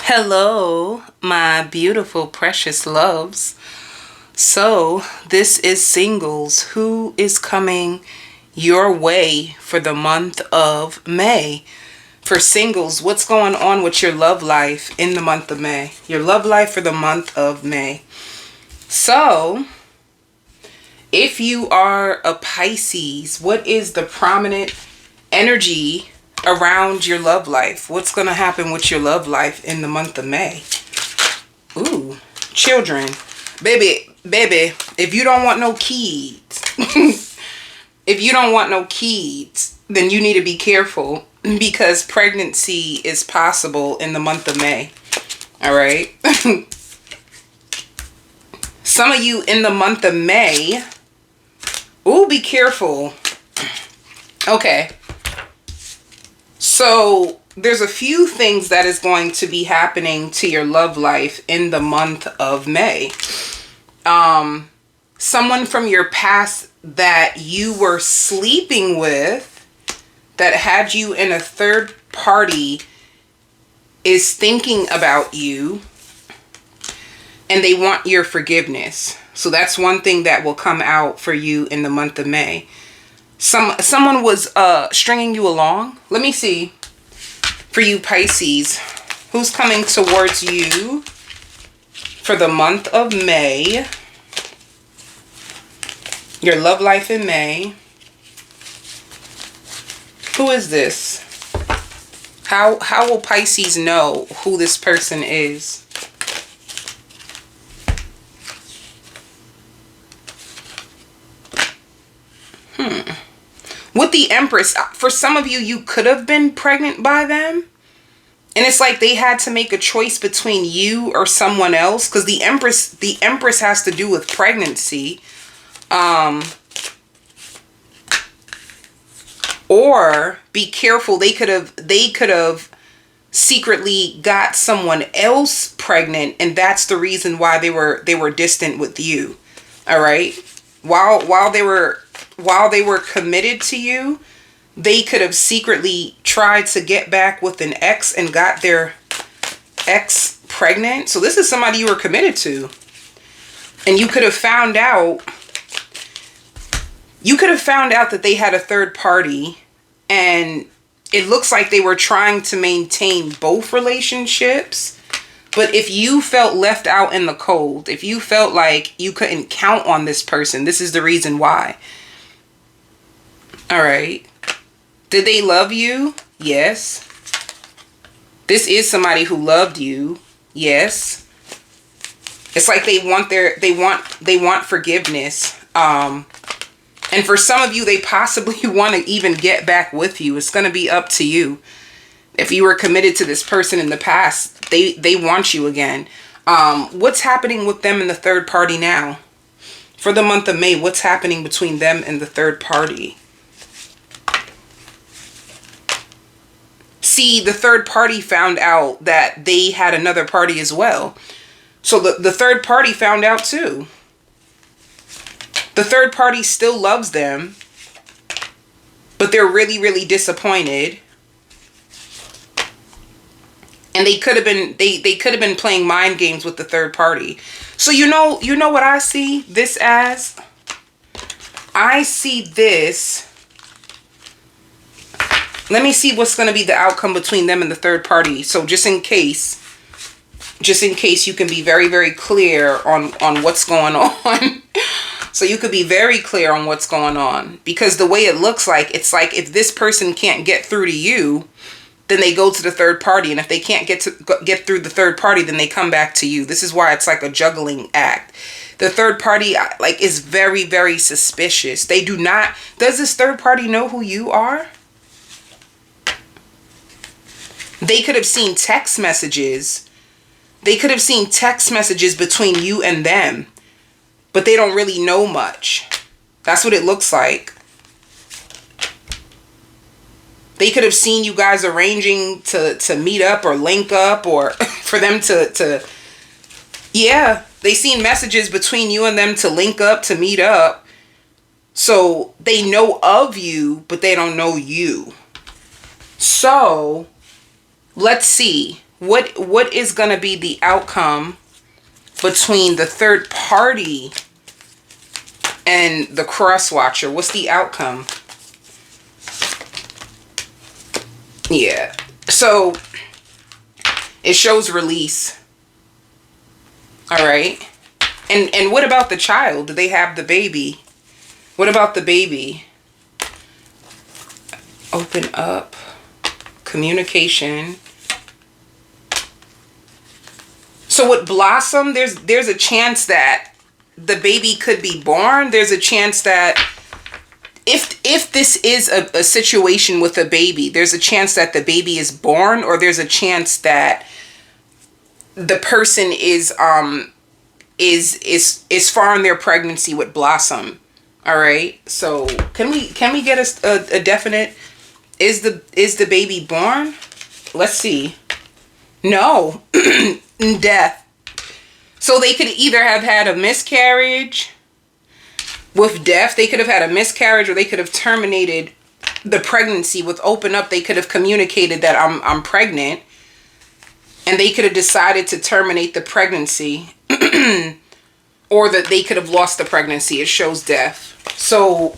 Hello, my beautiful, precious loves. So, this is singles. Who is coming your way for the month of May? For singles, what's going on with your love life in the month of May? Your love life for the month of May. So, if you are a Pisces, what is the prominent energy around your love life? What's going to happen with your love life in the month of May? Ooh, children. Baby, if you don't want no kids, if you don't want no kids, then you need to be careful because pregnancy is possible in the month of May. All right. Some of you in the month of May, ooh, be careful. Okay. So there's a few things that is going to be happening to your love life in the month of May. Someone from your past that you were sleeping with that had you in a third party is thinking about you and they want your forgiveness. So that's one thing that will come out for you in the month of May. Someone was stringing you along. Let me see. For you Pisces, who's coming towards you for the month of May? Your love life in May. Who is this? How will Pisces know who this person is? With the Empress, for some of you, you could have been pregnant by them. And it's like they had to make a choice between you or someone else. Because the Empress has to do with pregnancy. Or be careful, they could have secretly got someone else pregnant. And that's the reason why they were distant with you. All right. While they were committed to you, they could have secretly tried to get back with an ex and got their ex pregnant. So this is somebody you were committed to. And you could have found out that they had a third party, and it looks like they were trying to maintain both relationships. But if you felt left out in the cold, if you felt like you couldn't count on this person, this is the reason why. All right. Did they love you? Yes. This is somebody who loved you. Yes. It's like they want forgiveness. And for some of you, they possibly want to even get back with you. It's going to be up to you. If you were committed to this person in the past, they want you again. What's happening with them and the third party now? For the month of May, what's happening between them and the third party? See, the third party found out that they had another party as well. So the third party found out too. The third party still loves them, but they're really, really disappointed. And they could have been playing mind games with the third party. So you know what I see this as? I see this. Let me see what's going to be the outcome between them and the third party. So just in case you can be very, very clear on what's going on. So you could be very clear on what's going on. Because the way it looks like, it's like if this person can't get through to you, then they go to the third party. And if they can't get through the third party, then they come back to you. This is why it's like a juggling act. The third party is very, very suspicious. They do not. Does this third party know who you are? They could have seen text messages. They could have seen text messages between you and them. But they don't really know much. That's what it looks like. They could have seen you guys arranging to meet up or link up, or for them to yeah, they seen messages between you and them to link up, to meet up. So they know of you, but they don't know you. So let's see. what is going to be the outcome between the third party and the cross watcher? What's the outcome? Yeah. So it shows release. All right. And what about the child? Do they have the baby? What about the baby? Open up. Communication. So with Blossom, there's a chance that the baby could be born. There's a chance that if this is a situation with a baby, there's a chance that the baby is born, or there's a chance that the person is far in their pregnancy with Blossom. All right. So can we get a definite? Is the baby born? Let's see. No. Death. So they could either have had a miscarriage. With death, they could have had a miscarriage, or they could have terminated the pregnancy. With open up, they could have communicated that I'm pregnant, and they could have decided to terminate the pregnancy, or that they could have lost the pregnancy. It shows death. So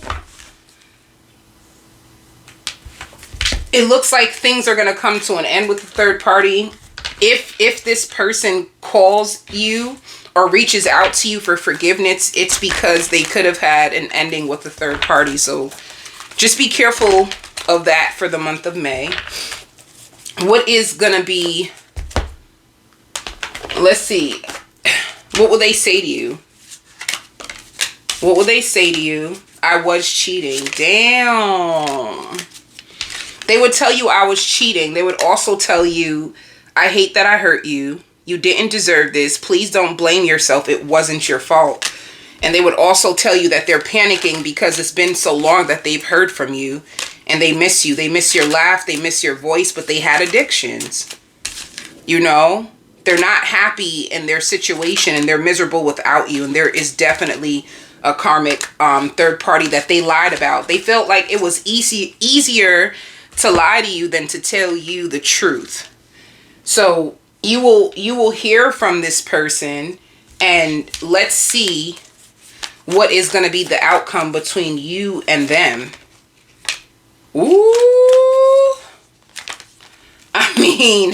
it looks like things are going to come to an end with the third party. If this person calls you or reaches out to you for forgiveness, it's because they could have had an ending with the third party. So just be careful of that for the month of May. What is going to be, let's see, what will they say to you? What will they say to you? I was cheating. Damn. They would tell you I was cheating. They would also tell you, I hate that I hurt you. You didn't deserve this. Please don't blame yourself. It wasn't your fault. And they would also tell you that they're panicking because it's been so long that they've heard from you and they miss you. They miss your laugh. They miss your voice, but they had addictions. You know, they're not happy in their situation and they're miserable without you. And there is definitely a karmic third party that they lied about. They felt like it was easier to lie to you than to tell you the truth. So you will hear from this person, and let's see what is going to be the outcome between you and them. Ooh. I mean,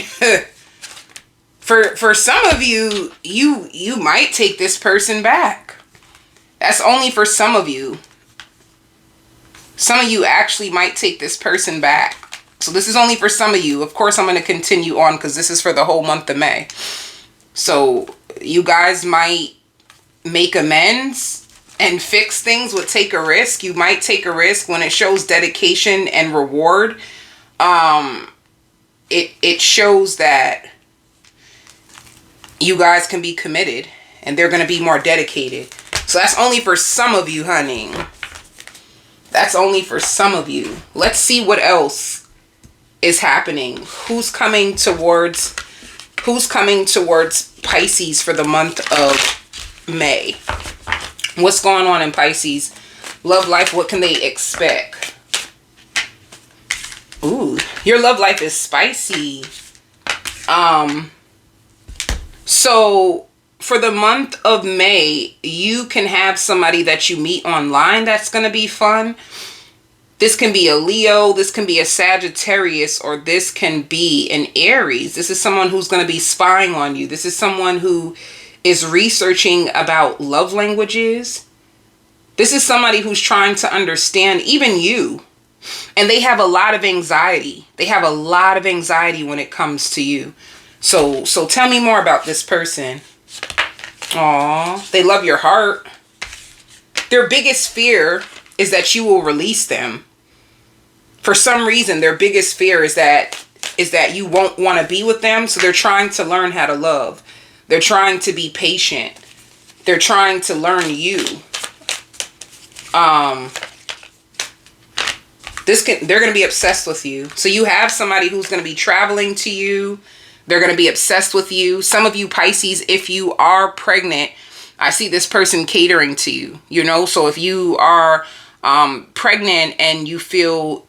for some of you, you might take this person back. That's only for some of you. Some of you actually might take this person back. So this is only for some of you. Of course, I'm going to continue on because this is for the whole month of May. So you guys might make amends and fix things with take a risk. You might take a risk when it shows dedication and reward. It shows that you guys can be committed and they're going to be more dedicated. So that's only for some of you, honey. That's only for some of you. Let's see what else is happening. Who's coming towards Pisces for the month of May? What's going on in Pisces? Love life, what can they expect? Ooh, your love life is spicy. So for the month of May, you can have somebody that you meet online that's going to be fun. This can be a Leo, this can be a Sagittarius, or this can be an Aries. This is someone who's going to be spying on you. This is someone who is researching about love languages. This is somebody who's trying to understand even you. And they have a lot of anxiety. They have a lot of anxiety when it comes to you. So tell me more about this person. Aw, they love your heart. Their biggest fear is that you will release them. For some reason, their biggest fear is that you won't want to be with them. So they're trying to learn how to love. They're trying to be patient. They're trying to learn you. They're going to be obsessed with you. So you have somebody who's going to be traveling to you. They're going to be obsessed with you. Some of you Pisces, if you are pregnant, I see this person catering to you, you know. So if you are pregnant and you feel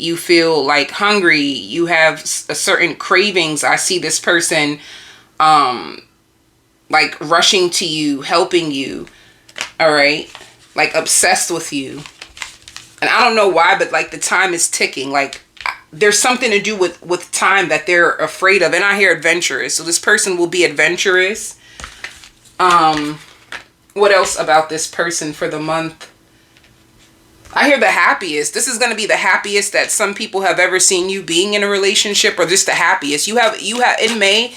like hungry, you have a certain cravings. I see this person like rushing to you, helping you, all right, like obsessed with you. And I don't know why, but like the time is ticking. Like there's something to do with time that they're afraid of. And I hear adventurous, so this person will be adventurous. What else about this person for the month? I hear the happiest. This is going to be the happiest that some people have ever seen you being in a relationship, or just the happiest. You have in May,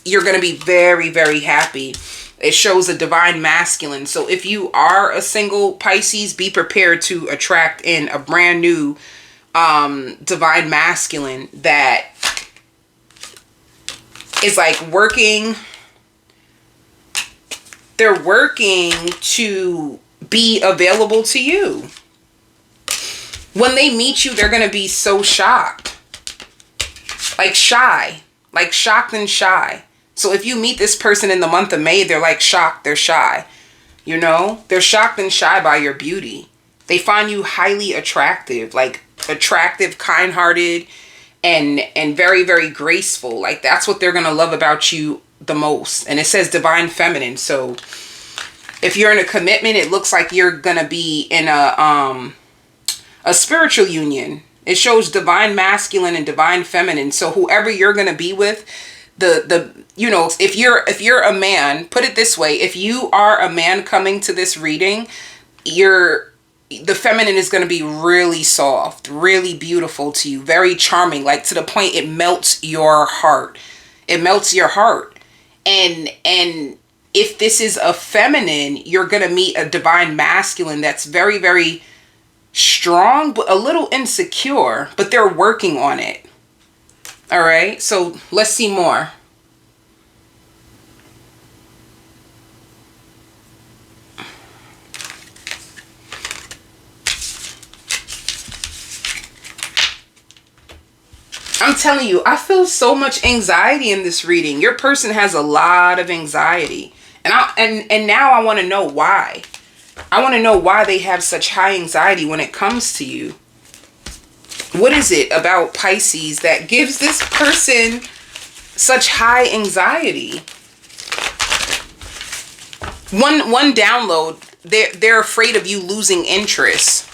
you're going to be very, very happy. It shows a divine masculine. So if you are a single Pisces, be prepared to attract in a brand new divine masculine that is like working. They're working to be available to you. When they meet you, they're going to be so shocked. Like shy. Like shocked and shy. So if you meet this person in the month of May, they're like shocked, they're shy. You know? They're shocked and shy by your beauty. They find you highly attractive. Like attractive, kind-hearted, and very, very graceful. Like that's what they're going to love about you the most. And it says divine feminine. So if you're in a commitment, it looks like you're going to be in a spiritual union. It shows divine masculine and divine feminine. So whoever you're going to be with, you know, if you're a man, put it this way, if you are a man coming to this reading, the feminine is going to be really soft, really beautiful to you, very charming, like to the point it melts your heart. It melts your heart. And if this is a feminine, you're going to meet a divine masculine that's very, very strong, but a little insecure, but they're working on it. All right. So let's see more. I'm telling you, I feel so much anxiety in this reading. Your person has a lot of anxiety. And now I want to know why. I want to know why they have such high anxiety when it comes to you. What is it about Pisces that gives this person such high anxiety? One download, they're afraid of you losing interest.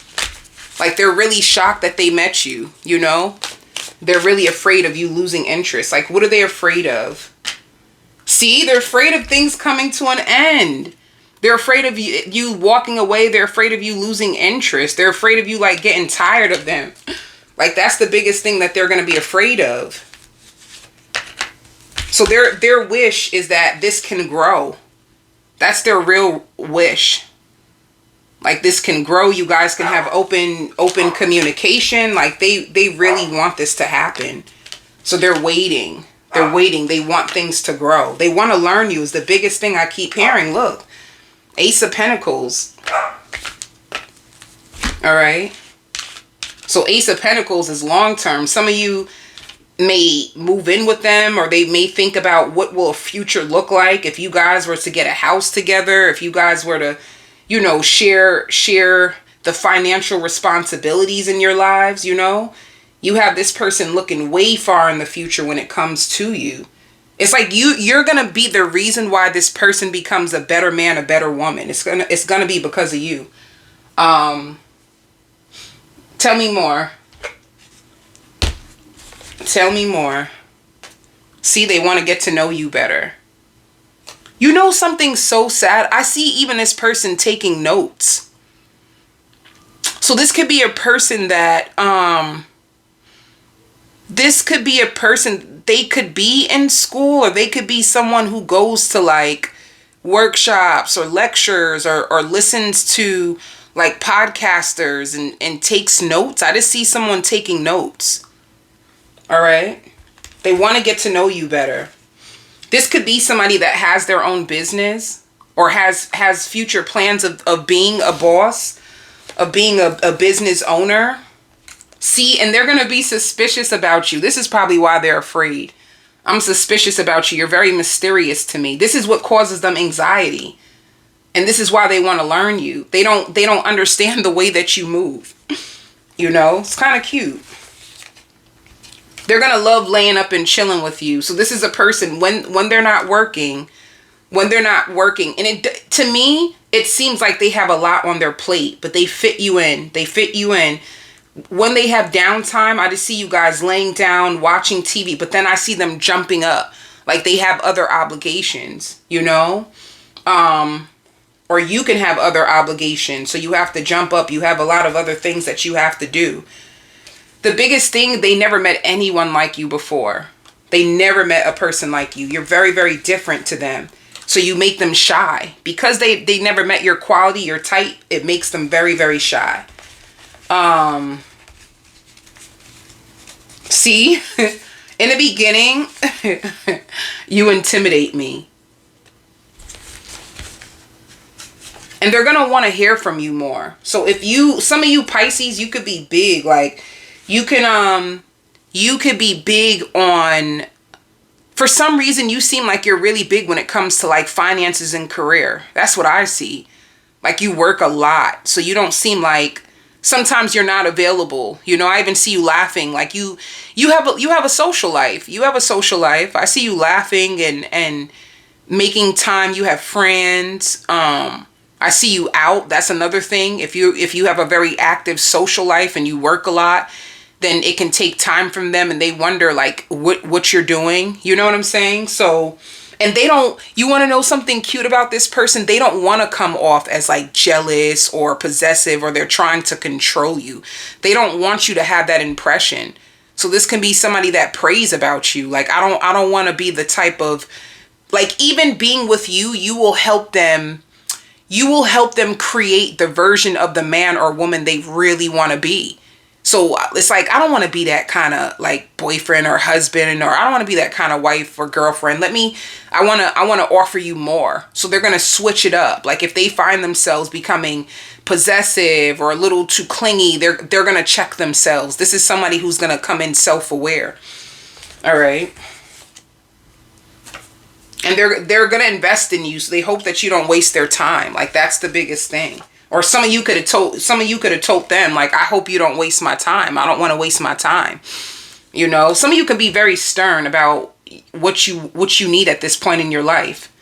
Like they're really shocked that they met you, you know? They're really afraid of you losing interest. Like, what are they afraid of? See, they're afraid of things coming to an end. They're afraid of you walking away. They're afraid of you losing interest. They're afraid of you, like, getting tired of them. Like, that's the biggest thing that they're going to be afraid of. So their wish is that this can grow. That's their real wish. Like this can grow. You guys can have open communication. Like they really want this to happen. So they're waiting. They're waiting. They want things to grow. They want to learn you is the biggest thing I keep hearing. Look, Ace of Pentacles. All right. So Ace of Pentacles is long term. Some of you may move in with them, or they may think about what will a future look like if you guys were to get a house together, if you guys were to, you know, share the financial responsibilities in your lives. You know, you have this person looking way far in the future when it comes to you. It's like you're gonna be the reason why this person becomes a better man, a better woman. It's gonna be because of you. Tell me more. Tell me more. See, they want to get to know you better. You know something so sad? I see even this person taking notes. So this could be a person that, this could be a person, they could be in school, or they could be someone who goes to like workshops or lectures or listens to like podcasters and takes notes. I just see someone taking notes. All right. They want to get to know you better. This could be somebody that has their own business or has future plans of being a boss, of being a business owner. See, and they're going to be suspicious about you. This is probably why they're afraid. I'm suspicious about you. You're very mysterious to me. This is what causes them anxiety. And this is why they want to learn you. They don't understand the way that you move. You know, it's kind of cute. They're going to love laying up and chilling with you. So this is a person when they're not working, and to me, it seems like they have a lot on their plate, but they fit you in. When they have downtime, I just see you guys laying down, watching TV, but then I see them jumping up like they have other obligations, you know? Or you can have other obligations, so you have to jump up. You have a lot of other things that you have to do. The biggest thing, they never met anyone like you before. They never met a person like you. You're very, very different to them. So you make them shy. Because they never met your quality, your type, it makes them very, very shy. See? In the beginning, you intimidate me. And they're going to want to hear from you more. So some of you Pisces, you could be big. Like, you could be big on, for some reason, you seem like you're really big when it comes to like finances and career. That's what I see. Like, you work a lot. So you don't seem like, sometimes you're not available. You know, I even see you laughing. Like you have a social life. You have a social life. I see you laughing and making time. You have friends. I see you out. That's another thing. If you have a very active social life and you work a lot, then it can take time from them and they wonder like what you're doing. You know what I'm saying? So, and you want to know something cute about this person? They don't want to come off as like jealous or possessive, or they're trying to control you. They don't want you to have that impression. So this can be somebody that prays about you. Like, I don't want to be the type of, like, even being with you, you will help them create the version of the man or woman they really want to be. So it's like, I don't want to be that kind of like boyfriend or husband, or I don't want to be that kind of wife or girlfriend. I want to offer you more. So they're going to switch it up. Like, if they find themselves becoming possessive or a little too clingy, they're going to check themselves. This is somebody who's going to come in self-aware. All right. And they're going to invest in you. So they hope that you don't waste their time. Like, that's the biggest thing. Or some of you could have told them, like, I hope you don't waste my time. I don't want to waste my time. You know, some of you can be very stern about what you need at this point in your life.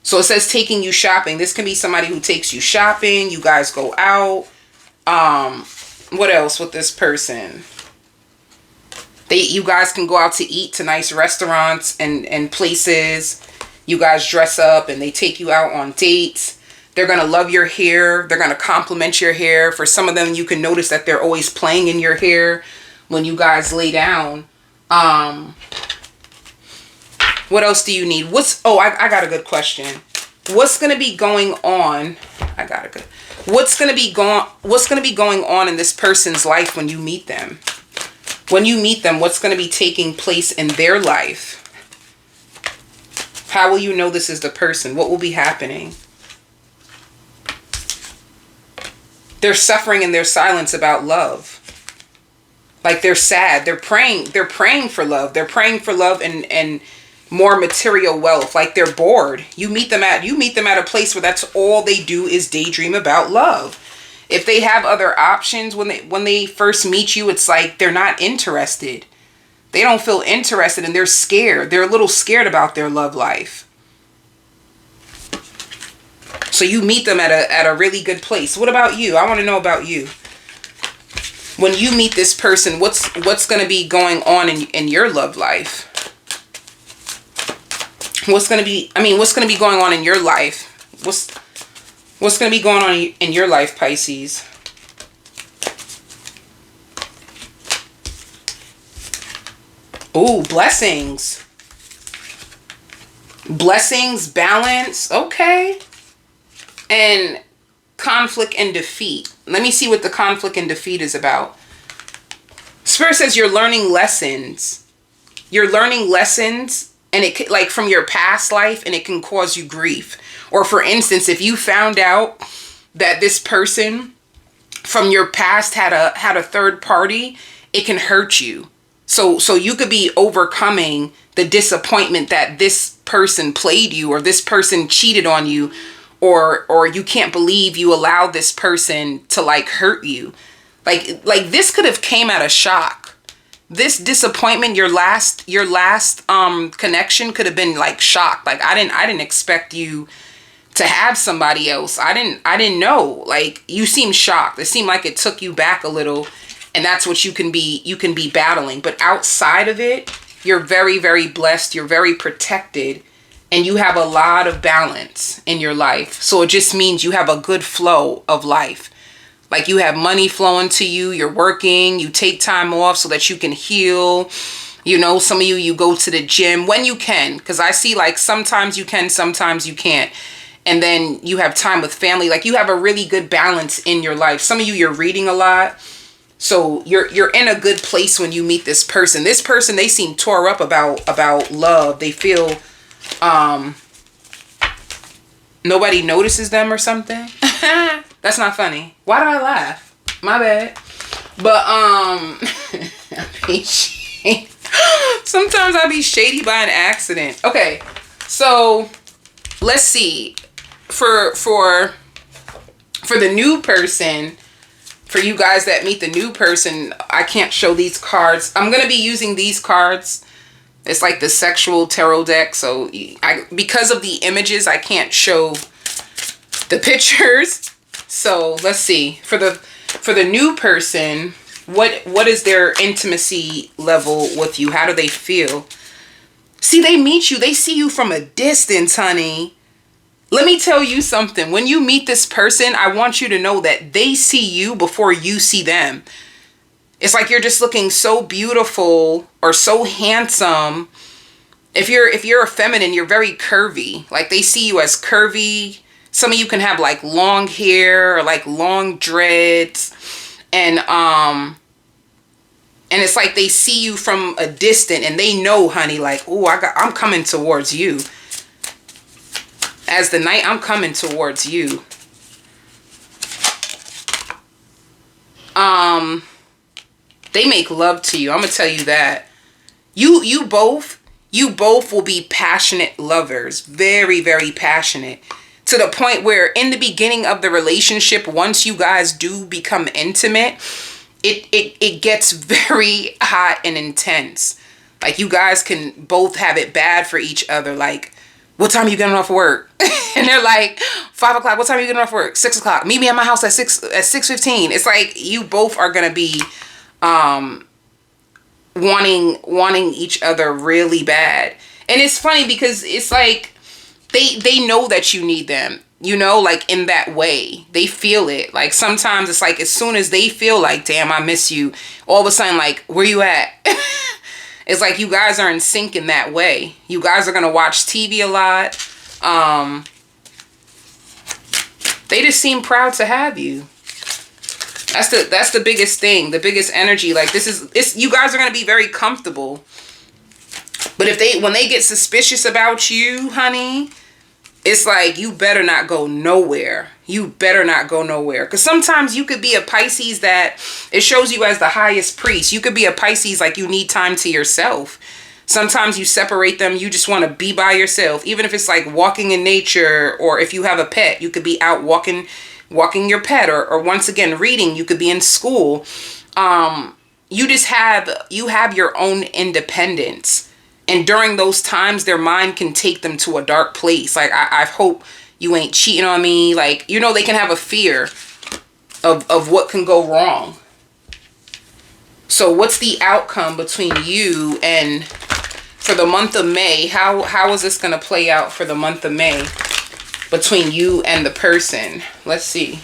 So it says taking you shopping. This can be somebody who takes you shopping. You guys go out. What else with this person? You guys can go out to eat to nice restaurants and places. You guys dress up and they take you out on dates. They're going to love your hair. They're going to compliment your hair. For some of them, you can notice that they're always playing in your hair when you guys lay down. What else do you need? I got a good question. What's going to be going on? What's going to be going on in this person's life when you meet them? When you meet them, what's going to be taking place in their life? How will you know this is the person? What will be happening? They're suffering in their silence about love. Like, they're sad. They're praying for love. They're praying for love and more material wealth. Like, they're bored. You meet them at a place where that's all they do is daydream about love. If they have other options when they first meet you, it's like they're not interested. They don't feel interested and they're scared. They're a little scared about their love life. So you meet them at a really good place. What about you? I want to know about you. When you meet this person, what's going to be going on in your love life? What's going to be going on in your life? What's going to be going on in your life, Pisces? Ooh, blessings. Blessings, balance. Okay. And conflict and defeat. Let me see what the conflict and defeat is about. Spirit says you're learning lessons. You're learning lessons, and it like from your past life, and it can cause you grief. Or for instance, if you found out that this person from your past had a third party, it can hurt you. So you could be overcoming the disappointment that this person played you, or this person cheated on you, or you can't believe you allowed this person to like hurt you. Like this could have came out of shock. This disappointment, your last connection could have been like shock. Like I didn't expect you to have somebody else. I didn't know. Like you seemed shocked. It seemed like it took you back a little, and that's what you can be battling. But outside of it, you're very, very blessed. You're very protected, and you have a lot of balance in your life. So it just means you have a good flow of life. Like you have money flowing to you, you're working, you take time off so that you can heal. You know, some of you go to the gym when you can, because I see like sometimes you can, sometimes you can't. And then you have time with family. Like you have a really good balance in your life. Some of you, you're reading a lot. So you're in a good place when you meet this person. This person, they seem tore up about love. They feel nobody notices them or something. That's not funny. Why did I laugh? My bad. But sometimes I be shady by an accident. Okay, so let's see. For the new person, for you guys that meet the new person, I can't show these cards. I'm gonna be using these cards. It's like the sexual tarot deck. So because of the images, I can't show the pictures. So let's see, for the new person, what is their intimacy level with you? How do they feel? See, they meet you, they see you from a distance, honey. Let me tell you something. When you meet this person, I want you to know that they see you before you see them. It's like you're just looking so beautiful or so handsome. If you're a feminine, you're very curvy. Like they see you as curvy. Some of you can have like long hair or like long dreads, and it's like they see you from a distance and they know, honey, like, oh, I'm coming towards you. As the night, I'm coming towards you. They make love to you. I'm gonna tell you that. You both will be passionate lovers, very, very passionate. To the point where in the beginning of the relationship, once you guys do become intimate, it gets very hot and intense. Like you guys can both have it bad for each other. Like, what time are you getting off work? And they're like, 5 o'clock. What time are you getting off work? 6 o'clock. Meet me at my house at 6:15. It's like you both are gonna be wanting each other really bad. And it's funny because it's like they know that you need them, you know, like in that way. They feel it. Like sometimes it's like as soon as they feel like, damn, I miss you, all of a sudden, like, where you at? It's like you guys are in sync in that way. You guys are going to watch TV a lot. They just seem proud to have you. That's the biggest thing, the biggest energy. Like you guys are going to be very comfortable. But when they get suspicious about you, honey, it's like, you better not go nowhere. You better not go nowhere. Because sometimes you could be a Pisces that it shows you as the highest priest. You could be a Pisces like you need time to yourself. Sometimes you separate them. You just want to be by yourself. Even if it's like walking in nature, or if you have a pet, you could be out walking your pet, or once again, reading. You could be in school. You have your own independence. And during those times, their mind can take them to a dark place. Like, I hope you ain't cheating on me. Like, you know, they can have a fear of what can go wrong. So what's the outcome between you and for the month of May? How is this going to play out for the month of May between you and the person? Let's see.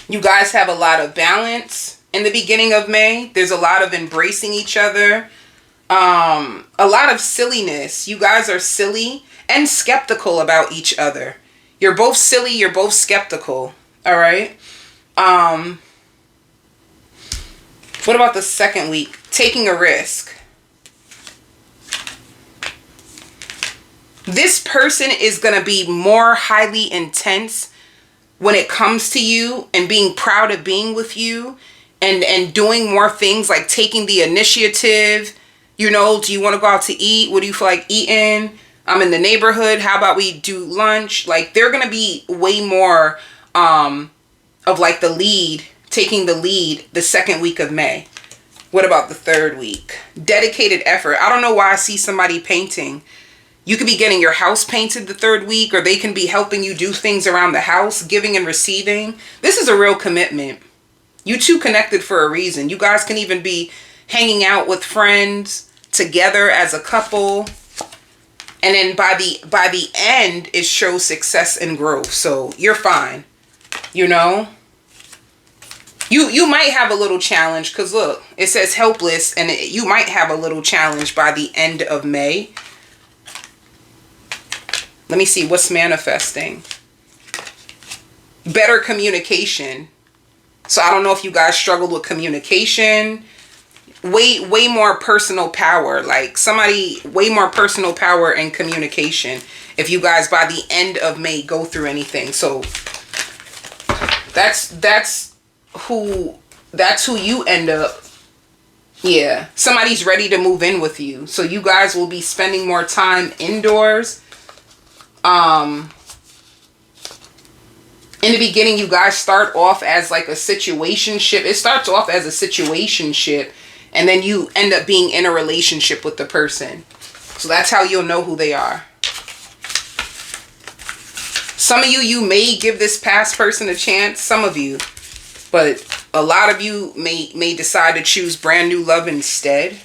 You guys have a lot of balance in the beginning of May. There's a lot of embracing each other. A lot of silliness. You guys are silly and skeptical about each other. You're both silly. You're both skeptical. All right. What about the second week? Taking a risk. This person is going to be more highly intense when it comes to you and being proud of being with you, and doing more things, like taking the initiative. You know, do you want to go out to eat? What do you feel like eating? I'm in the neighborhood. How about we do lunch? Like, they're going to be way more of like the lead, taking the lead the second week of May. What about the third week? Dedicated effort. I don't know why I see somebody painting. You could be getting your house painted the third week, or they can be helping you do things around the house, giving and receiving. This is a real commitment. You two connected for a reason. You guys can even be hanging out with friends together as a couple. And then by the end, it shows success and growth. So you're fine. You know? You might have a little challenge, because look, it says helpless, and you might have a little challenge by the end of May. Let me see what's manifesting. Better communication. So I don't know if you guys struggled with communication. Way more personal power. Like somebody, way more personal power and communication. If you guys by the end of May go through anything. So that's who you end up. Yeah. Somebody's ready to move in with you. So you guys will be spending more time indoors. In the beginning, you guys start off as like a situationship. It starts off as a situationship, and then you end up being in a relationship with the person. So that's how you'll know who they are. Some of you may give this past person a chance, some of you, but a lot of you may decide to choose brand new love instead.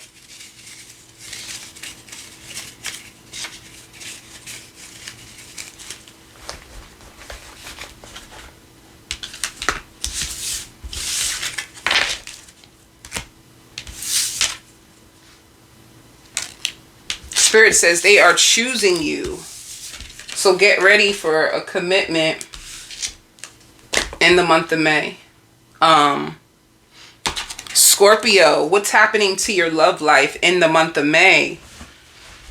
Spirit says they are choosing you. So get ready for a commitment in the month of May. Scorpio, what's happening to your love life in the month of May?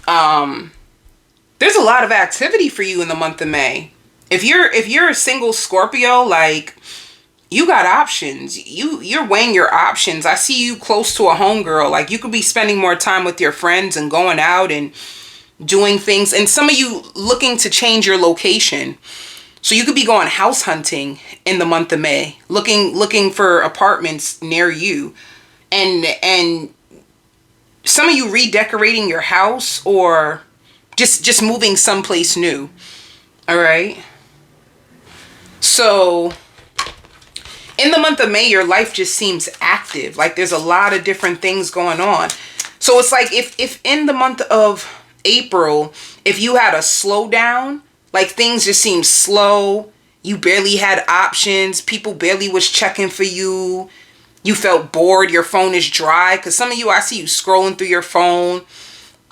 There's a lot of activity for you in the month of May. If you're a single Scorpio, like, you got options. You're weighing your options. I see you close to a homegirl. Like, you could be spending more time with your friends and going out and doing things. And some of you looking to change your location. So you could be going house hunting in the month of May, looking for apartments near you. And some of you redecorating your house, or just moving someplace new. All right. So in the month of May, your life just seems active. Like, there's a lot of different things going on. So it's like if in the month of April, if you had a slowdown, like things just seemed slow, you barely had options, people barely was checking for you, you felt bored, your phone is dry. Because some of you, I see you scrolling through your phone,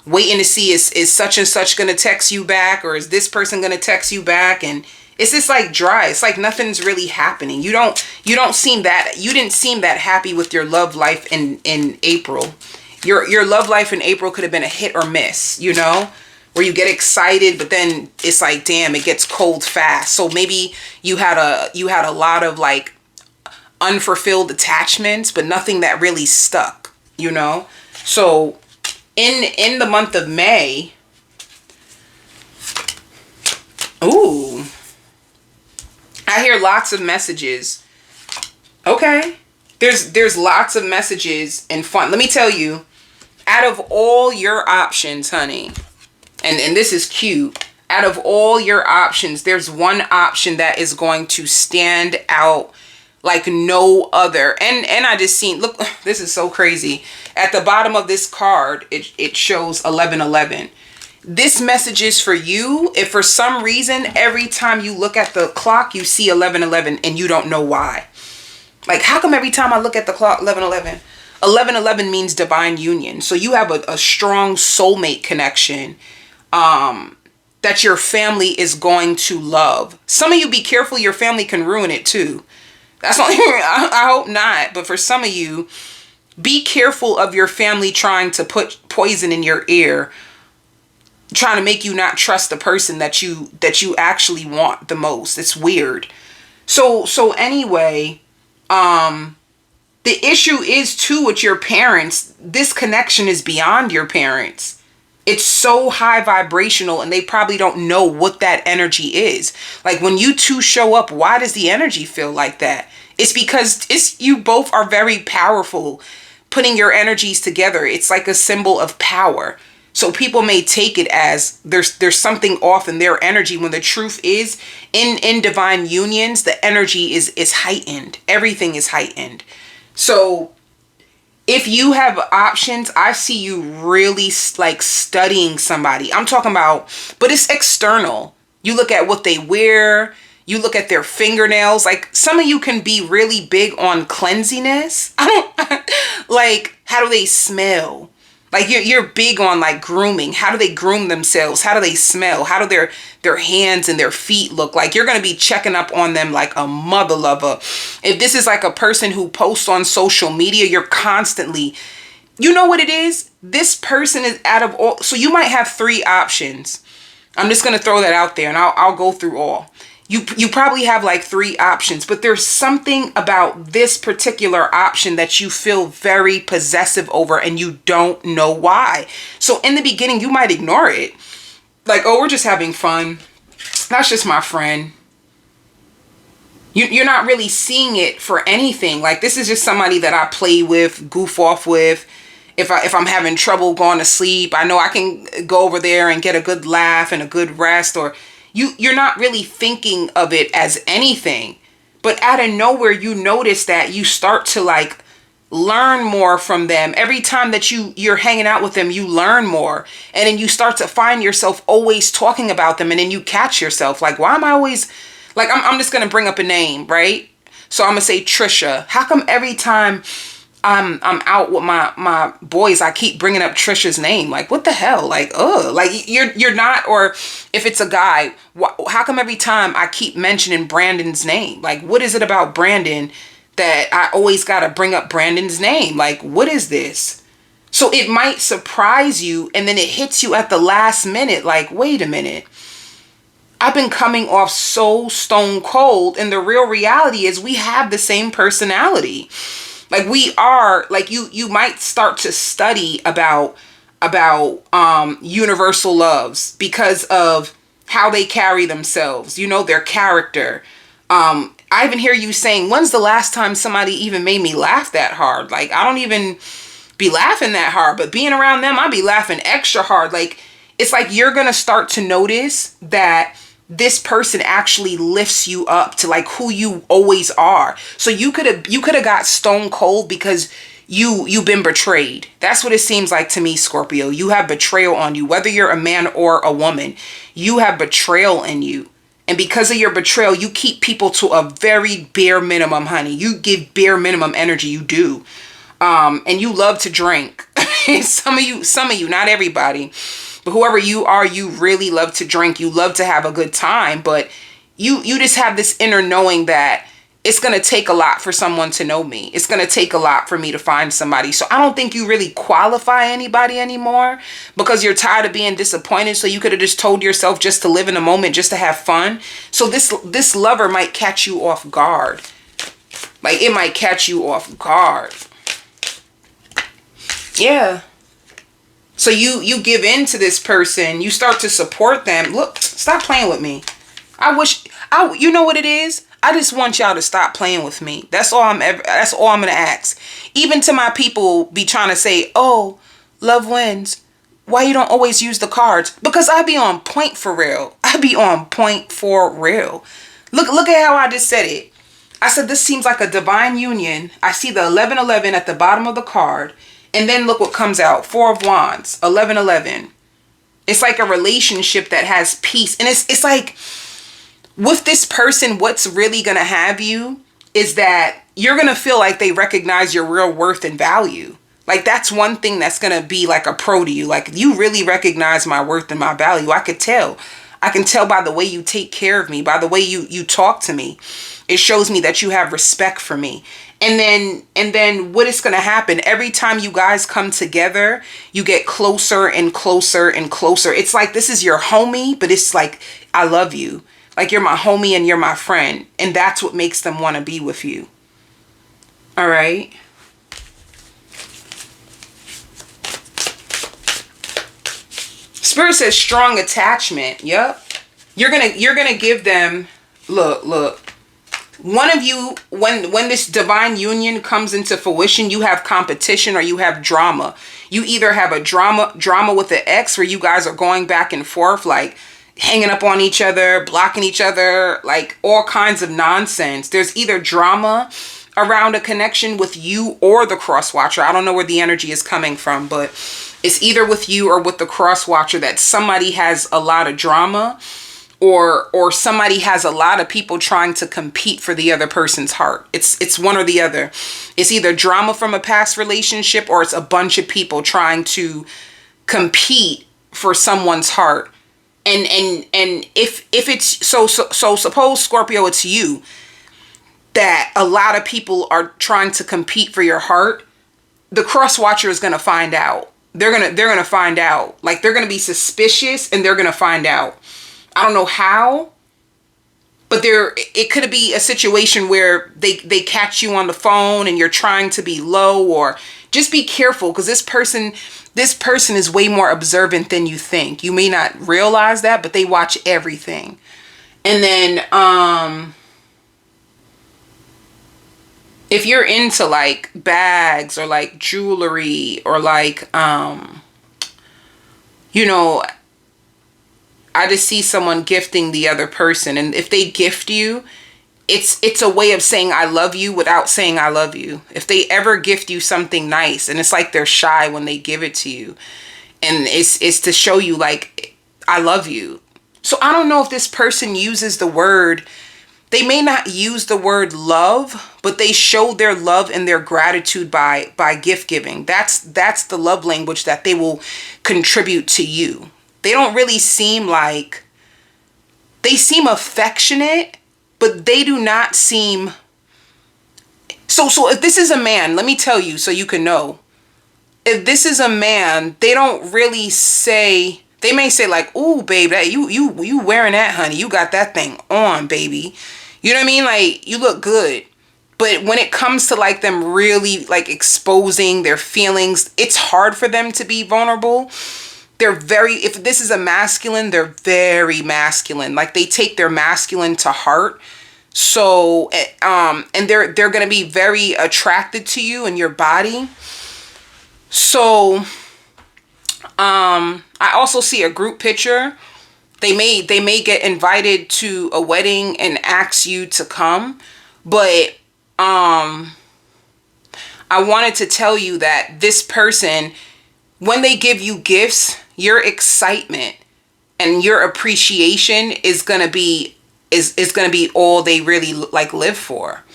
waiting to see is such and such going to text you back, or is this person going to text you back, and it's just like dry. It's like nothing's really happening. You didn't seem that happy with your love life in April. Your love life in April could have been a hit or miss, you know, where you get excited, but then it's like, damn, it gets cold fast. So maybe you had a lot of like unfulfilled attachments, but nothing that really stuck, you know. So in the month of May, ooh, I hear lots of messages. Okay. There's lots of messages and fun. Let me tell you, out of all your options, honey, and this is cute, out of all your options, there's one option that is going to stand out like no other. And I just seen, look, this is so crazy. At the bottom of this card, it shows 1111. This message is for you if for some reason every time you look at the clock you see 1111 and you don't know why. Like, how come every time I look at the clock 1111? 1111 means divine union. So you have a strong soulmate connection that your family is going to love. Some of you, be careful, your family can ruin it too. That's not, I hope not. But for some of you, be careful of your family trying to put poison in your ear, trying to make you not trust the person that you actually want the most. It's weird. So anyway, the issue is too with your parents. This connection is beyond your parents. It's so high vibrational and they probably don't know what that energy is. Like when you two show up, why does the energy feel like that? It's because you both are very powerful. Putting your energies together, it's like a symbol of power. So people may take it as there's something off in their energy, when the truth is in divine unions, the energy is heightened. Everything is heightened. So if you have options, I see you really like studying somebody. I'm talking about, but it's external. You look at what they wear. You look at their fingernails. Like some of you can be really big on cleanliness. I don't like, how do they smell? Like you're big on like grooming. How do they groom themselves? How do they smell? How do their hands and their feet look? Like you're going to be checking up on them like a mother lover. If this is like a person who posts on social media, you're constantly, you know what it is? This person is out of all. So you might have 3 options. I'm just going to throw that out there and I'll go through all. You probably have like 3 options, but there's something about this particular option that you feel very possessive over and you don't know why. So in the beginning, you might ignore it. Like, oh, we're just having fun. That's just my friend. You're not really seeing it for anything. Like, this is just somebody that I play with, goof off with. If I'm having trouble going to sleep, I know I can go over there and get a good laugh and a good rest. Or you're not really thinking of it as anything. But out of nowhere, you notice that you start to like learn more from them. Every time that you're hanging out with them, you learn more. And then you start to find yourself always talking about them. And then you catch yourself like, why am I always like, I'm just going to bring up a name, right? So I'm going to say Trisha. How come every time I'm out with my boys, I keep bringing up Trisha's name? Like, what the hell? Like, like you're not, or if it's a guy, how come every time I keep mentioning Brandon's name? Like, what is it about Brandon that I always got to bring up Brandon's name? Like, what is this? So it might surprise you and then it hits you at the last minute. Like, wait a minute. I've been coming off so stone cold, and the real reality is we have the same personality. Like we are, like you might start to study about universal loves because of how they carry themselves, you know, their character. I even hear you saying, when's the last time somebody even made me laugh that hard? Like, I don't even be laughing that hard, but being around them, I be laughing extra hard. Like, it's like you're going to start to notice that this person actually lifts you up to like who you always are. So you could have got stone cold because you've been betrayed. That's what it seems like to me, Scorpio. You have betrayal on you, whether you're a man or a woman. You have betrayal in you. And because of your betrayal, you keep people to a very bare minimum, honey. You give bare minimum energy. You do. And you love to drink. Some of you, not everybody. But whoever you are, you really love to drink. You love to have a good time. But you just have this inner knowing that it's going to take a lot for someone to know me. It's going to take a lot for me to find somebody. So I don't think you really qualify anybody anymore because you're tired of being disappointed. So you could have just told yourself just to live in the moment, just to have fun. So this lover might catch you off guard. Like it might catch you off guard. Yeah. So you give in to this person. You start to support them. Look, stop playing with me. You know what it is? I just want y'all to stop playing with me. That's all I'm going to ask. Even to my people be trying to say, oh, love wins. Why you don't always use the cards? Because I be on point for real. I be on point for real. Look at how I just said it. I said this seems like a divine union. I see the 1111 at the bottom of the card. And then look what comes out. 4 of Wands, 1111. It's like a relationship that has peace. And it's like with this person, what's really going to have you is that you're going to feel like they recognize your real worth and value. Like that's one thing that's going to be like a pro to you. Like you really recognize my worth and my value. I could tell. I can tell by the way you take care of me, by the way you talk to me. It shows me that you have respect for me. And then what is going to happen every time you guys come together, you get closer and closer and closer. It's like this is your homie, but it's like, I love you. Like you're my homie and you're my friend. And that's what makes them want to be with you. All right. Spirit says strong attachment. Yep. You're gonna give them, look. One of you, when this divine union comes into fruition, you have competition or you have drama. You either have a drama with the ex where you guys are going back and forth, like hanging up on each other, blocking each other, like all kinds of nonsense. There's either drama around a connection with you or the cross watcher. I don't know where the energy is coming from, but it's either with you or with the cross watcher that somebody has a lot of drama, or somebody has a lot of people trying to compete for the other person's heart. It's one or the other. It's either drama from a past relationship or it's a bunch of people trying to compete for someone's heart. And if it's so suppose, Scorpio, it's you, that a lot of people are trying to compete for your heart. The cross watcher is going to find out. They're going to find out. Like, they're going to be suspicious and they're going to find out. I don't know how, but it could be a situation where they catch you on the phone and you're trying to be low, or just be careful, because this person is way more observant than you think. You may not realize that, but they watch everything. And then if you're into like bags or like jewelry or like I just see someone gifting the other person, and if they gift you, it's a way of saying I love you without saying I love you. If they ever gift you something nice, and it's like they're shy when they give it to you, and it's to show you like I love you. So I don't know if this person uses the word, they may not use the word love, but they show their love and their gratitude by gift giving. That's the love language that they will contribute to you. They don't really seem like, they seem affectionate, but they do not seem. So if this is a man, let me tell you so you can know. If this is a man, they don't really say, they may say like, ooh, babe, that you wearing that, honey. You got that thing on, baby. You know what I mean? Like, you look good. But when it comes to like them really like exposing their feelings, it's hard for them to be vulnerable. If this is a masculine, they're very masculine. Like, they take their masculine to heart. So, and they're going to be very attracted to you and your body. So, I also see a group picture. They may get invited to a wedding and ask you to come. But, I wanted to tell you that this person, when they give you gifts, your excitement and your appreciation is gonna be all they really like live for.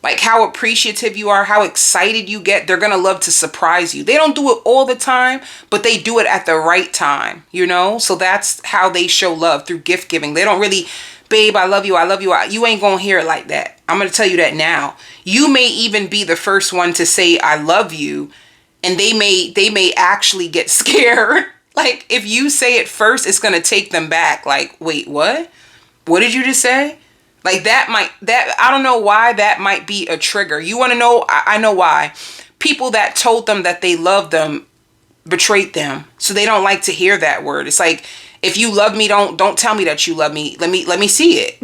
Like, how appreciative you are, how excited you get. They're gonna love to surprise you. They don't do it all the time, but they do it at the right time, so that's how they show love, through gift giving. They don't really, babe, I love you, you ain't gonna hear it like that. I'm gonna tell you that now. You may even be the first one to say I love you, and they may actually get scared. Like, if you say it first, it's going to take them back. Like, wait, what? What did you just say? Like, I don't know why that might be a trigger. You want to know? I know why. People that told them that they loved them betrayed them. So they don't like to hear that word. It's like, if you love me, don't tell me that you love me. Let me see it.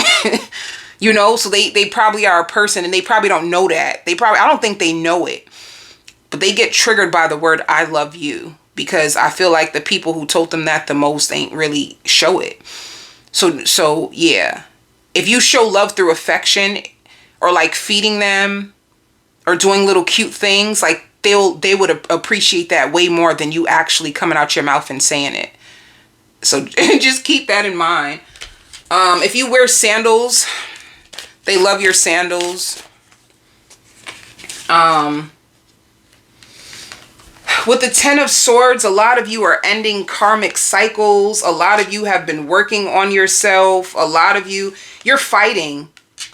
So they probably are a person, and they probably don't know that. I don't think they know it. But they get triggered by the word I love you, because I feel like the people who told them that the most ain't really show it. So yeah. If you show love through affection, or like feeding them or doing little cute things, like they would appreciate that way more than you actually coming out your mouth and saying it. So just keep that in mind. If you wear sandals, they love your sandals. With the 10 of Swords, a lot of you are ending karmic cycles. A lot of you have been working on yourself. A lot of you, you're fighting.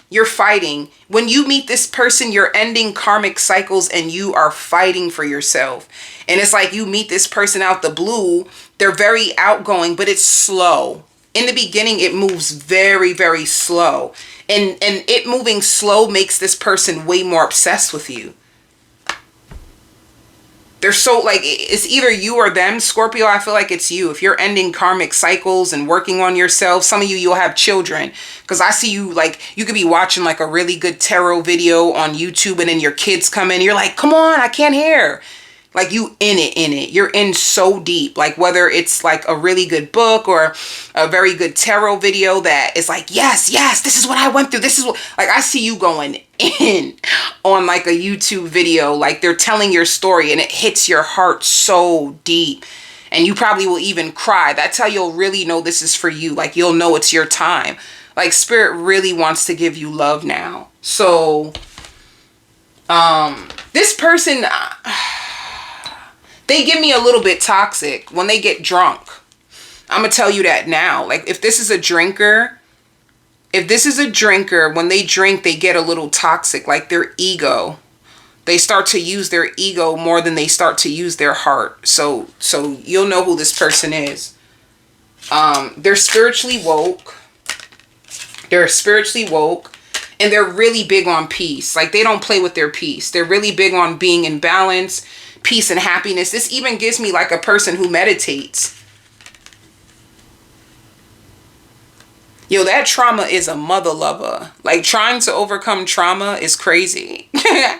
You're fighting. When you meet this person, you're ending karmic cycles and you are fighting for yourself. And it's like you meet this person out the blue. They're very outgoing, but it's slow. In the beginning, it moves very, very slow. And it moving slow makes this person way more obsessed with you. They're so like, it's either you or them. Scorpio, I feel like it's you. If you're ending karmic cycles and working on yourself, some of you, you'll have children. Because I see you, like, you could be watching like a really good tarot video on YouTube, and then your kids come in. You're like, come on, I can't hear. Like, you in it. You're in so deep. Like, whether it's like a really good book or a very good tarot video that is like, yes, this is what I went through. This is what, like, I see you going in on like a YouTube video. Like, they're telling your story and it hits your heart so deep. And you probably will even cry. That's how you'll really know this is for you. Like, you'll know it's your time. Like, Spirit really wants to give you love now. So, this person... they give me a little bit toxic when they get drunk. I'm going to tell you that now. Like, if this is a drinker, when they drink, they get a little toxic. Like, their ego. They start to use their ego more than they start to use their heart. So you'll know who this person is. They're spiritually woke. And they're really big on peace. Like, they don't play with their peace. They're really big on being in balance, peace and happiness. This even gives me like a person who meditates. Yo, that trauma is a mother lover. Like, trying to overcome trauma is crazy. Because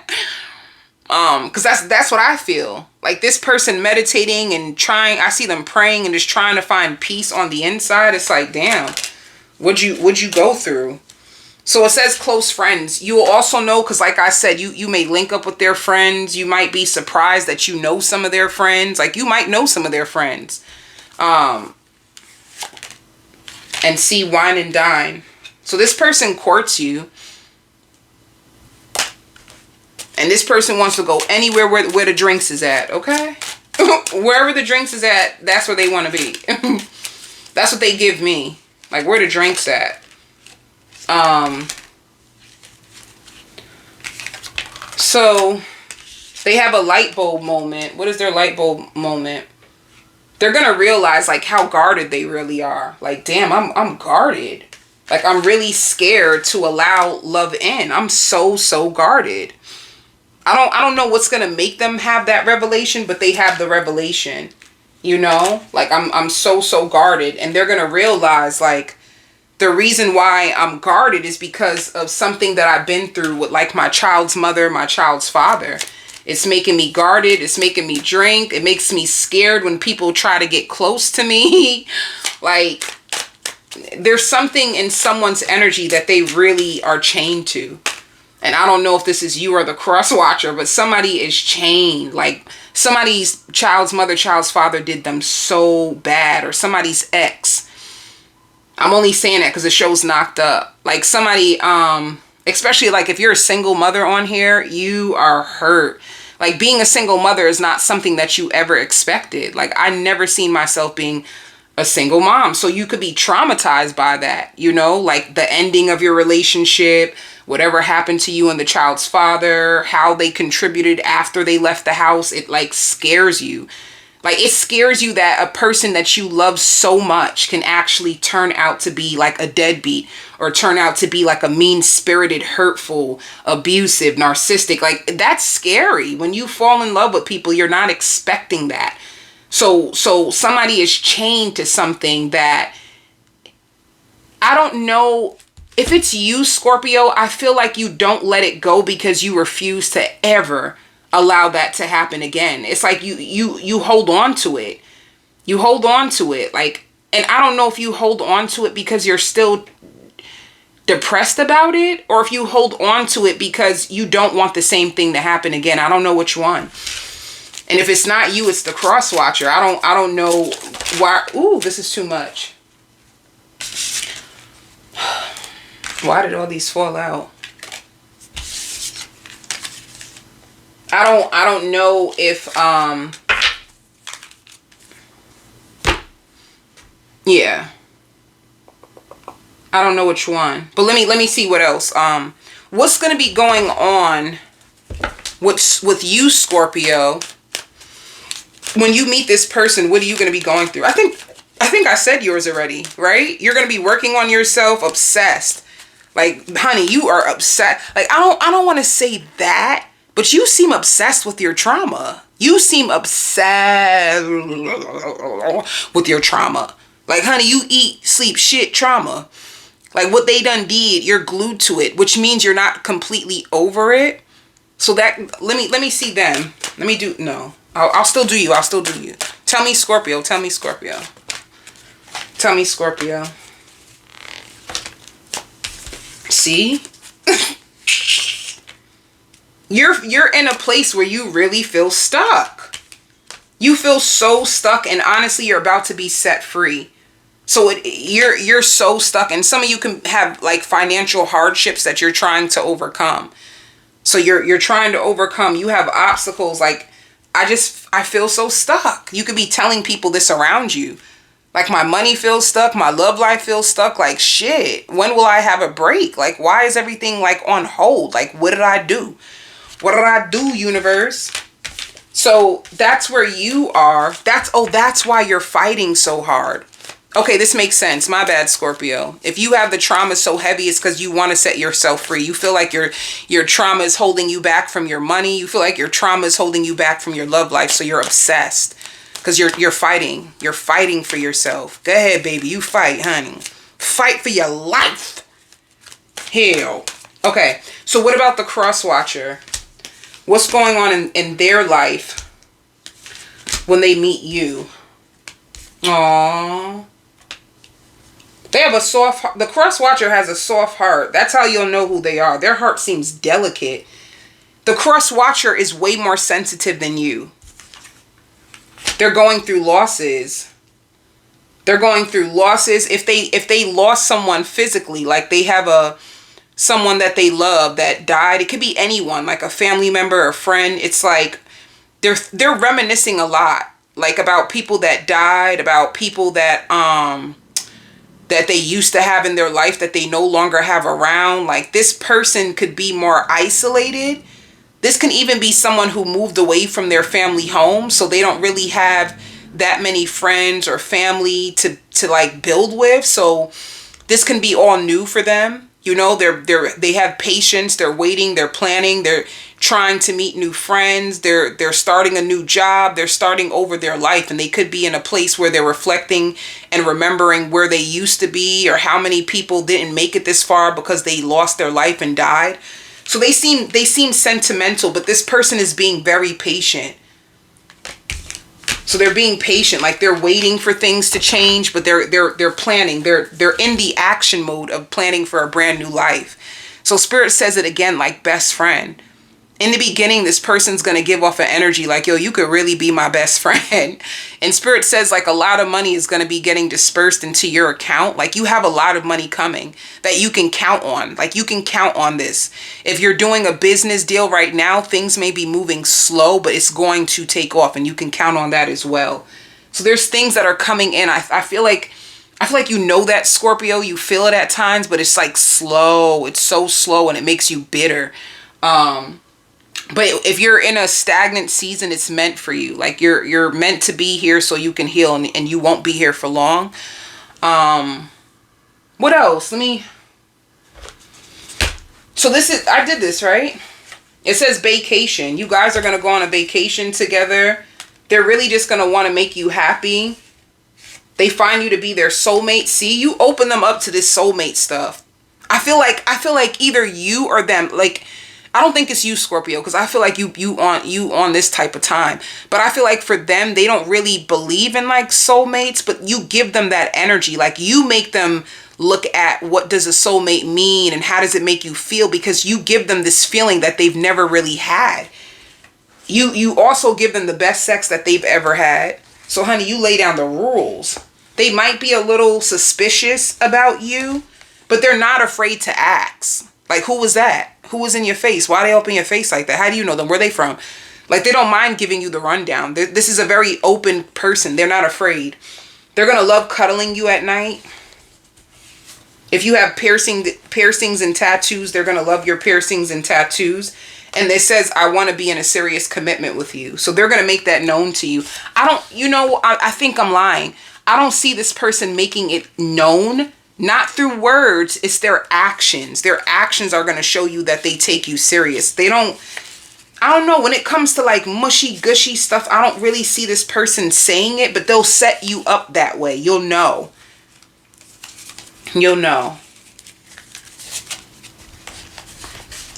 that's what I feel. Like, this person meditating and trying, I see them praying and just trying to find peace on the inside. It's like, damn, what'd you go through? So it says close friends. You will also know, because like I said, you may link up with their friends. You might be surprised that you know some of their friends. Like, you might know some of their friends. And see, wine and dine. So this person courts you. And this person wants to go anywhere where the drinks is at, okay? Wherever the drinks is at, that's where they want to be. That's what they give me. Like, where the drinks at. So they have a light bulb moment. What is their light bulb moment? They're going to realize like how guarded they really are. Like, damn, I'm guarded. Like, I'm really scared to allow love in. I'm so guarded. I don't know what's going to make them have that revelation, but they have the revelation, you know, like I'm so guarded, and they're going to realize like, the reason why I'm guarded is because of something that I've been through with like my child's mother, my child's father. It's making me guarded. It's making me drink. It makes me scared when people try to get close to me. Like, there's something in someone's energy that they really are chained to. And I don't know if this is you or the cross watcher, but somebody is chained. Like, somebody's child's mother, child's father did them so bad, or somebody's ex. I'm only saying that because the show's knocked up. Like, somebody, especially like if you're a single mother on here, you are hurt. Like, being a single mother is not something that you ever expected. Like, I never seen myself being a single mom. So you could be traumatized by that, you know, like the ending of your relationship, whatever happened to you and the child's father, how they contributed after they left the house. It like scares you. Like, it scares you that a person that you love so much can actually turn out to be like a deadbeat, or turn out to be like a mean-spirited, hurtful, abusive, narcissistic. Like, that's scary. When you fall in love with people, you're not expecting that. So somebody is chained to something that, I don't know if it's you, Scorpio. I feel like you don't let it go because you refuse to ever allow that to happen again. It's like you hold on to it. You hold on to it. Like, and I don't know if you hold on to it because you're still depressed about it, or if you hold on to it because you don't want the same thing to happen again. I don't know which one. And if it's not you, it's the cross watcher. I don't know why. Ooh, this is too much. Why did all these fall out? I don't know if yeah. I don't know which one. But let me see what else. What's going to be going on with you, Scorpio? When you meet this person, what are you going to be going through? I think I said yours already, right? You're going to be working on yourself, obsessed. Like, honey, you are obsessed. Like, I don't want to say that, but you seem obsessed with your trauma. You seem obsessed with your trauma. Like, honey, you eat, sleep, shit trauma. Like, what they done did, you're glued to it, which means you're not completely over it. So that, let me see them. Let me do, no. I'll still do you. I'll still do you. Tell me Scorpio. Tell me Scorpio. Tell me Scorpio. See? You're in a place where you really feel stuck. You feel so stuck, and honestly, you're about to be set free. So you're so stuck, and some of you can have like financial hardships that you're trying to overcome. So you're trying to overcome. You have obstacles. Like, I feel so stuck. You could be telling people this around you. Like, my money feels stuck. My love life feels stuck. Like, shit, when will I have a break? Like, why is everything like on hold? Like, what did I do? What did I do, universe? So that's where you are. That's why you're fighting so hard. Okay, this makes sense. My bad, Scorpio. If you have the trauma so heavy, it's because you want to set yourself free. You feel like your trauma is holding you back from your money. You feel like your trauma is holding you back from your love life. So you're obsessed because you're fighting. You're fighting for yourself. Go ahead, baby. You fight, honey. Fight for your life. Hell. Okay, so what about the cross watcher? What's going on in their life when they meet you? Aww. They have a soft heart. The cross watcher has a soft heart. That's how you'll know who they are. Their heart seems delicate. The cross watcher is way more sensitive than you. They're going through losses. They're going through losses. If they lost someone physically, like they have someone that they love that died, it could be anyone, like a family member or a friend. It's like they're reminiscing a lot, like about people that died, about people that they used to have in their life that they no longer have around. Like, this person could be more isolated. This can even be someone who moved away from their family home, so they don't really have that many friends or family to like build with. So this can be all new for them. You know, they have patience, they're waiting, they're planning, they're trying to meet new friends, they're starting a new job, they're starting over their life, and they could be in a place where they're reflecting and remembering where they used to be or how many people didn't make it this far because they lost their life and died. So they seem sentimental, but this person is being very patient. So they're being patient, like they're waiting for things to change, but they're planning. They're in the action mode of planning for a brand new life. So Spirit says it again, like best friend. In the beginning, this person's going to give off an energy like, yo, you could really be my best friend. And Spirit says like a lot of money is going to be getting dispersed into your account. Like, you have a lot of money coming that you can count on. Like, you can count on this. If you're doing a business deal right now, things may be moving slow, but it's going to take off, and you can count on that as well. So there's things that are coming in. I feel like you know that, Scorpio. You feel it at times, but it's like slow. It's so slow, and it makes you bitter. But if you're in a stagnant season, it's meant for you. Like, you're meant to be here so you can heal, and you won't be here for long. What else? So I did this, right? It says vacation. You guys are going to go on a vacation together. They're really just going to want to make you happy. They find you to be their soulmate. See, you open them up to this soulmate stuff. I feel like either you or them, like, I don't think it's you, Scorpio, because I feel like you on this type of time. But I feel like for them, they don't really believe in like soulmates, but you give them that energy. Like, you make them look at what does a soulmate mean and how does it make you feel, because you give them this feeling that they've never really had. You also give them the best sex that they've ever had. So honey, you lay down the rules. They might be a little suspicious about you, but they're not afraid to ask. Like, who was that? Who was in your face? Why they open your face like that? How do you know them? Where are they from? Like, they don't mind giving you the rundown. This is a very open person. They're not afraid. They're going to love cuddling you at night. If you have piercings and tattoos, they're going to love your piercings and tattoos. And it says, I want to be in a serious commitment with you. So they're going to make that known to you. I think I'm lying. I don't see this person making it known. Not through words, it's their actions. Their actions are going to show you that they take you serious. I don't know, when it comes to like mushy gushy stuff, I don't really see this person saying it, but they'll set you up that way. You'll know. You'll know.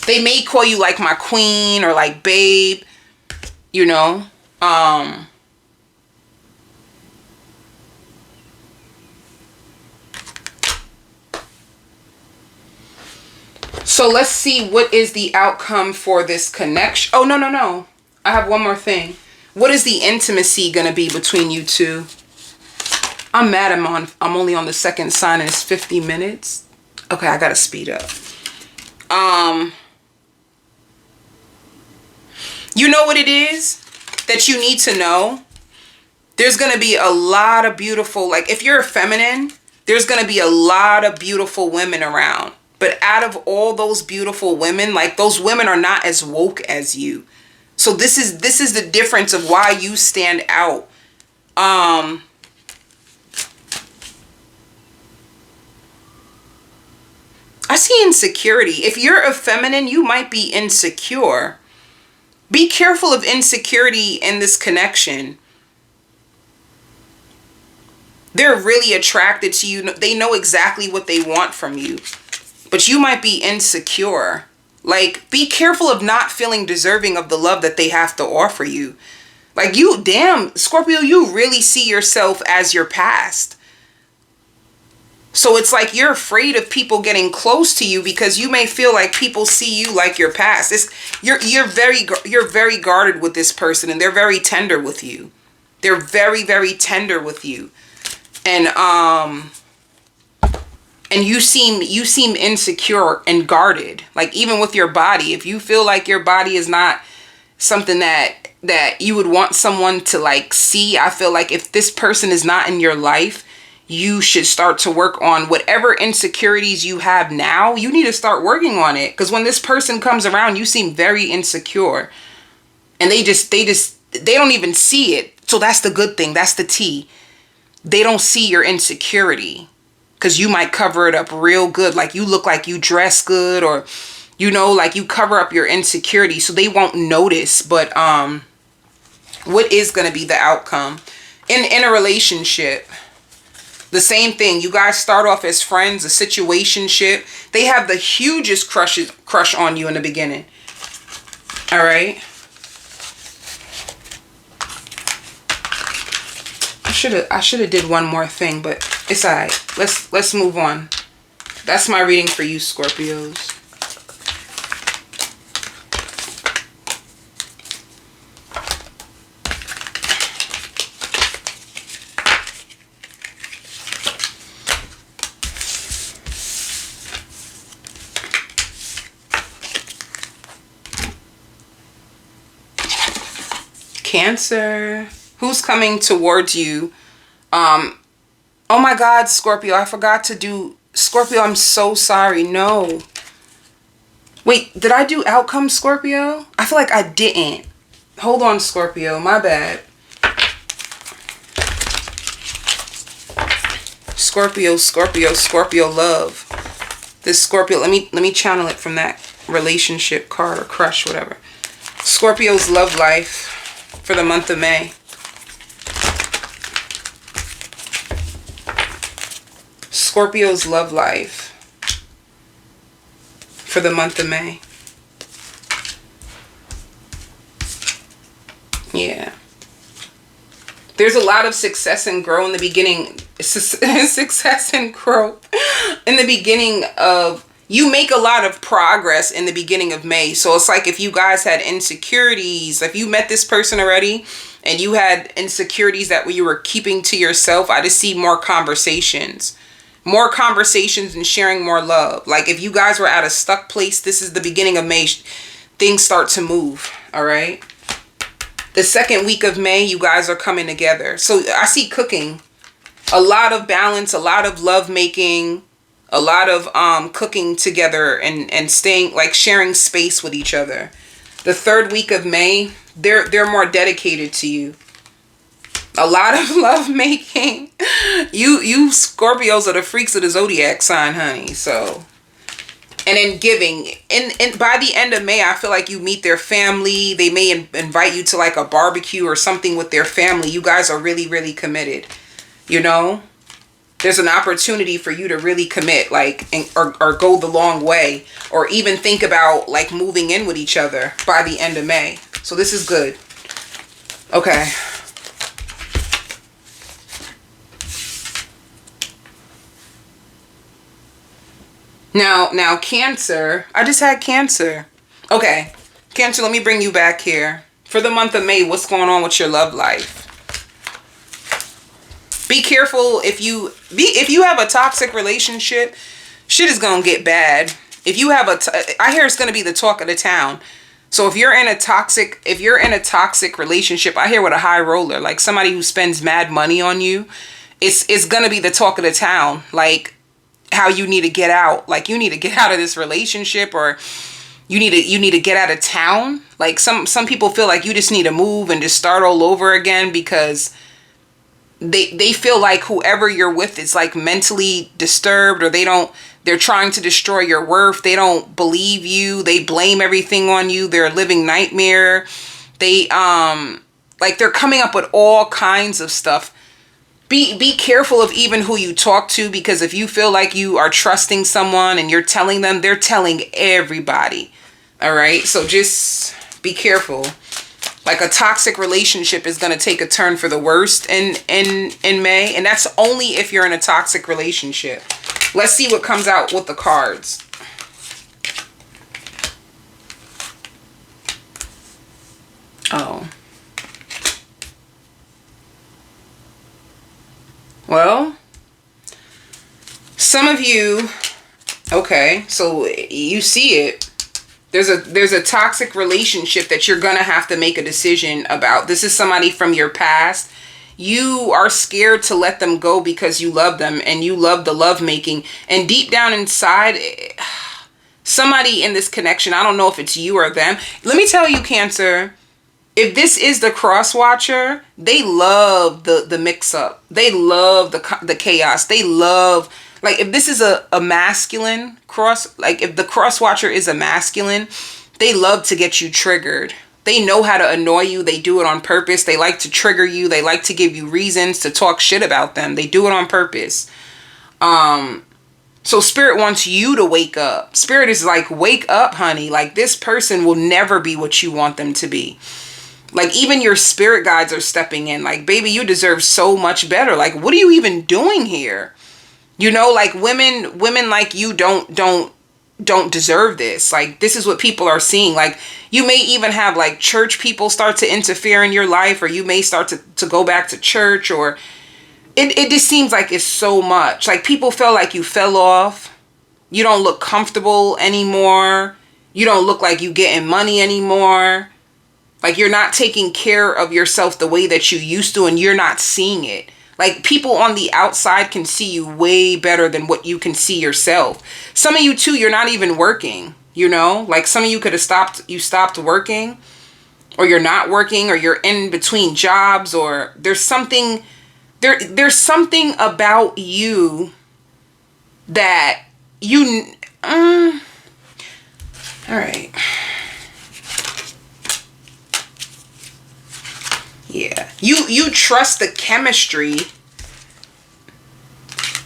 They may call you like my queen or like babe, you know. So let's see, what is the outcome for this connection? Oh, no. I have one more thing. What is the intimacy going to be between you two? I'm mad I'm only on the second sign and it's 50 minutes. Okay, I got to speed up. You know what it is that you need to know? There's going to be a lot of beautiful, like if you're a feminine, there's going to be a lot of beautiful women around. But out of all those beautiful women, like those women are not as woke as you. So this is the difference of why you stand out. I see insecurity. If you're a feminine, you might be insecure. Be careful of insecurity in this connection. They're really attracted to you. They know exactly what they want from you. But you might be insecure. Like, be careful of not feeling deserving of the love that they have to offer you. Like, damn, Scorpio, you really see yourself as your past. So it's like you're afraid of people getting close to you because you may feel like people see you like your past. You're very guarded with this person, and they're very tender with you. They're very, very tender with you. And you seem insecure and guarded. Like, even with your body, if you feel like your body is not something that you would want someone to like see, I feel like if this person is not in your life, you should start to work on whatever insecurities you have now. You need to start working on it, because when this person comes around, you seem very insecure, and they don't even see it. So that's the good thing. That's the tea. They don't see your insecurity, because you might cover it up real good. Like, you look like you dress good, or, you know, like you cover up your insecurity, so they won't notice. But what is going to be the outcome in a relationship? The same thing. You guys start off as friends, a situationship. They have the hugest crush on you in the beginning. All right. I should have did one more thing, but it's all right. Let's move on. That's my reading for you, Scorpios. Cancer. Who's coming towards you? Oh my God, Scorpio, I forgot to do Scorpio. I'm so sorry. No. Wait, did I do outcome, Scorpio? I feel like I didn't. Hold on, Scorpio. My bad. Scorpio love. This Scorpio, let me channel it from that relationship card or crush, whatever. Scorpio's love life for the month of May. Scorpio's love life for the month of May. Yeah. There's a lot of success and growth in the beginning. Success and growth in the beginning of... You make a lot of progress in the beginning of May. So it's like if you guys had insecurities, if you met this person already and you had insecurities that you were keeping to yourself, I just see more conversations. More conversations and sharing more love. Like if you guys were at a stuck place, this is the beginning of May. Things start to move. All right. The second week of May, you guys are coming together. So I see cooking. A lot of balance, a lot of love making, a lot of cooking together and staying, like sharing space with each other. The third week of May, they're more dedicated to you. A lot of love making. You Scorpios are the freaks of the Zodiac sign, honey. So And then giving. And by the end of May, I feel like you meet their family. They may invite you to like a barbecue or something with their family. You guys are really, really committed. You know? There's an opportunity for you to really commit, like, or go the long way, or even think about like moving in with each other by the end of May. So this is good. Okay. Now Cancer. I just had Cancer. Okay. Cancer, let me bring you back here. For the month of May, what's going on with your love life? Be careful if you have a toxic relationship, shit is gonna get bad. If you have I hear it's gonna be the talk of the town. So if you're in a toxic relationship, I hear with a high roller, like somebody who spends mad money on you, it's gonna be the talk of the town. Like how you need to get out. Like you need to get out of this relationship, or you need to get out of town. Like some people feel like you just need to move and just start all over again, because they feel like whoever you're with is like mentally disturbed, or they're trying to destroy your worth. They don't believe you. They blame everything on you. They're a living nightmare. They like they're coming up with all kinds of stuff. Be careful of even who you talk to, because if you feel like you are trusting someone and you're telling them, they're telling everybody. All right? So just be careful. Like a toxic relationship is going to take a turn for the worst in May. And that's only if you're in a toxic relationship. Let's see what comes out with the cards. Oh. Well, some of you, okay, so you see it. There's a toxic relationship that you're going to have to make a decision about. This is somebody from your past. You are scared to let them go because you love them and you love the lovemaking. And deep down inside, somebody in this connection, I don't know if it's you or them. Let me tell you, Cancer, if this is the cross watcher, they love the mix up. They love the chaos. They love... Like, if this is a masculine cross, like if the cross watcher is a masculine, they love to get you triggered. They know how to annoy you. They do it on purpose. They like to trigger you. They like to give you reasons to talk shit about them. They do it on purpose. So Spirit wants you to wake up. Spirit is like, wake up, honey. Like, this person will never be what you want them to be. Like, even your spirit guides are stepping in. Like, baby, you deserve so much better. Like, what are you even doing here? You know, like women like you don't deserve this. Like, this is what people are seeing. Like, you may even have like church people start to interfere in your life, or you may start to go back to church, or it just seems like it's so much. Like, people feel like you fell off. You don't look comfortable anymore. You don't look like you getting money anymore. Like, you're not taking care of yourself the way that you used to, and you're not seeing it. Like, people on the outside can see you way better than what you can see yourself. Some of you too, you're not even working, you know? Like, some of you could have stopped working, or you're not working, or you're in between jobs, or there's something about you that you, all right. Yeah, you trust the chemistry.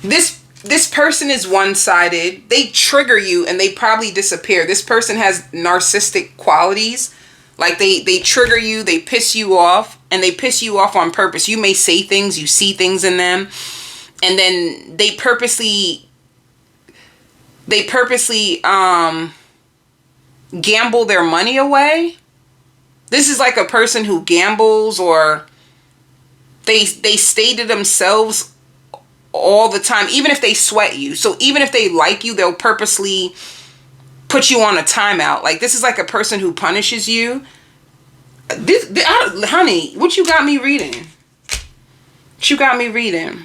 This person is one-sided. They trigger you and they probably disappear. This person has narcissistic qualities. Like, they trigger you, they piss you off, and they piss you off on purpose. You may say things, you see things in them, and then they purposely gamble their money away. This is like a person who gambles, or they stay to themselves all the time, even if they sweat you. So even if they like you, they'll purposely put you on a timeout. Like, this is like a person who punishes you. Honey, what you got me reading? What you got me reading?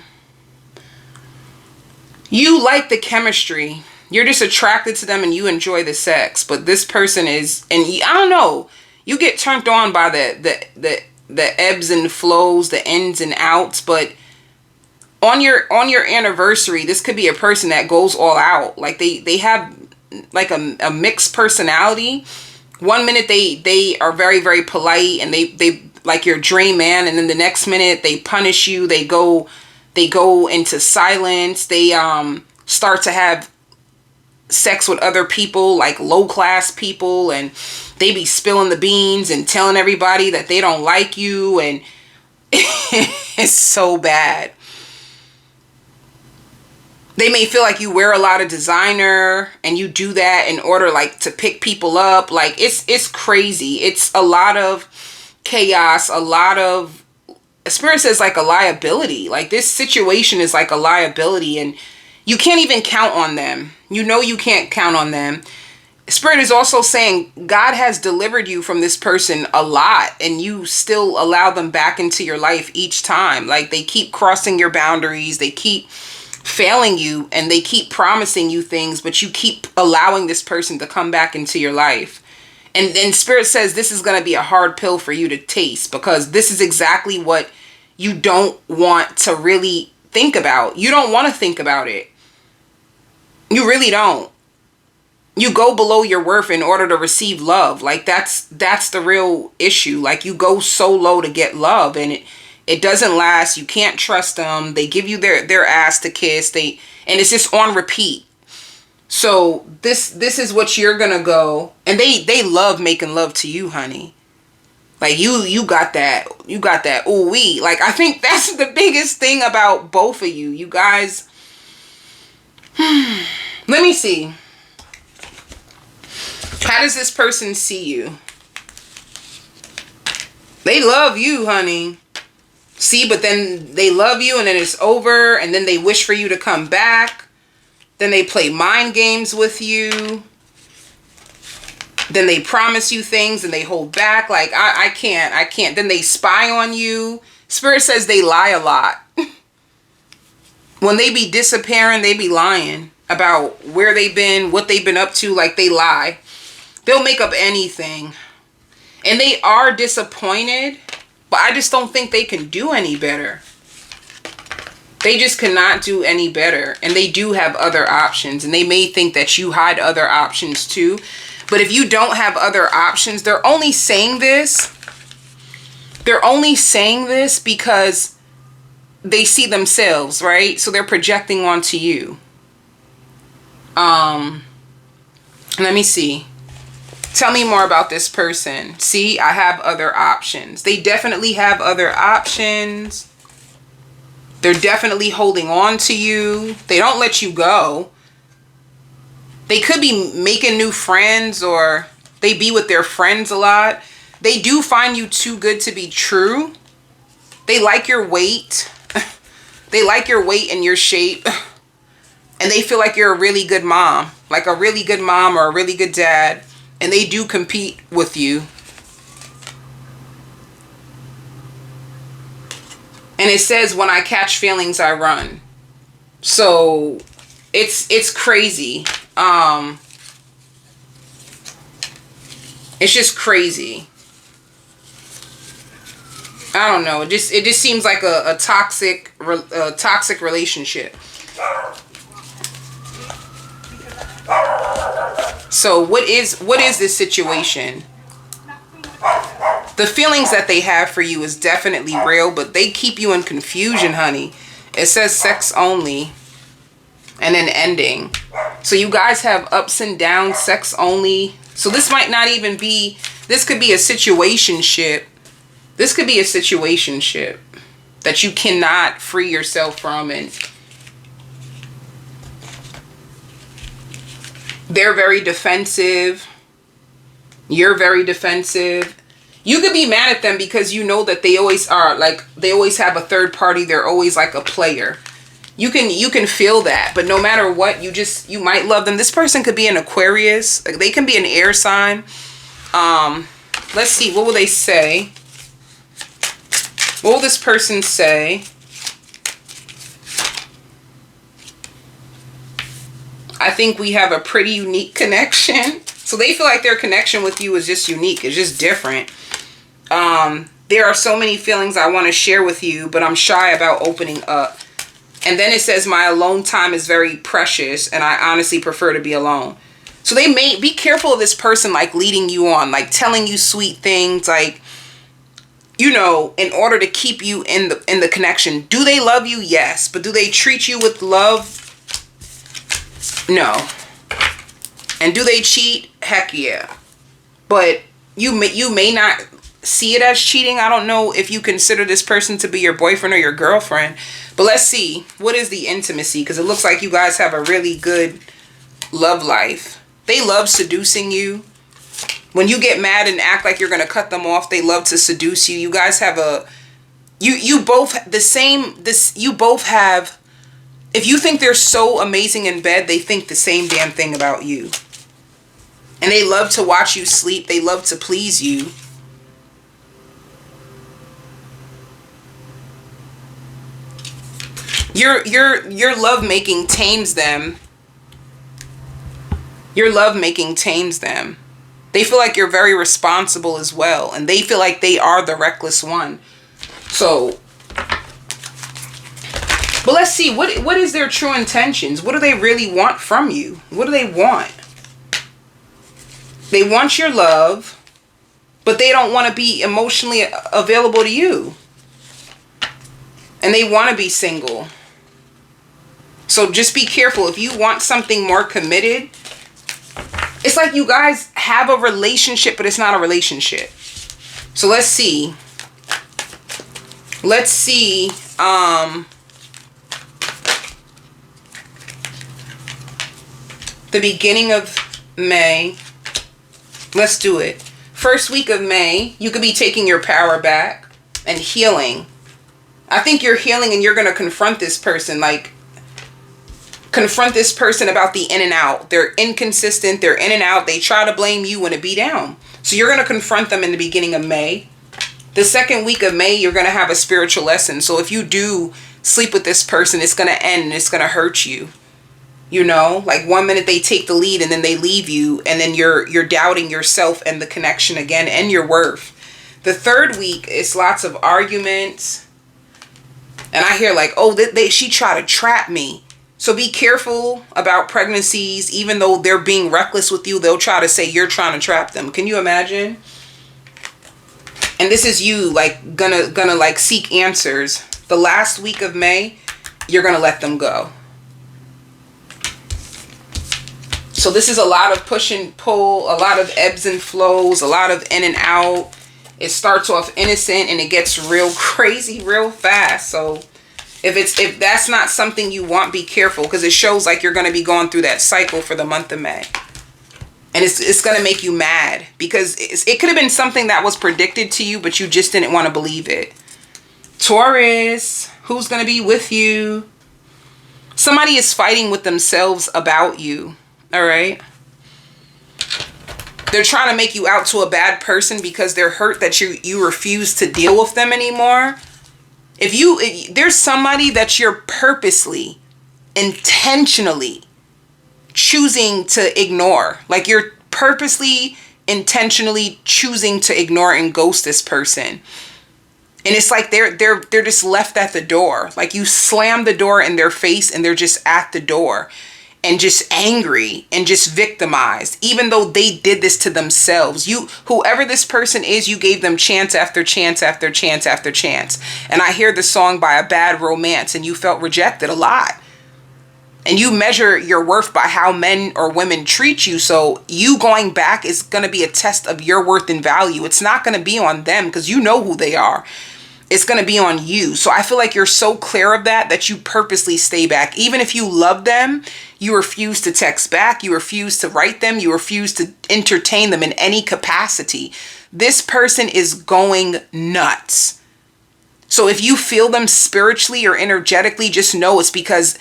You like the chemistry. You're just attracted to them and you enjoy the sex. But this person is, and I don't know, you get turned on by the ebbs and flows, the ins and outs. But on your anniversary, this could be a person that goes all out. Like, they have a mixed personality. One minute they are very, very polite and they like your dream man, and then the next minute they punish you. They go into silence. They start to have sex with other people, like low class people, and they be spilling the beans and telling everybody that they don't like you, and it's so bad. They may feel like you wear a lot of designer and you do that in order like to pick people up. Like it's crazy. It's a lot of chaos, a lot of, Spirit says like a liability. Like this situation is like a liability and you can't even count on them. You know you can't count on them. Spirit is also saying God has delivered you from this person a lot and you still allow them back into your life each time. Like they keep crossing your boundaries. They keep failing you and they keep promising you things, but you keep allowing this person to come back into your life. And then Spirit says this is going to be a hard pill for you to taste, because this is exactly what you don't want to really think about. You don't want to think about it. You really don't. You go below your worth in order to receive love. Like that's the real issue. Like you go so low to get love and it doesn't last. You can't trust them. They give you their ass to kiss. And it's just on repeat. So this is what you're gonna go. And they love making love to you, honey. Like you got that ooh wee. Like I think that's the biggest thing about both of you. You guys. Let me see. How does this person see you? They love you, honey. See, but then they love you and then it's over and then they wish for you to come back. Then they play mind games with you. Then they promise you things and they hold back. Like, I can't. Then they spy on you. Spirit says they lie a lot. When they be disappearing, they be lying about where they've been, what they've been up to. Like, they lie. They'll make up anything. And they are disappointed, but I just don't think they can do any better. They just cannot do any better. And they do have other options. And they may think that you hide other options too. But if you don't have other options, they're only saying this. They're only saying this because they see themselves, right? So they're projecting onto you. Let me see. Tell me more about this person. See, I have other options. They definitely have other options. They're definitely holding on to you. They don't let you go. They could be making new friends, or they be with their friends a lot. They do find you too good to be true. They like your weight. They like your weight and your shape. And they feel like you're a really good mom. Like a really good mom or a really good dad. And they do compete with you. And it says, when I catch feelings, I run. So it's crazy. It's just crazy. I don't know. It just seems like a toxic relationship. So what is this situation? The feelings that they have for you is definitely real, but they keep you in confusion, honey. It says sex only and then ending. So you guys have ups and downs, sex only. So this might not even be, this could be a situationship. This could be a situationship that you cannot free yourself from, and they're very defensive. You're very defensive. You could be mad at them because you know that they always are, like, they always have a third party. They're always like a player. You can feel that, but no matter what, you might love them. This person could be an Aquarius. Like, they can be an air sign. Let's see, what will they say? What will this person say? I think we have a pretty unique connection. So they feel like their connection with you is just unique. It's just different. There are so many feelings I want to share with you, but I'm shy about opening up. And then it says, my alone time is very precious, and I honestly prefer to be alone. So they may be careful of this person, like leading you on, like telling you sweet things, like, you know, in order to keep you in the connection. Do they love you? Yes. But do they treat you with love? No. And do they cheat? Heck yeah. But you may not see it as cheating. I don't know if you consider this person to be your boyfriend or your girlfriend. But let's see. What is the intimacy? Because it looks like you guys have a really good love life. They love seducing you. When you get mad and act like you're going to cut them off, they love to seduce you. You guys have you both you both have, if you think they're so amazing in bed, they think the same damn thing about you. And they love to watch you sleep. They love to please you. Your lovemaking tames them. Your lovemaking tames them. They feel like you're very responsible as well. And they feel like they are the reckless one. So, but let's see. What is their true intentions? What do they really want from you? What do they want? They want your love, but they don't want to be emotionally available to you. And they want to be single. So just be careful. If you want something more committed, it's like you guys have a relationship, but it's not a relationship. So let's see. Let's see. The beginning of May. Let's do it. First week of May, you could be taking your power back and healing. I think you're healing and you're going to confront this person. Like, confront this person about the in and out. They're inconsistent. They're in and out. They try to blame you when it be down. So you're going to confront them in the beginning of May. The second week of May, you're going to have a spiritual lesson. So if you do sleep with this person, it's going to end and it's going to hurt you. You know, like one minute they take the lead and then they leave you. And then you're doubting yourself and the connection again and your worth. The third week is lots of arguments. And I hear like, oh, she tried to trap me. So be careful about pregnancies. Even though they're being reckless with you, they'll try to say you're trying to trap them. Can you imagine? And this is you like gonna like seek answers. The last week of May, you're gonna let them go. So this is a lot of push and pull, a lot of ebbs and flows, a lot of in and out. It starts off innocent and it gets real crazy real fast. So if that's not something you want, be careful, because it shows like you're going to be going through that cycle for the month of May. And it's going to make you mad because it could have been something that was predicted to you, but you just didn't want to believe it. Taurus, who's going to be with you? Somebody is fighting with themselves about you. All right. They're trying to make you out to a bad person because they're hurt that you refuse to deal with them anymore. If there's somebody that you're purposely, intentionally choosing to ignore, like you're purposely, intentionally choosing to ignore and ghost this person. And it's like they're just left at the door. Like you slam the door in their face and they're just at the door and just angry and just victimized, even though they did this to themselves. Whoever this person is, you gave them chance after chance after chance after chance. And I hear the song by A Bad Romance, and you felt rejected a lot. And you measure your worth by how men or women treat you. So you going back is going to be a test of your worth and value. It's not going to be on them because you know who they are. It's going to be on you. So I feel like you're so clear of that you purposely stay back. Even if you love them, you refuse to text back. You refuse to write them. You refuse to entertain them in any capacity. This person is going nuts. So if you feel them spiritually or energetically, just know it's because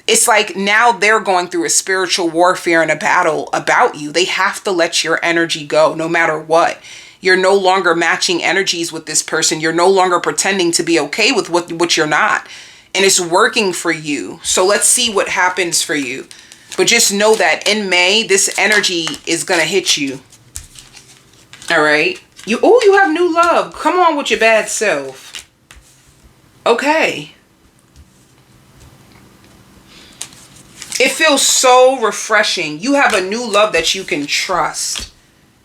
it's like now they're going through a spiritual warfare and a battle about you. They have to let your energy go no matter what. You're no longer matching energies with this person. You're no longer pretending to be okay with what you're not. And it's working for you. So let's see what happens for you. But just know that in May, this energy is going to hit you. All right. You have new love. Come on with your bad self. Okay. It feels so refreshing. You have a new love that you can trust.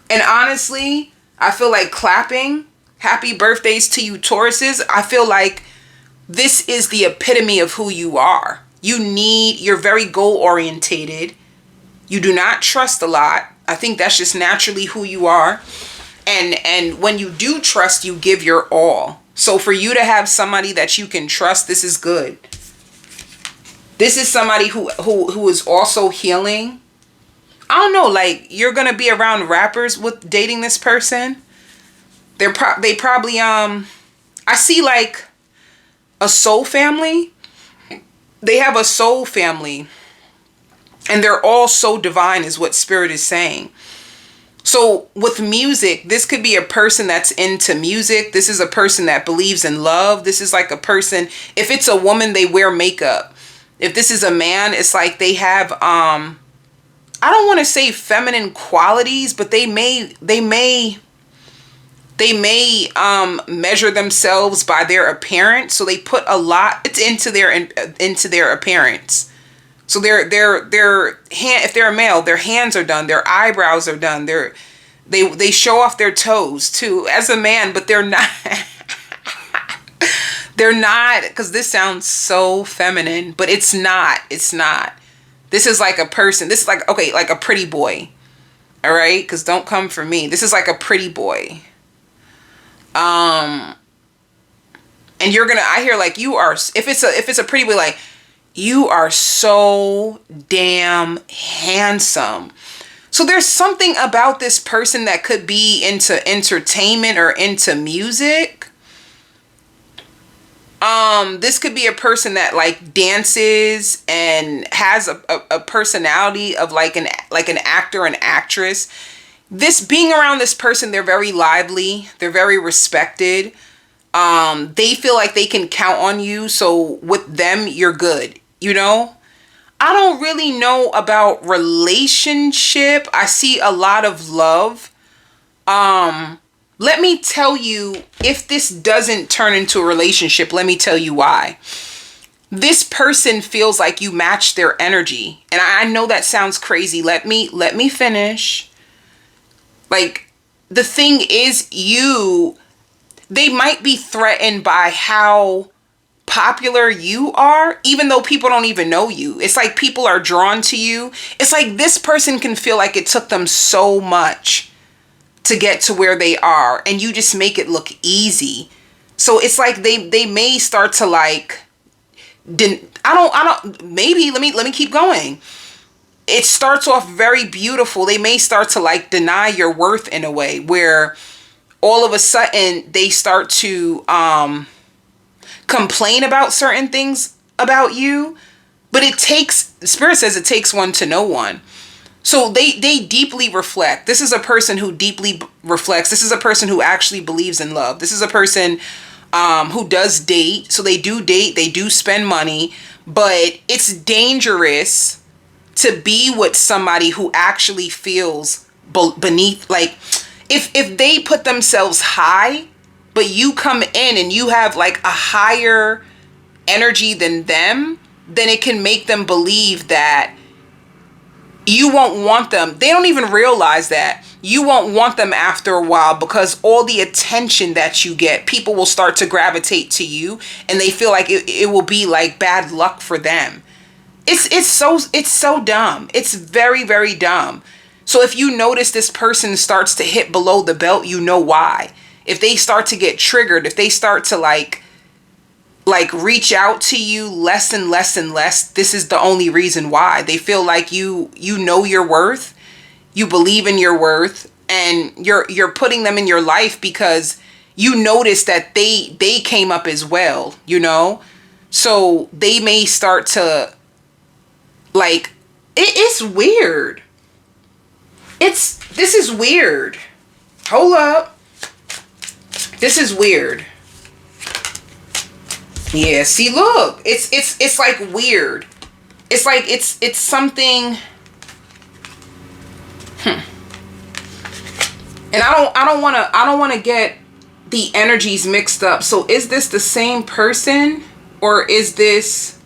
And honestly, I feel like clapping. Happy birthdays to you, Tauruses. I feel like this is the epitome of who you are. You're very goal orientated. You do not trust a lot. I think that's just naturally who you are. And when you do trust, you give your all. So for you to have somebody that you can trust, this is good. This is somebody who is also healing. I don't know, like, you're gonna be around rappers with dating this person. They probably I see like a soul family. They have a soul family, and they're all so divine, is what Spirit is saying. So with music, this could be a person that's into music. This is a person that believes in love. This is like a person, if it's a woman, they wear makeup. If this is a man, it's like they have, I don't want to say feminine qualities, but they may measure themselves by their appearance. So they put a lot into their appearance. So if they're a male, their hands are done, their eyebrows are done, they show off their toes too as a man, but they're not. They're not, because this sounds so feminine, but it's not. It's not. This is like a person. This is like, okay, like a pretty boy. All right, because don't come for me. This is like a pretty boy. And you're gonna. I hear like you are. If it's a pretty boy, like, you are so damn handsome. So there's something about this person that could be into entertainment or into music. This could be a person that like dances and has a personality of like an actor and actress. This being around this person, they're very lively. They're very respected. They feel like they can count on you. So with them, you're good. You know, I don't really know about relationship. I see a lot of love. Let me tell you, if this doesn't turn into a relationship, let me tell you why. This person feels like you match their energy. And I know that sounds crazy. Let me finish. Like, the thing is, they might be threatened by how popular you are, even though people don't even know you. It's like people are drawn to you. It's like this person can feel like it took them so much to get to where they are, and you just make it look easy. So it's like they may start to like, maybe let me keep going. It starts off very beautiful. They may start to like deny your worth in a way where all of a sudden they start to complain about certain things about you. But Spirit says it takes one to know one. So they deeply reflect. This is a person who deeply reflects. This is a person who actually believes in love. This is a person who does date. So they do date. They do spend money. But it's dangerous to be with somebody who actually feels beneath. Like, if they put themselves high, but you come in and you have like a higher energy than them, then it can make them believe that you won't want them. They don't even realize that you won't want them after a while, because all the attention that you get, people will start to gravitate to you, and they feel like it will be like bad luck for them. It's so dumb. It's very, very dumb. So if you notice this person starts to hit below the belt, you know why. If they start to get triggered, if they start to like reach out to you less and less and less, this is the only reason why. They feel like you know your worth, you believe in your worth, and you're putting them in your life because you notice that they came up as well, you know? So they may start to like, it's weird. This is weird. Hold up. This is weird. Yeah, see, look, it's like weird. It's like it's something. And I don't want to get the energies mixed up. So is this the same person, or is this?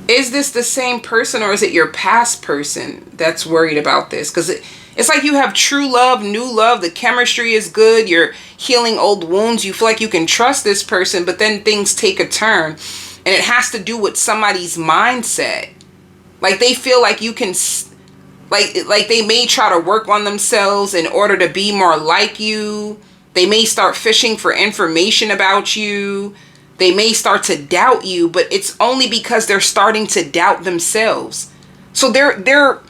Is this the same person, or is it your past person that's worried about this? Because it's like you have true love, new love, the chemistry is good, you're healing old wounds, you feel like you can trust this person, but then things take a turn, and it has to do with somebody's mindset. Like they feel like you can, like they may try to work on themselves in order to be more like you. They may start fishing for information about you. They may start to doubt you, but it's only because they're starting to doubt themselves. So they're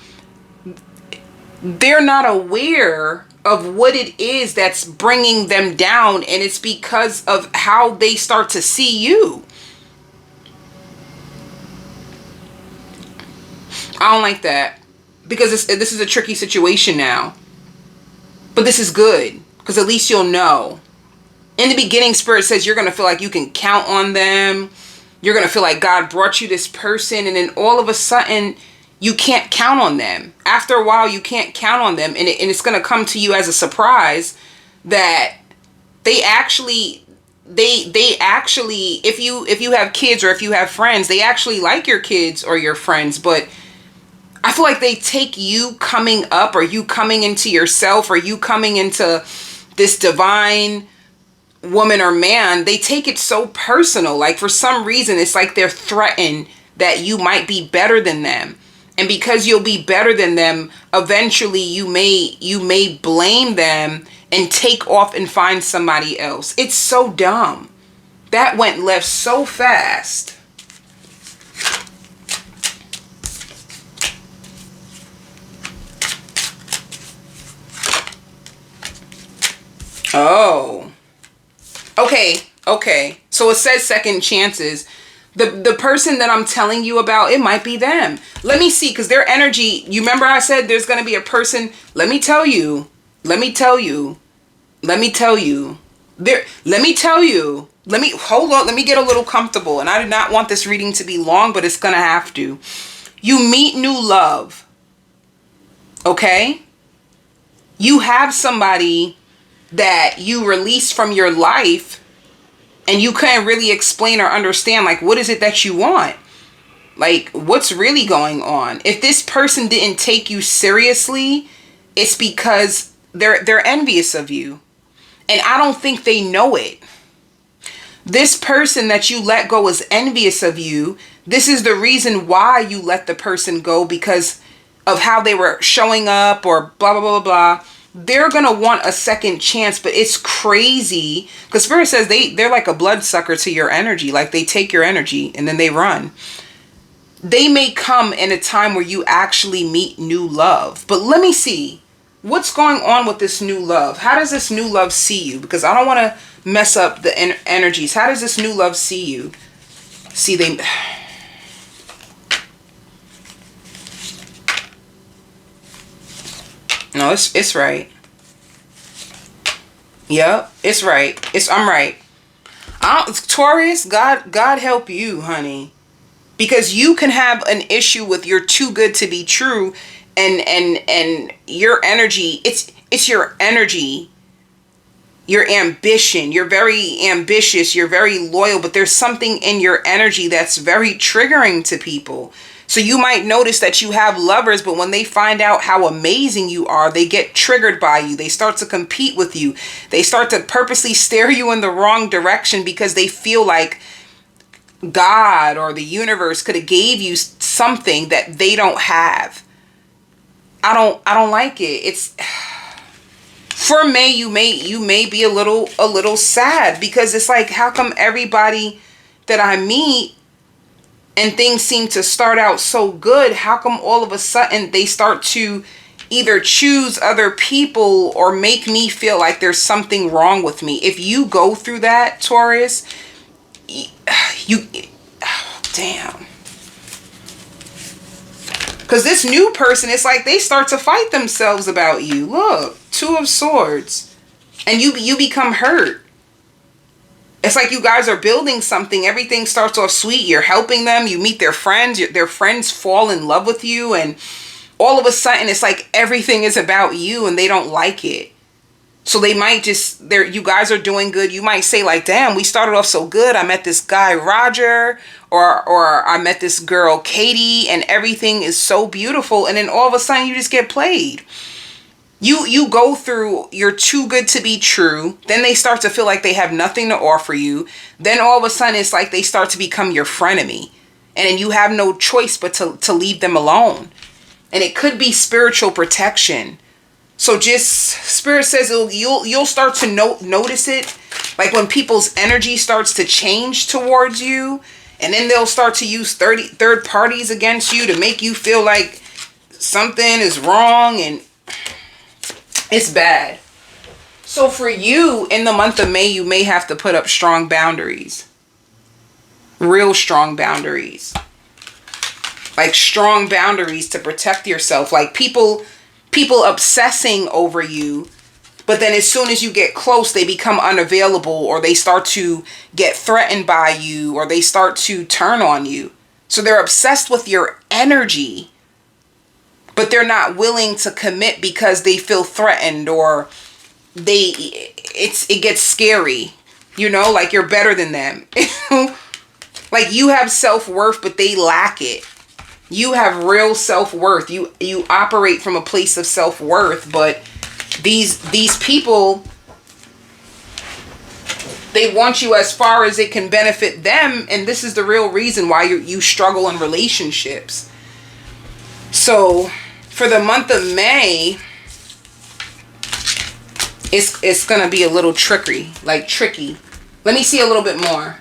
not aware of what it is that's bringing them down, and it's because of how they start to see you. I don't like that, because this is a tricky situation now. But this is good, because at least you'll know. In the beginning, Spirit says you're going to feel like you can count on them. You're going to feel like God brought you this person, and then all of a sudden, you can't count on them. After a while, you can't count on them, and it's going to come to you as a surprise that they actually, if you have kids or if you have friends, they actually like your kids or your friends, but I feel like they take you coming up, or you coming into yourself, or you coming into this divine woman or man, they take it so personal. Like for some reason, it's like they're threatened that you might be better than them. And because you'll be better than them, eventually you may blame them and take off and find somebody else. It's so dumb. That went left so fast. Oh. Okay. So it says second chances. The person that I'm telling you about, it might be them. Let me see, because their energy, you remember I said there's going to be a person. Let me tell you. Hold on. Let me get a little comfortable. And I did not want this reading to be long, but it's going to have to. You meet new love. Okay? You have somebody that you release from your life, and you couldn't really explain or understand, like, what is it that you want? Like, what's really going on? If this person didn't take you seriously, it's because they're envious of you. And I don't think they know it. This person that you let go is envious of you. This is the reason why you let the person go, because of how they were showing up, or blah, blah, blah, blah. They're going to want a second chance, but it's crazy because Spirit says they're like a bloodsucker to your energy. Like they take your energy and then they run. They may come in a time where you actually meet new love. But let me see what's going on with this new love. How does this new love see you? Because I don't want to mess up the energies. How does this new love see you? See, No, it's right. Yep, it's right. I'm right. Taurus, God help you, honey. Because you can have an issue with you're too good to be true, and your energy, it's your energy, your ambition. You're very ambitious, you're very loyal, but there's something in your energy that's very triggering to people. So you might notice that you have lovers, but when they find out how amazing you are, they get triggered by you. They start to compete with you. They start to purposely steer you in the wrong direction because they feel like God or the universe could have gave you something that they don't have. I don't like it. It's for me, you may be a little sad, because it's like, how come everybody that I meet and things seem to start out so good, how come all of a sudden they start to either choose other people or make me feel like there's something wrong with me? If you go through that, Taurus, damn. Because this new person, it's like they start to fight themselves about you. Look, Two of Swords. And you become hurt. It's like you guys are building something. Everything starts off sweet. You're helping them. You meet their friends. Their friends fall in love with you. And all of a sudden, it's like everything is about you and they don't like it. So they might just, you guys are doing good. You might say like, damn, we started off so good. I met this guy, Roger, or I met this girl, Katie, and everything is so beautiful. And then all of a sudden you just get played. You go through, you're too good to be true. Then they start to feel like they have nothing to offer you. Then all of a sudden it's like they start to become your frenemy. And then you have no choice but to leave them alone. And it could be spiritual protection. So just, Spirit says you'll start to notice it. Like when people's energy starts to change towards you. And then they'll start to use third parties against you to make you feel like something is wrong. And it's bad. So for you, in the month of May, you may have to put up strong boundaries. Real strong boundaries. Like strong boundaries to protect yourself. Like people obsessing over you, but then as soon as you get close, they become unavailable, or they start to get threatened by you, or they start to turn on you. So they're obsessed with your energy, but they're not willing to commit because they feel threatened, or it gets scary, you know, like you're better than them. Like you have self-worth, but they lack it. You have real self-worth. You operate from a place of self-worth, but these people, they want you as far as it can benefit them, and this is the real reason why you struggle in relationships. So for the month of May, it's gonna be a little tricky. Let me see a little bit more.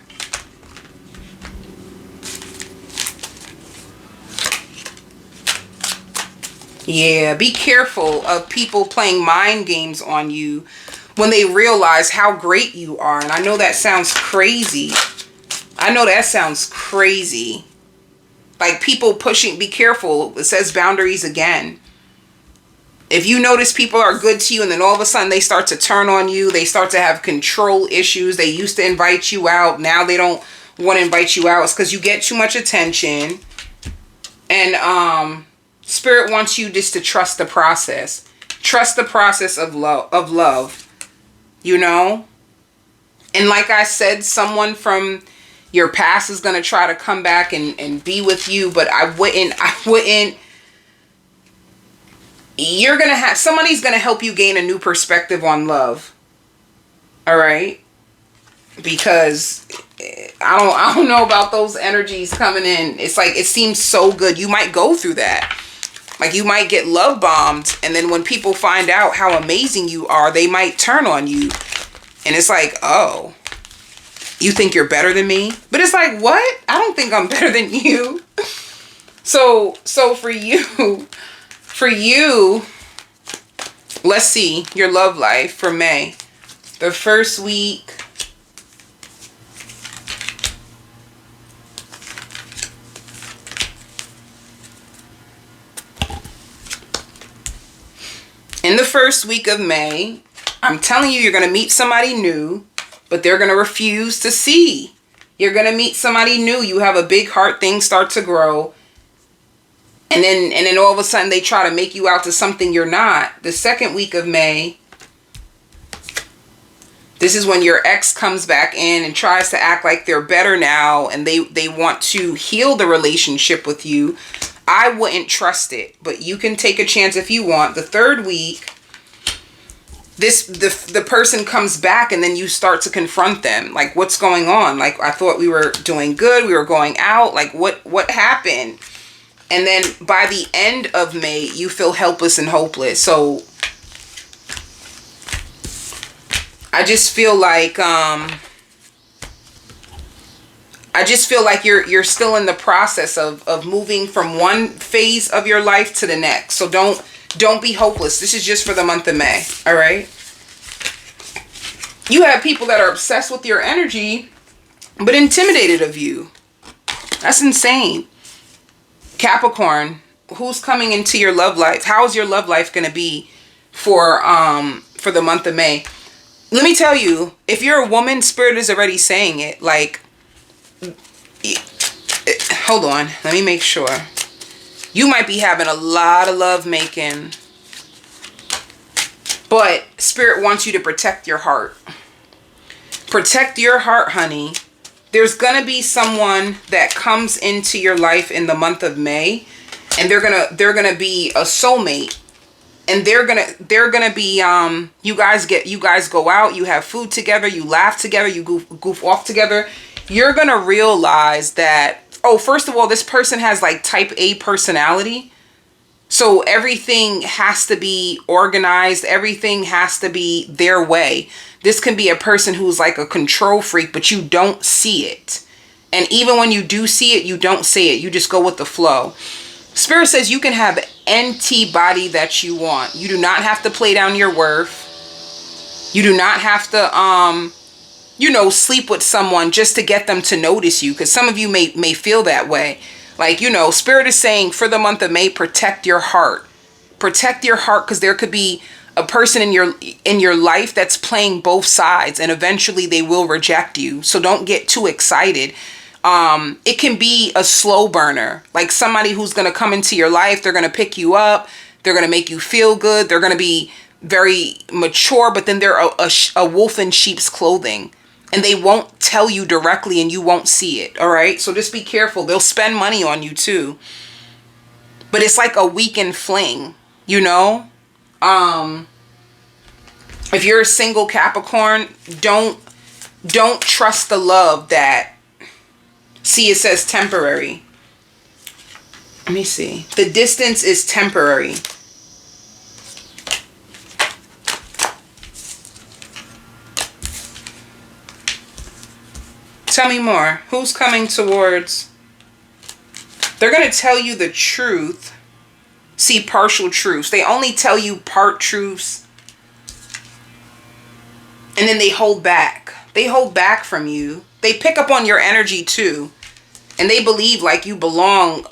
Yeah, be careful of people playing mind games on you when they realize how great you are. And I know that sounds crazy. Like people pushing, be careful. It says boundaries again. If you notice people are good to you and then all of a sudden they start to turn on you, they start to have control issues. They used to invite you out. Now they don't want to invite you out. It's because you get too much attention. And, Spirit wants you just to trust the process. Trust the process of love. You know? And like I said, someone from your past is going to try to come back and be with you. But I wouldn't. You're going to have, somebody's going to help you gain a new perspective on love. All right? Because I don't know about those energies coming in. It's like, it seems so good. You might go through that. Like you might get love bombed, and then when people find out how amazing you are, they might turn on you. And it's like, oh, you think you're better than me? But it's like, what? I don't think I'm better than you. So for you, let's see your love life for May. The first week. In the first week of May, I'm telling you, you're going to meet somebody new, but they're going to refuse to see. You're going to meet somebody new. You have a big heart, things start to grow. And then all of a sudden they try to make you out to something you're not. The second week of May, this is when your ex comes back in and tries to act like they're better now, and they want to heal the relationship with you. I wouldn't trust it, but you can take a chance if you want. The third week, the person comes back, and then you start to confront them. Like, what's going on? Like, I thought we were doing good. We were going out. Like, what happened? And then by the end of May, you feel helpless and hopeless. So I just feel like you're still in the process of moving from one phase of your life to the next. So don't be hopeless. This is just for the month of May. All right. You have people that are obsessed with your energy, but intimidated of you. That's insane. Capricorn, who's coming into your love life? How's your love life going to be for the month of May? Let me tell you, if you're a woman, Spirit is already saying it. Like, hold on, let me make sure. You might be having a lot of love making. But Spirit wants you to protect your heart. Protect your heart, honey. There's going to be someone that comes into your life in the month of May, and they're going to be a soulmate. And they're gonna be you guys go out, you have food together, you laugh together, you goof off together. You're gonna realize that, oh, first of all, this person has like type A personality. So everything has to be organized, everything has to be their way. This can be a person who's like a control freak, but you don't see it. And even when you do see it, you don't say it. You just go with the flow. Spirit says you can have any body that you want. You do not have to play down your worth. You do not have to, sleep with someone just to get them to notice you. Because some of you may feel that way. Like, Spirit is saying for the month of May, protect your heart. Protect your heart, because there could be a person in your life that's playing both sides, and eventually they will reject you. So don't get too excited. It can be a slow burner, like somebody who's going to come into your life. They're going to pick you up. They're going to make you feel good. They're going to be very mature, but then they're a wolf in sheep's clothing, and they won't tell you directly and you won't see it. All right. So just be careful. They'll spend money on you too, but it's like a weekend fling, If you're a single Capricorn, don't trust the love that, see, it says temporary. Let me see. The distance is temporary. Tell me more. Who's coming towards? They're going to tell you the truth. See, partial truths. They only tell you part truths. And then they hold back. They hold back from you. They pick up on your energy too. And they believe like you belong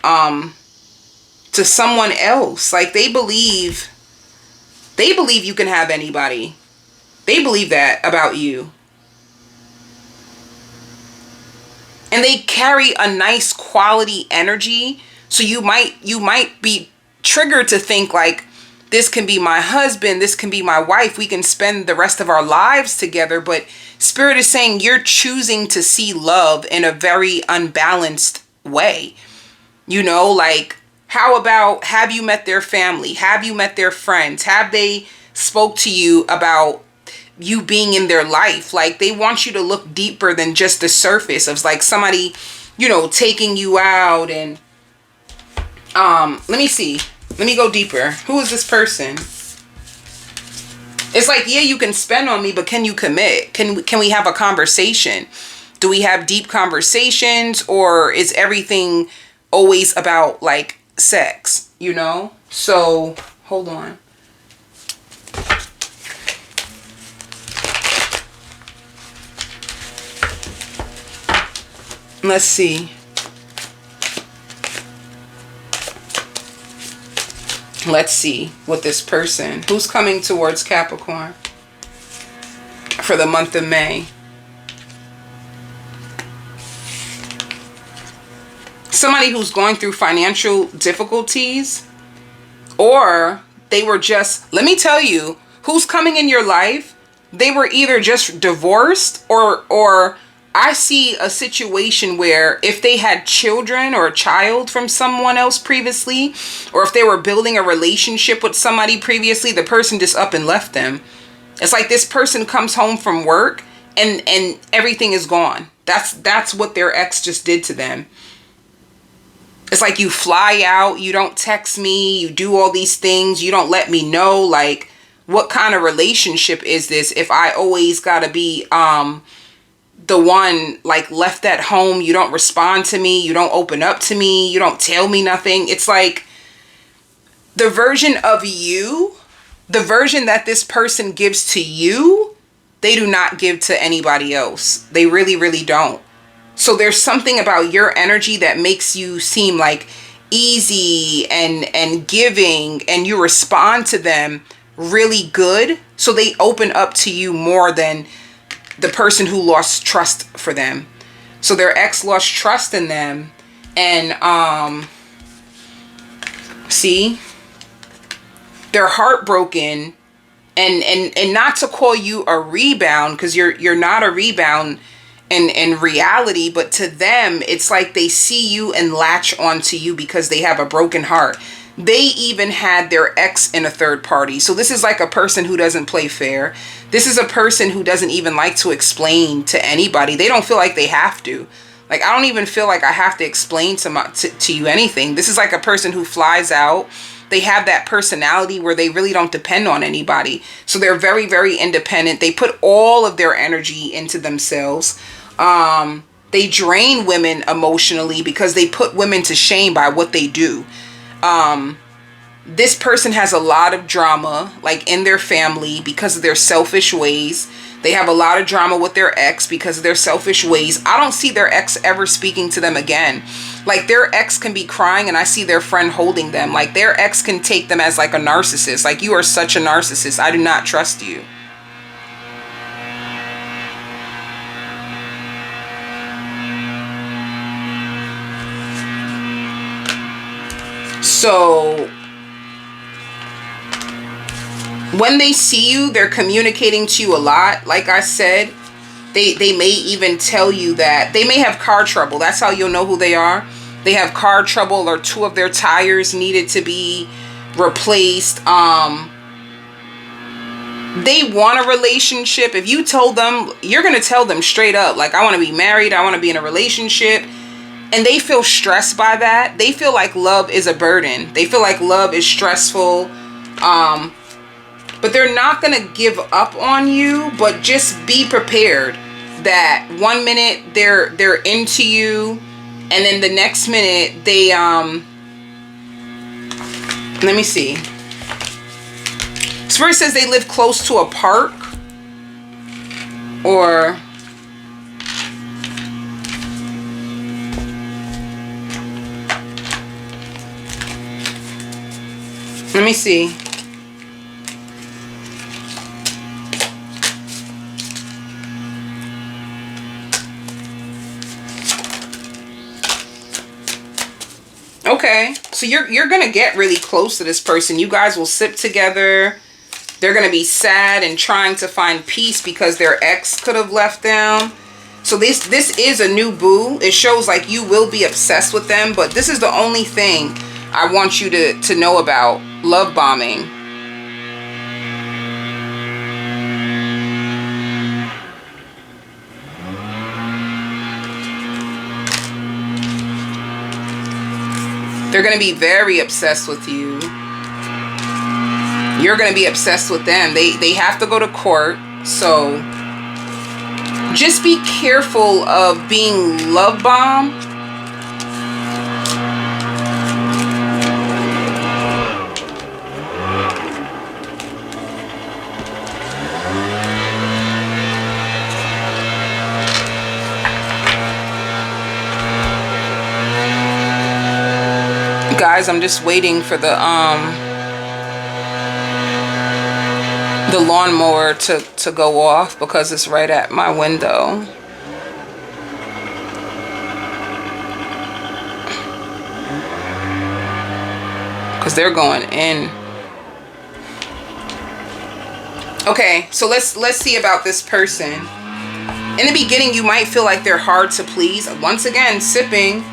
to someone else. Like they believe you can have anybody. They believe that about you. And they carry a nice quality energy. So you might be triggered to think like, this can be my husband, this can be my wife, we can spend the rest of our lives together. But Spirit is saying you're choosing to see love in a very unbalanced way. Like, how about, have you met their family? Have you met their friends? Have they spoke to you about you being in their life? Like, they want you to look deeper than just the surface of like somebody, taking you out. And let me see. Let me go deeper. Who is this person? It's like, yeah, you can spend on me, but can you commit? Can we have a conversation? Do we have deep conversations, or is everything always about like sex, So hold on. Let's see. Let's see what this person, who's coming towards Capricorn for the month of May. Somebody who's going through financial difficulties, or they were just, let me tell you, who's coming in your life. They were either just divorced, or I see a situation where if they had children or a child from someone else previously, or if they were building a relationship with somebody previously, the person just up and left them. It's like this person comes home from work and everything is gone. That's what their ex just did to them. It's like you fly out, you don't text me, you do all these things, you don't let me know. Like, what kind of relationship is this if I always gotta be the one like left at home? You don't respond to me, you don't open up to me, you don't tell me nothing. It's like the version of you, the version that this person gives to you, they do not give to anybody else. They really, really don't. So there's something about your energy that makes you seem like easy and giving, and you respond to them really good. So they open up to you more than the person who lost trust for them. So their ex lost trust in them, and see, they're heartbroken, And not to call you a rebound, because you're not a rebound in reality, but to them it's like they see you and latch onto you because they have a broken heart. They even had their ex in a third party. So this is like a person who doesn't play fair. This is a person who doesn't even like to explain to anybody. They don't feel like they have to. Like, I don't even feel like I have to explain to you anything. This is like a person who flies out. They have that personality where they really don't depend on anybody. So they're very, very independent. They put all of their energy into themselves. They drain women emotionally because they put women to shame by what they do. This person has a lot of drama, like in their family, because of their selfish ways. They have a lot of drama with their ex because of their selfish ways. I don't see their ex ever speaking to them again. Like, their ex can be crying and I see their friend holding them. Like, their ex can take them as like a narcissist. Like, you are such a narcissist. I do not trust you. So when they see you, they're communicating to you a lot. Like I said, they may even tell you that they may have car trouble. That's how you'll know who they are. They have car trouble, or 2 of their tires needed to be replaced. They want a relationship. If you told them, you're going to tell them straight up, like, I want to be married, I want to be in a relationship. And they feel stressed by that. They feel like love is a burden. They feel like love is stressful. But they're not going to give up on you, but just be prepared that one minute they're into you, and then the next minute they let me see. Spirit says they live close to a park, or let me see. Okay, so you're gonna get really close to this person. You guys will sip together. They're gonna be sad and trying to find peace because their ex could have left them. So this is a new boo. It shows like you will be obsessed with them, but this is the only thing I want you to know about love bombing. They're going to be very obsessed with you. You're going to be obsessed with them. They have to go to court. So just be careful of being love bombed. Guys, I'm just waiting for the lawnmower to go off because it's right at my window. Because they're going in. Okay, so let's see about this person. In the beginning, you might feel like they're hard to please. Once again, sipping.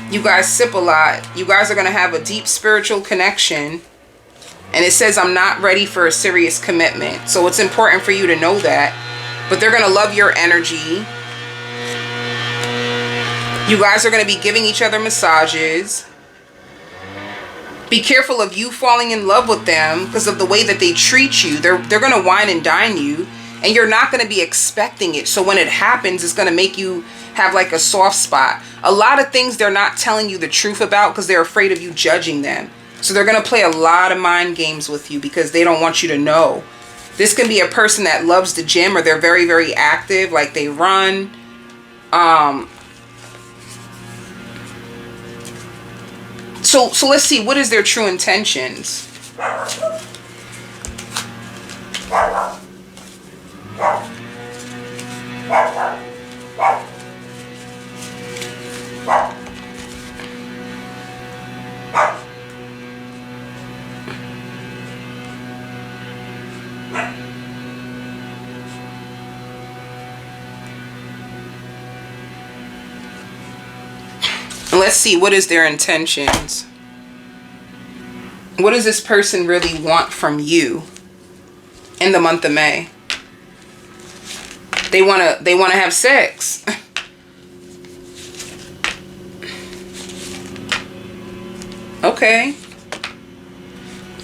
You guys sip a lot. You guys are going to have a deep spiritual connection. And it says, I'm not ready for a serious commitment. So it's important for you to know that. But they're going to love your energy. You guys are going to be giving each other massages. Be careful of you falling in love with them because of the way that they treat you. They're going to wine and dine you. And you're not going to be expecting it. So when it happens, it's going to make you have like a soft spot. A lot of things they're not telling you the truth about because they're afraid of you judging them. So they're going to play a lot of mind games with you because they don't want you to know. This can be a person that loves the gym, or they're very, very active, like they run. So let's see, what is their true intentions? let's see, what is their intentions? What does this person really want from you in the month of May? They want to have sex. Okay.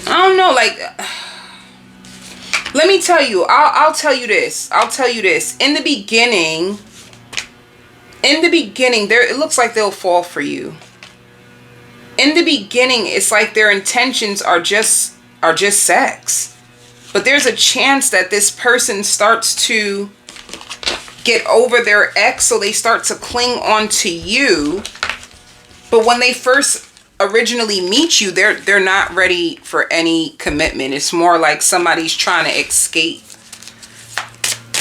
I don't know, like, let me tell you, I'll tell you this. I'll tell you this. In the beginning, it looks like they'll fall for you. In the beginning, it's like their intentions are just sex. But there's a chance that this person starts to get over their ex, so they start to cling on to you. But when they first originally meet you, they're not ready for any commitment. It's more like somebody's trying to escape.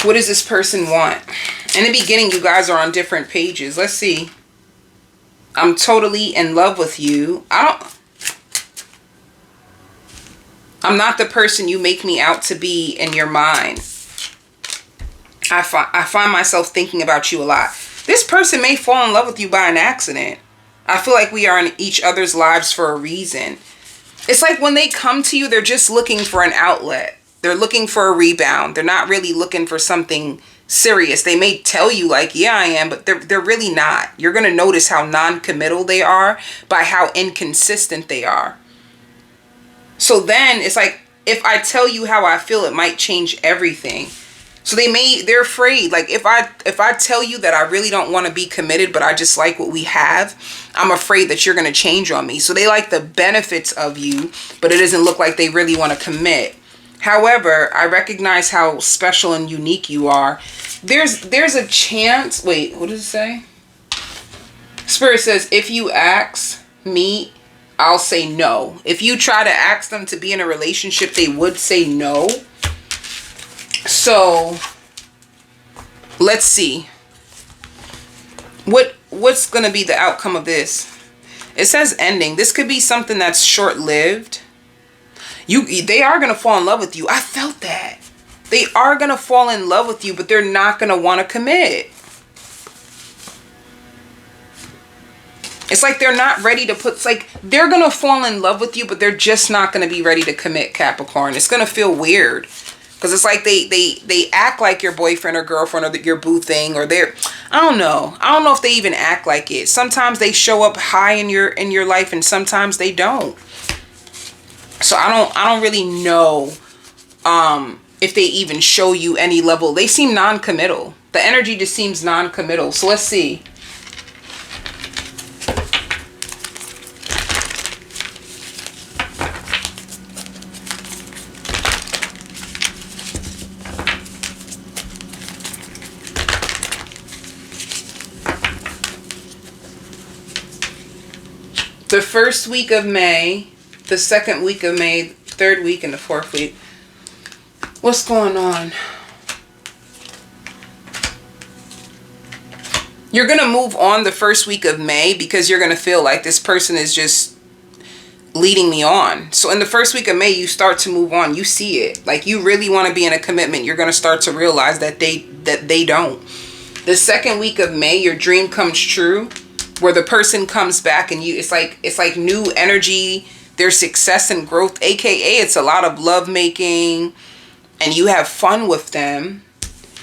What does this person want? In the beginning, you guys are on different pages. Let's see. I'm totally in love with you. I'm not the person you make me out to be in your mind. I find myself thinking about you a lot. This person may fall in love with you by an accident. I feel like we are in each other's lives for a reason. It's like when they come to you, they're just looking for an outlet. They're looking for a rebound. They're not really looking for something serious. They may tell you like, yeah, I am, but they're really not. You're going to notice how non-committal they are by how inconsistent they are. So then it's like, if I tell you how I feel, it might change everything. So they're afraid. Like if I tell you that I really don't want to be committed, but I just like what we have, I'm afraid that you're going to change on me. So they like the benefits of you, but it doesn't look like they really want to commit. However, I recognize how special and unique you are. There's a chance. Wait, what does it say? Spirit says, if you ask me, I'll say no. If you try to ask them to be in a relationship, they would say no. So let's see. What's going to be the outcome of this? It says ending. This could be something that's short-lived. They are going to fall in love with you. I felt that. They are going to fall in love with you, but they're not going to want to commit. It's like they're not ready to they're going to fall in love with you, but they're just not going to be ready to commit, Capricorn. It's going to feel weird. Because it's like they act like your boyfriend or girlfriend or your boo thing, or I don't know. I don't know if they even act like it. Sometimes they show up high in your life, and sometimes they don't. So I don't really know if they even show you any level. They seem non-committal. The energy just seems non-committal. So let's see. The first week of May, the second week of May, third week, and the fourth week. What's going on? You're going to move on the first week of May because you're going to feel like this person is just leading me on. So in the first week of May, you start to move on. You see it. Like you really want to be in a commitment. You're going to start to realize that they don't. The second week of May, your dream comes true, where the person comes back and it's like new energy. There's success and growth, aka it's a lot of love making, and you have fun with them.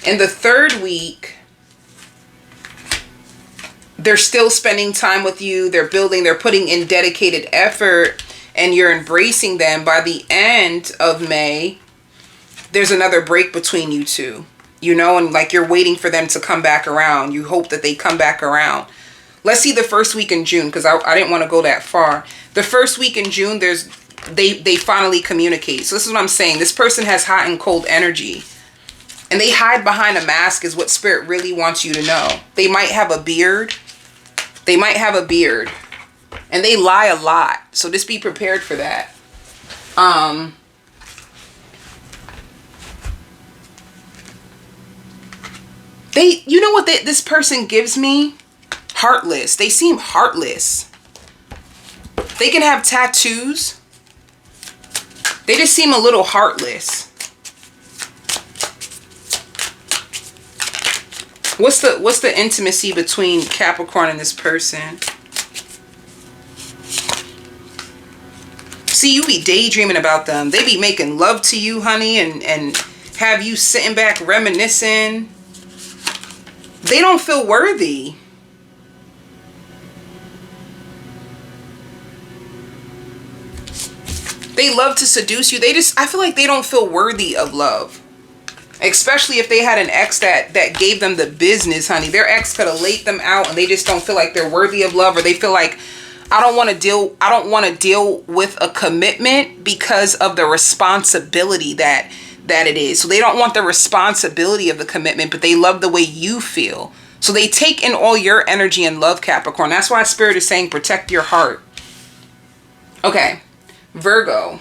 In the third week, they're still spending time with you. They're putting in dedicated effort, and you're embracing them. By the end of May, there's another break between you two, and like you're waiting for them to come back around. You hope that they come back around. Let's see the first week in June, because I didn't want to go that far. The first week in June, they finally communicate. So this is what I'm saying. This person has hot and cold energy. And they hide behind a mask is what Spirit really wants you to know. They might have a beard. They might have a beard. And they lie a lot. So just be prepared for that. You know what this person gives me? Heartless. They seem heartless. They can have tattoos. They just seem a little heartless. What's the intimacy between Capricorn and this person? See, you be daydreaming about them. They be making love to you, honey, and have you sitting back reminiscing. They don't feel worthy. They love to seduce you. I feel like they don't feel worthy of love. Especially if they had an ex that gave them the business, honey. Their ex could have laid them out and they just don't feel like they're worthy of love, or they feel like, I don't want to deal with a commitment because of the responsibility that it is. So they don't want the responsibility of the commitment, but they love the way you feel. So they take in all your energy and love, Capricorn. That's why Spirit is saying protect your heart. Okay, Virgo.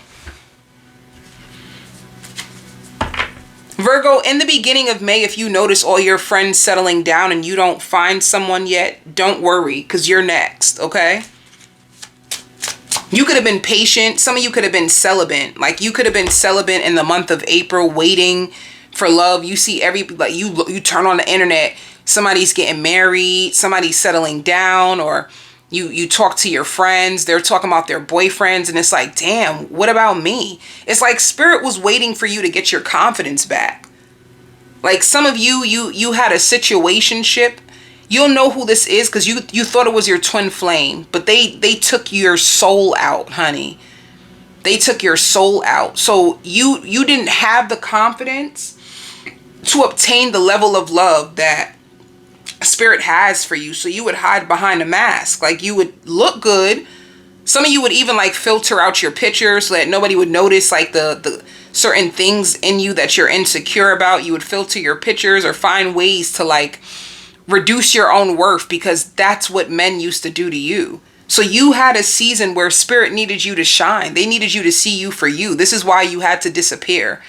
Virgo, in the beginning of May, if you notice all your friends settling down and you don't find someone yet, don't worry, because you're next, okay? You could have been patient. Some of you could have been celibate. Like, you could have been celibate in the month of April, waiting for love. You see you turn on the internet, somebody's getting married, somebody's settling down, or you talk to your friends, they're talking about their boyfriends, and it's like, damn, what about me? It's like Spirit was waiting for you to get your confidence back. Like, some of you had a situationship. You'll know who this is because you thought it was your twin flame, but they took your soul out, honey. They took your soul out. So you didn't have the confidence to obtain the level of love that Spirit has for you. So you would hide behind a mask. Like, you would look good. Some of you would even like filter out your pictures so that nobody would notice like the certain things in you that you're insecure about. You would filter your pictures or find ways to like reduce your own worth, because that's what men used to do to you. So you had a season where Spirit needed you to shine. They needed you to see you for you. This is why you had to disappear.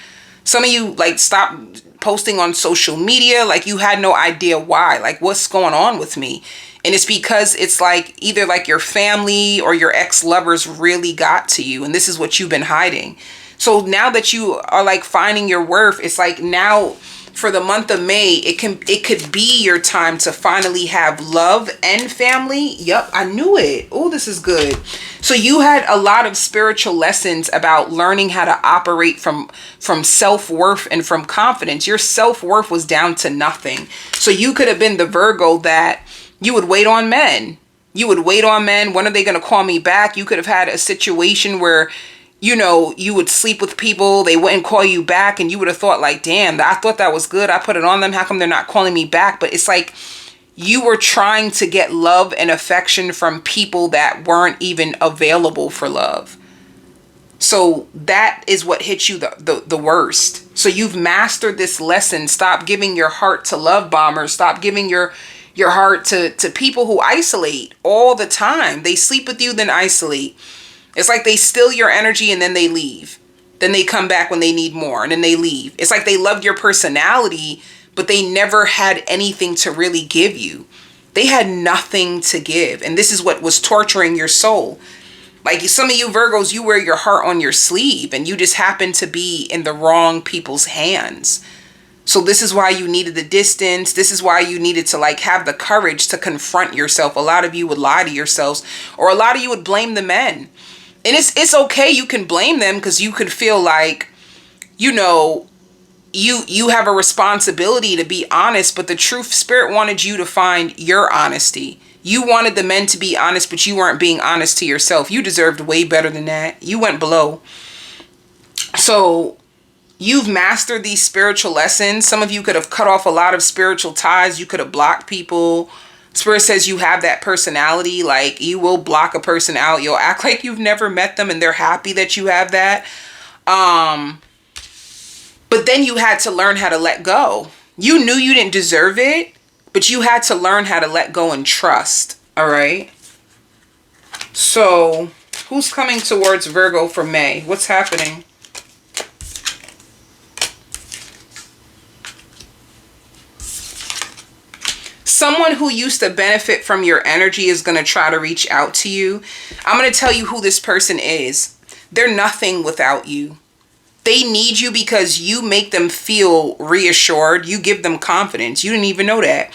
Some of you like stopped posting on social media. Like, you had no idea why. Like, what's going on with me? And it's because it's like either like your family or your ex-lovers really got to you, and this is what you've been hiding. So now that you are like finding your worth, it's like now for the month of May, it could be your time to finally have love and family. Yep, I knew it. Oh, this is good. So you had a lot of spiritual lessons about learning how to operate from self-worth and from confidence. Your self-worth was down to nothing. So you could have been the Virgo that you would wait on men. You would wait on men. When are they going to call me back? You could have had a situation where, you know, you would sleep with people, they wouldn't call you back, and you would have thought like, damn, I thought that was good. I put it on them. How come they're not calling me back? But it's like you were trying to get love and affection from people that weren't even available for love. So that is what hit you the worst. So you've mastered this lesson. Stop giving your heart to love bombers. Stop giving your heart to people who isolate all the time. They sleep with you, then isolate. It's like they steal your energy and then they leave. Then they come back when they need more and then they leave. It's like they loved your personality, but they never had anything to really give you. They had nothing to give. And this is what was torturing your soul. Like, some of you Virgos, you wear your heart on your sleeve and you just happen to be in the wrong people's hands. So this is why you needed the distance. This is why you needed to like have the courage to confront yourself. A lot of you would lie to yourselves, or a lot of you would blame the men. And it's okay, you can blame them because you could feel like, you know, you have a responsibility to be honest, but the truth, Spirit wanted you to find your honesty. You wanted the men to be honest, but you weren't being honest to yourself. You deserved way better than that. You went below. So you've mastered these spiritual lessons. Some of you could have cut off a lot of spiritual ties. You could have blocked people. Spirit says you have that personality, like you will block a person out. You'll act like you've never met them and they're happy that you have that. But then you had to learn how to let go. You knew you didn't deserve it, but you had to learn how to let go and trust. All right. So who's coming towards Virgo for May? What's happening? Someone who used to benefit from your energy is going to try to reach out to you. I'm going to tell you who this person is. They're nothing without you. They need you because you make them feel reassured. You give them confidence. You didn't even know that.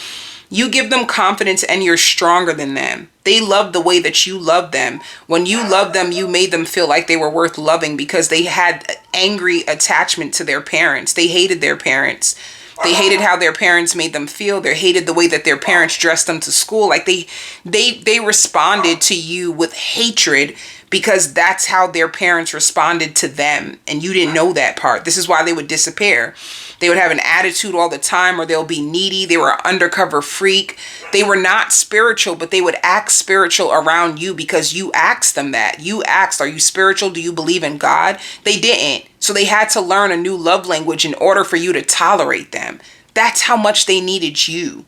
You give them confidence and you're stronger than them. They love the way that you love them. When you love them, you made them feel like they were worth loving because they had angry attachment to their parents. They hated their parents. They hated how their parents made them feel. They hated the way that their parents dressed them to school. Like they responded to you with hatred because that's how their parents responded to them. And you didn't know that part. This is why they would disappear. They would have an attitude all the time, or they'll be needy. They were an undercover freak. They were not spiritual, but they would act spiritual around you because you asked them that. You asked, are you spiritual? Do you believe in God? They didn't. So they had to learn a new love language in order for you to tolerate them. That's how much they needed you.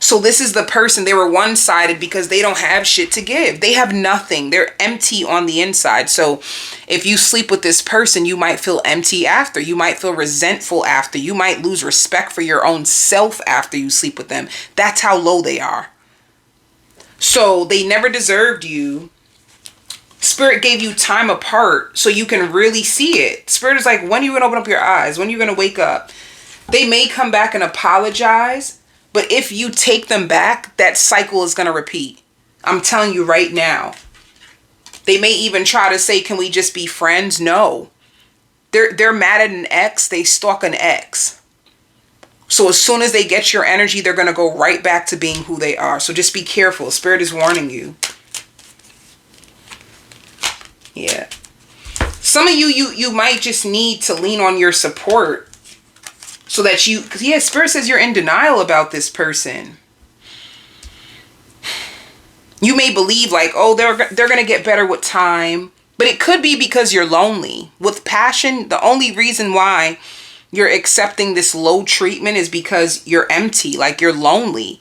So this is the person, they were one-sided because they don't have shit to give. They have nothing. They're empty on the inside. So if you sleep with this person, you might feel empty after. You might feel resentful after. You might lose respect for your own self after you sleep with them. That's how low they are. So they never deserved you. Spirit gave you time apart so you can really see it. Spirit is like, when are you going to open up your eyes? When are you going to wake up? They may come back and apologize. But if you take them back, that cycle is going to repeat. I'm telling you right now. They may even try to say, can we just be friends? No. They're mad at an ex. They stalk an ex. So as soon as they get your energy, they're going to go right back to being who they are. So just be careful. Spirit is warning you. Yeah. Some of you might just need to lean on your support. So that you, because yeah, Spirit says you're in denial about this person. You may believe like, oh, they're going to get better with time. But it could be because you're lonely. With passion, the only reason why you're accepting this low treatment is because you're empty, like you're lonely.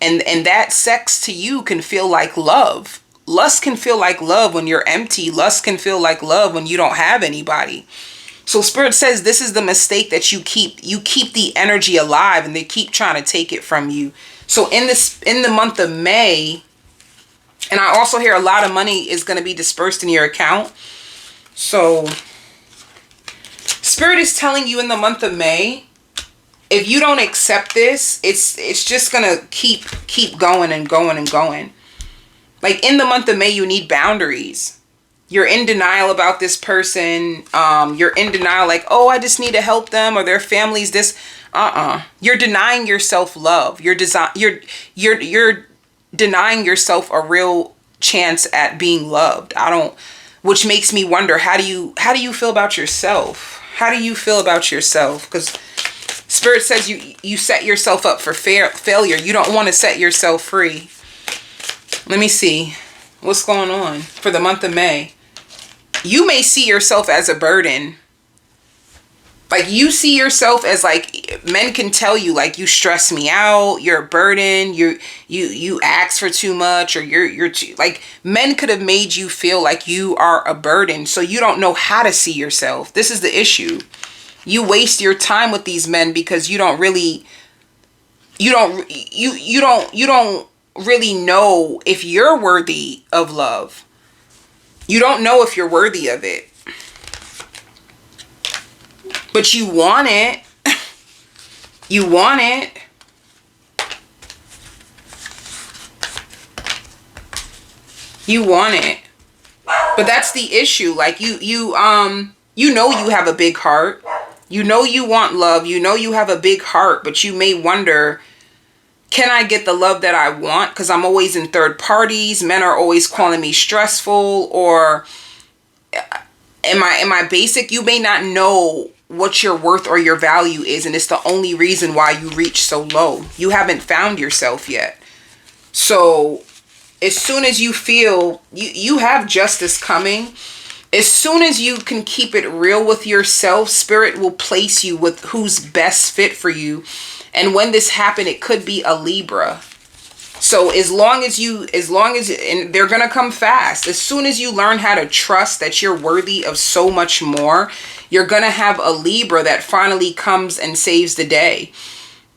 And that sex to you can feel like love. Lust can feel like love when you're empty. Lust can feel like love when you don't have anybody. So Spirit says this is the mistake that you keep the energy alive and they keep trying to take it from you. So in the month of May, and I also hear a lot of money is going to be dispersed in your account. So Spirit is telling you in the month of May, if you don't accept this, it's just going to keep going and going and going. Like in the month of May, you need boundaries. You're in denial about this person. You're in denial like, oh, I just need to help them or their family's this. You're denying yourself love. You're denying yourself a real chance at being loved. Which makes me wonder, how do you feel about yourself? How do you feel about yourself? Because Spirit says you set yourself up for failure. You don't want to set yourself free. Let me see. What's going on for the month of May? You may see yourself as a burden. Like you see yourself as like, men can tell you like you stress me out, you're a burden, you ask for too much, or you're too, like men could have made you feel like you are a burden. So you don't know how to see yourself. This is the issue. You waste your time with these men because you don't really know if you're worthy of love. You don't know if you're worthy of it. But you want it. You want it. You want it. But that's the issue. Like you know you have a big heart. You know you want love. You know you have a big heart, but you may wonder, can I get the love that I want? Because I'm always in third parties. Men are always calling me stressful. Or am I basic? You may not know what your worth or your value is. And it's the only reason why you reach so low. You haven't found yourself yet. So as soon as you feel you have justice coming, as soon as you can keep it real with yourself, Spirit will place you with who's best fit for you. And when this happened, it could be a Libra. So as long as and they're going to come fast. As soon as you learn how to trust that you're worthy of so much more, you're going to have a Libra that finally comes and saves the day.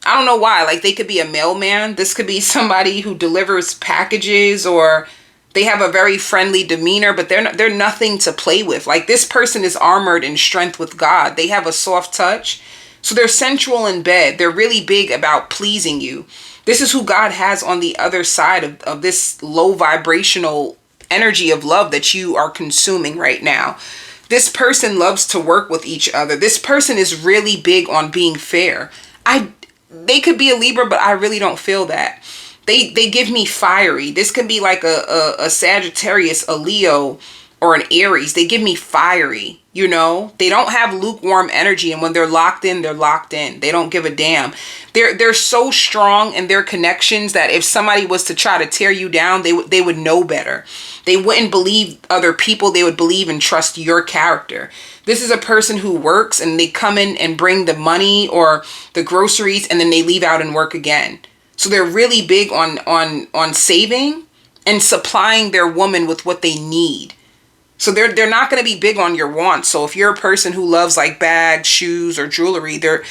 I don't know why. Like they could be a mailman. This could be somebody who delivers packages, or they have a very friendly demeanor, but they're nothing to play with. Like this person is armored in strength with God. They have a soft touch. So they're sensual in bed. They're really big about pleasing you. This is who God has on the other side of this low vibrational energy of love that you are consuming right now. This person loves to work with each other. This person is really big on being fair. They could be a Libra, but I really don't feel that. They give me fiery. This could be like a Sagittarius, a Leo, or an Aries. They give me fiery, you know? They don't have lukewarm energy, and when they're locked in, they're locked in. They don't give a damn. They're so strong in their connections that if somebody was to try to tear you down, they would know better. They wouldn't believe other people. They would believe and trust your character. This is a person who works and they come in and bring the money or the groceries, and then they leave out and work again. So they're really big on saving and supplying their woman with what they need. So they're not going to be big on your wants. So if you're a person who loves like bags, shoes, or jewelry, they're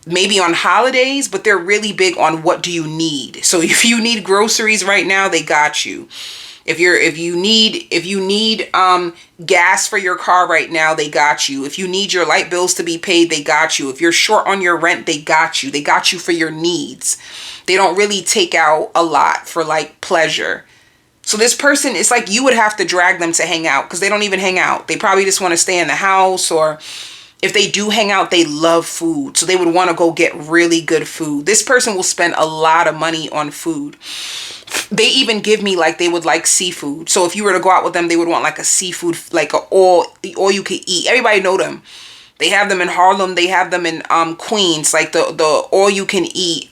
maybe on holidays, but they're really big on what do you need. So if you need groceries right now, they got you. If you need gas for your car right now, they got you. If you need your light bills to be paid, they got you. If you're short on your rent, they got you. They got you for your needs. They don't really take out a lot for like pleasure. So this person, it's like you would have to drag them to hang out because they don't even hang out. They probably just want to stay in the house, or if they do hang out, they love food. So they would want to go get really good food. This person will spend a lot of money on food. They even give me like they would like seafood. So if you were to go out with them, they would want like a seafood, like a all you could eat. Everybody know them. They have them in Harlem. They have them in Queens, like the all you can eat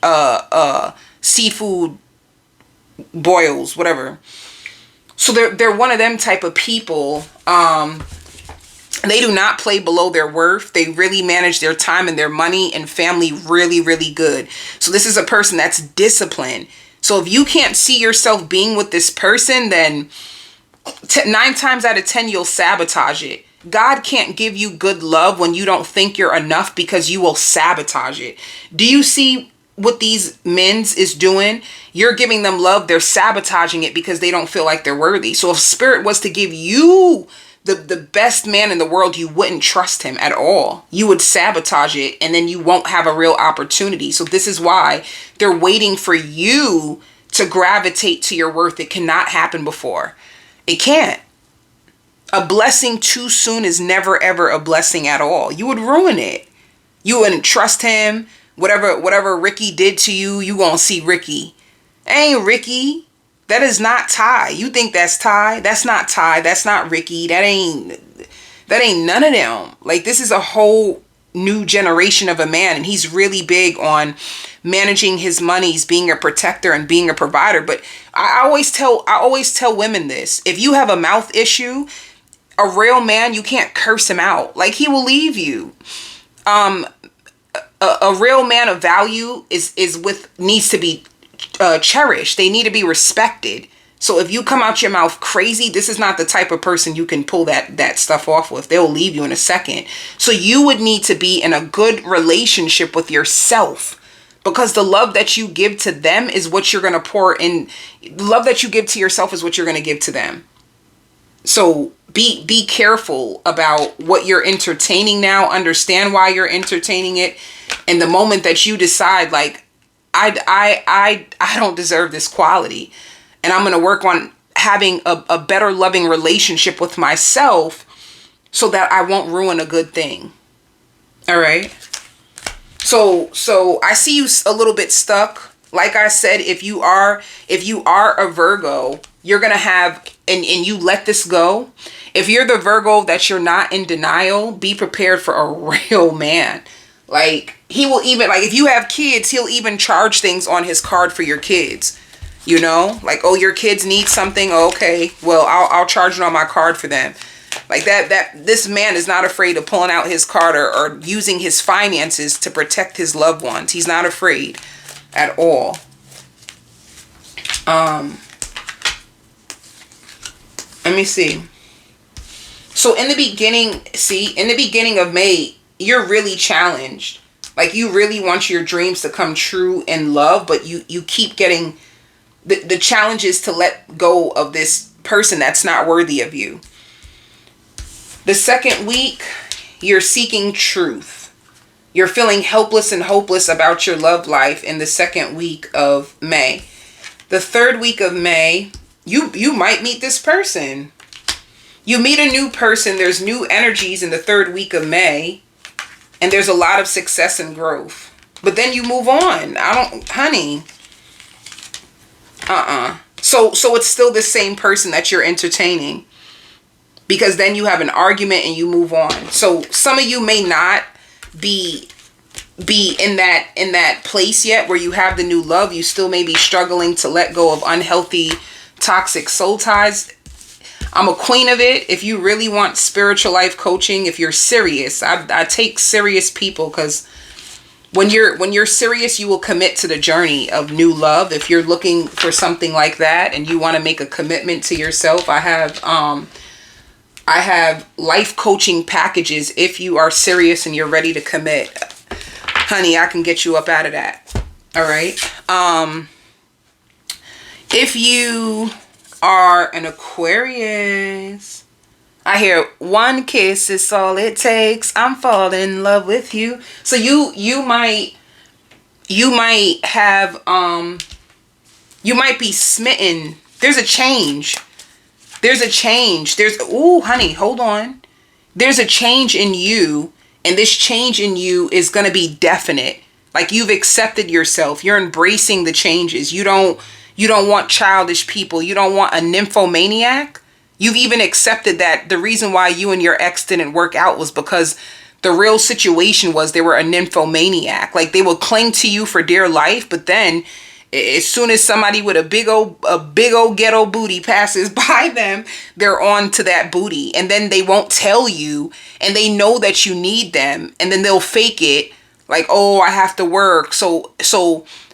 seafood boils, whatever. So they're one of them type of people. They do not play below their worth. They really manage their time and their money and family really, really good. So this is a person that's disciplined. So if you can't see yourself being with this person, then 9 times out of 10, you'll sabotage it. God can't give you good love when you don't think you're enough, because you will sabotage it. Do you see what these men's is doing? You're giving them love. They're sabotaging it because they don't feel like they're worthy. So if Spirit was to give you the best man in the world, you wouldn't trust him at all. You would sabotage it, and then you won't have a real opportunity. So this is why they're waiting for you to gravitate to your worth. It cannot happen before. It can't. A blessing too soon is never ever a blessing at all. You would ruin it. You wouldn't trust him. Whatever Ricky did to you, you gonna see Ricky. Ain't Ricky. That is not Ty. You think that's Ty? That's not Ty. That's not Ricky. That ain't none of them. Like, this is a whole new generation of a man, and he's really big on managing his monies, being a protector and being a provider. But I always tell women this: if you have a mouth issue, a real man, you can't curse him out. Like, he will leave you. A real man of value needs to be cherished. They need to be respected. So if you come out your mouth crazy, this is not the type of person you can pull that stuff off with. They'll leave you in a second. So you would need to be in a good relationship with yourself, because the love that you give to them is what you're going to pour in. The love that you give to yourself is what you're going to give to them. So be careful about what you're entertaining now. Understand why you're entertaining it. And the moment that you decide, like, I don't deserve this quality, and I'm going to work on having a better loving relationship with myself so that I won't ruin a good thing. All right. So I see you a little bit stuck. Like I said, if you are a Virgo, you're going to have, and you let this go. If you're the Virgo that you're not in denial, be prepared for a real man. Like, he will even, like, if you have kids, he'll even charge things on his card for your kids. You know, like, oh, your kids need something. Oh, okay, well, I'll charge it on my card for them. Like this man is not afraid of pulling out his card or using his finances to protect his loved ones. He's not afraid at all. Let me see. So in the beginning of May, you're really challenged. Like, you really want your dreams to come true in love, but you keep getting the challenge is to let go of this person that's not worthy of you. The second week, you're seeking truth. You're feeling helpless and hopeless about your love life in the second week of May. The third week of May, you might meet this person. You meet a new person. There's new energies in the third week of May. And there's a lot of success and growth. But then you move on. Honey. So it's still the same person that you're entertaining. Because then you have an argument and you move on. So some of you may not be in that place yet where you have the new love. You still may be struggling to let go of unhealthy, toxic soul ties. I'm a queen of it. If you really want spiritual life coaching, if you're serious, I take serious people, because when you're serious, you will commit to the journey of new love. If you're looking for something like that and you want to make a commitment to yourself, I have life coaching packages. If you are serious and you're ready to commit, honey, I can get you up out of that. All right. If you are an Aquarius, I hear one kiss is all it takes. I'm falling in love with you. So you might have you might be smitten. There's a change. Ooh, honey, hold on. There's a change in you, and this change in you is going to be definite. Like, you've accepted yourself. You're embracing the changes. You don't want childish people. You don't want a nymphomaniac. You've even accepted that the reason why you and your ex didn't work out was because the real situation was they were a nymphomaniac. Like, they will cling to you for dear life, but then as soon as somebody with a big old ghetto booty passes by them, they're on to that booty. And then they won't tell you, and they know that you need them, and then they'll fake it like, oh, I have to work.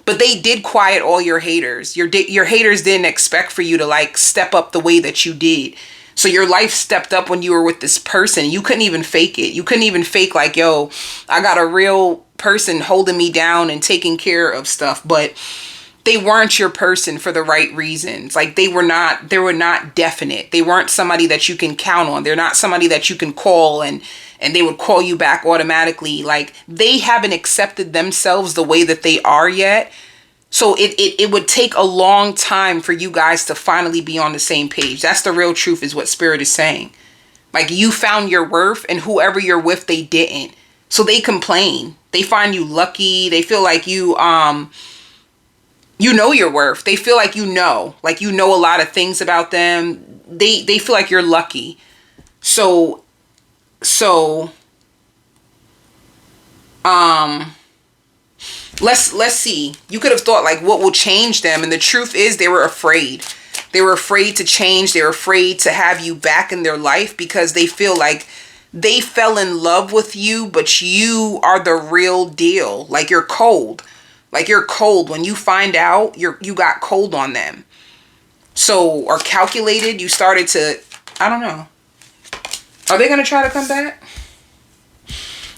But they did quiet all your haters. Your haters didn't expect for you to like step up the way that you did. So your life stepped up when you were with this person. You couldn't even fake it. You couldn't even fake like, yo, I got a real person holding me down and taking care of stuff. But they weren't your person for the right reasons. Like, they were not definite. They weren't somebody that you can count on. They're not somebody that you can call and they would call you back automatically. Like, they haven't accepted themselves the way that they are yet. So it would take a long time for you guys to finally be on the same page. That's the real truth, is what Spirit is saying. Like, you found your worth, and whoever you're with, they didn't. So they complain. They find you lucky. They feel like you know your worth. They feel like you know a lot of things about them. They feel like you're lucky. So let's see. You could have thought like, what will change them? And the truth is, they were afraid. They were afraid to change. They were afraid to have you back in their life, because they feel like they fell in love with you, but you are the real deal. Like, you're cold. Like, you're cold. When you find out, you got cold on them. So, or calculated, you started to, I don't know. Are they going to try to come back?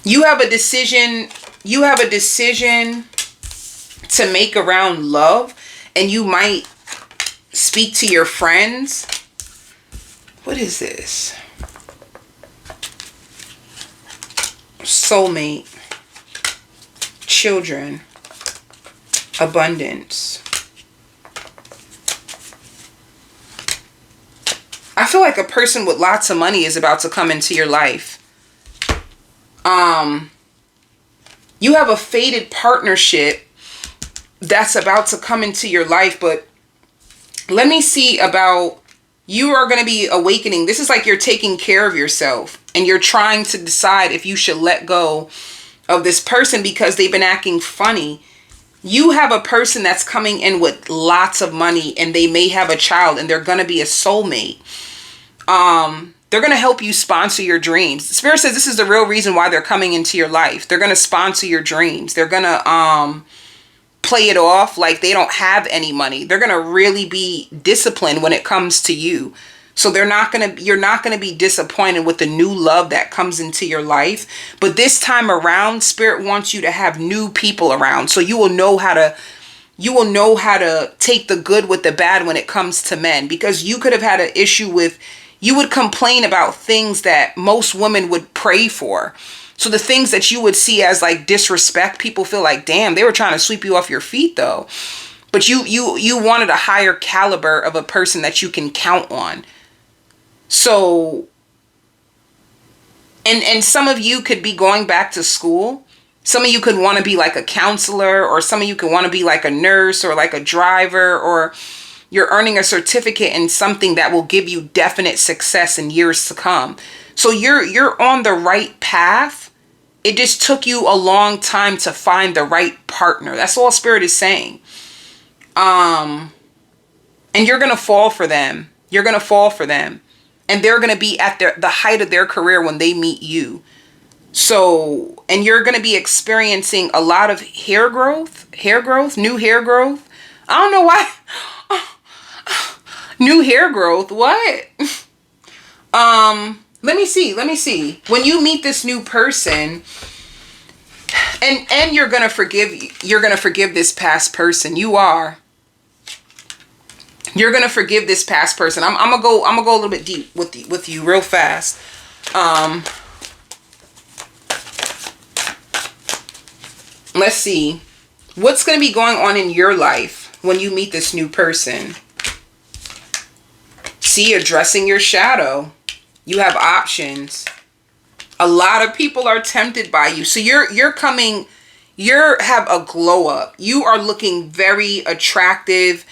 You have a decision to make around love, and you might speak to your friends. What is this? Soulmate, children, abundance. I feel like a person with lots of money is about to come into your life. You have a fated partnership that's about to come into your life, but let me see about, you are going to be awakening. This is like you're taking care of yourself, and you're trying to decide if you should let go of this person because they've been acting funny. You have a person that's coming in with lots of money, and they may have a child, and they're going to be a soulmate. They're going to help you sponsor your dreams. Spirit says this is the real reason why they're coming into your life. They're going to sponsor your dreams. They're going to play it off like they don't have any money. They're going to really be disciplined when it comes to you. So you're not going to be disappointed with the new love that comes into your life. But this time around, Spirit wants you to have new people around. So you will know how to take the good with the bad when it comes to men. Because you could have had an issue with, you would complain about things that most women would pray for. So the things that you would see as like disrespect, people feel like, damn, they were trying to sweep you off your feet though. But you wanted a higher caliber of a person that you can count on. So, and some of you could be going back to school. Some of you could want to be like a counselor, or some of you could want to be like a nurse or like a driver, or you're earning a certificate in something that will give you definite success in years to come. So you're on the right path. It just took you a long time to find the right partner. That's all Spirit is saying. And you're going to fall for them. You're going to fall for them. And they're going to be at the height of their career when they meet you. So, and you're going to be experiencing a lot of new hair growth. I don't know why. New hair growth. What? Let me see. When you meet this new person, and you're going to forgive this past person. You're going to forgive this past person. I'm going to go a little bit deep with you real fast. Let's see. What's going to be going on in your life when you meet this new person? See, addressing your shadow. You have options. A lot of people are tempted by you. So you have a glow up. You are looking very attractive.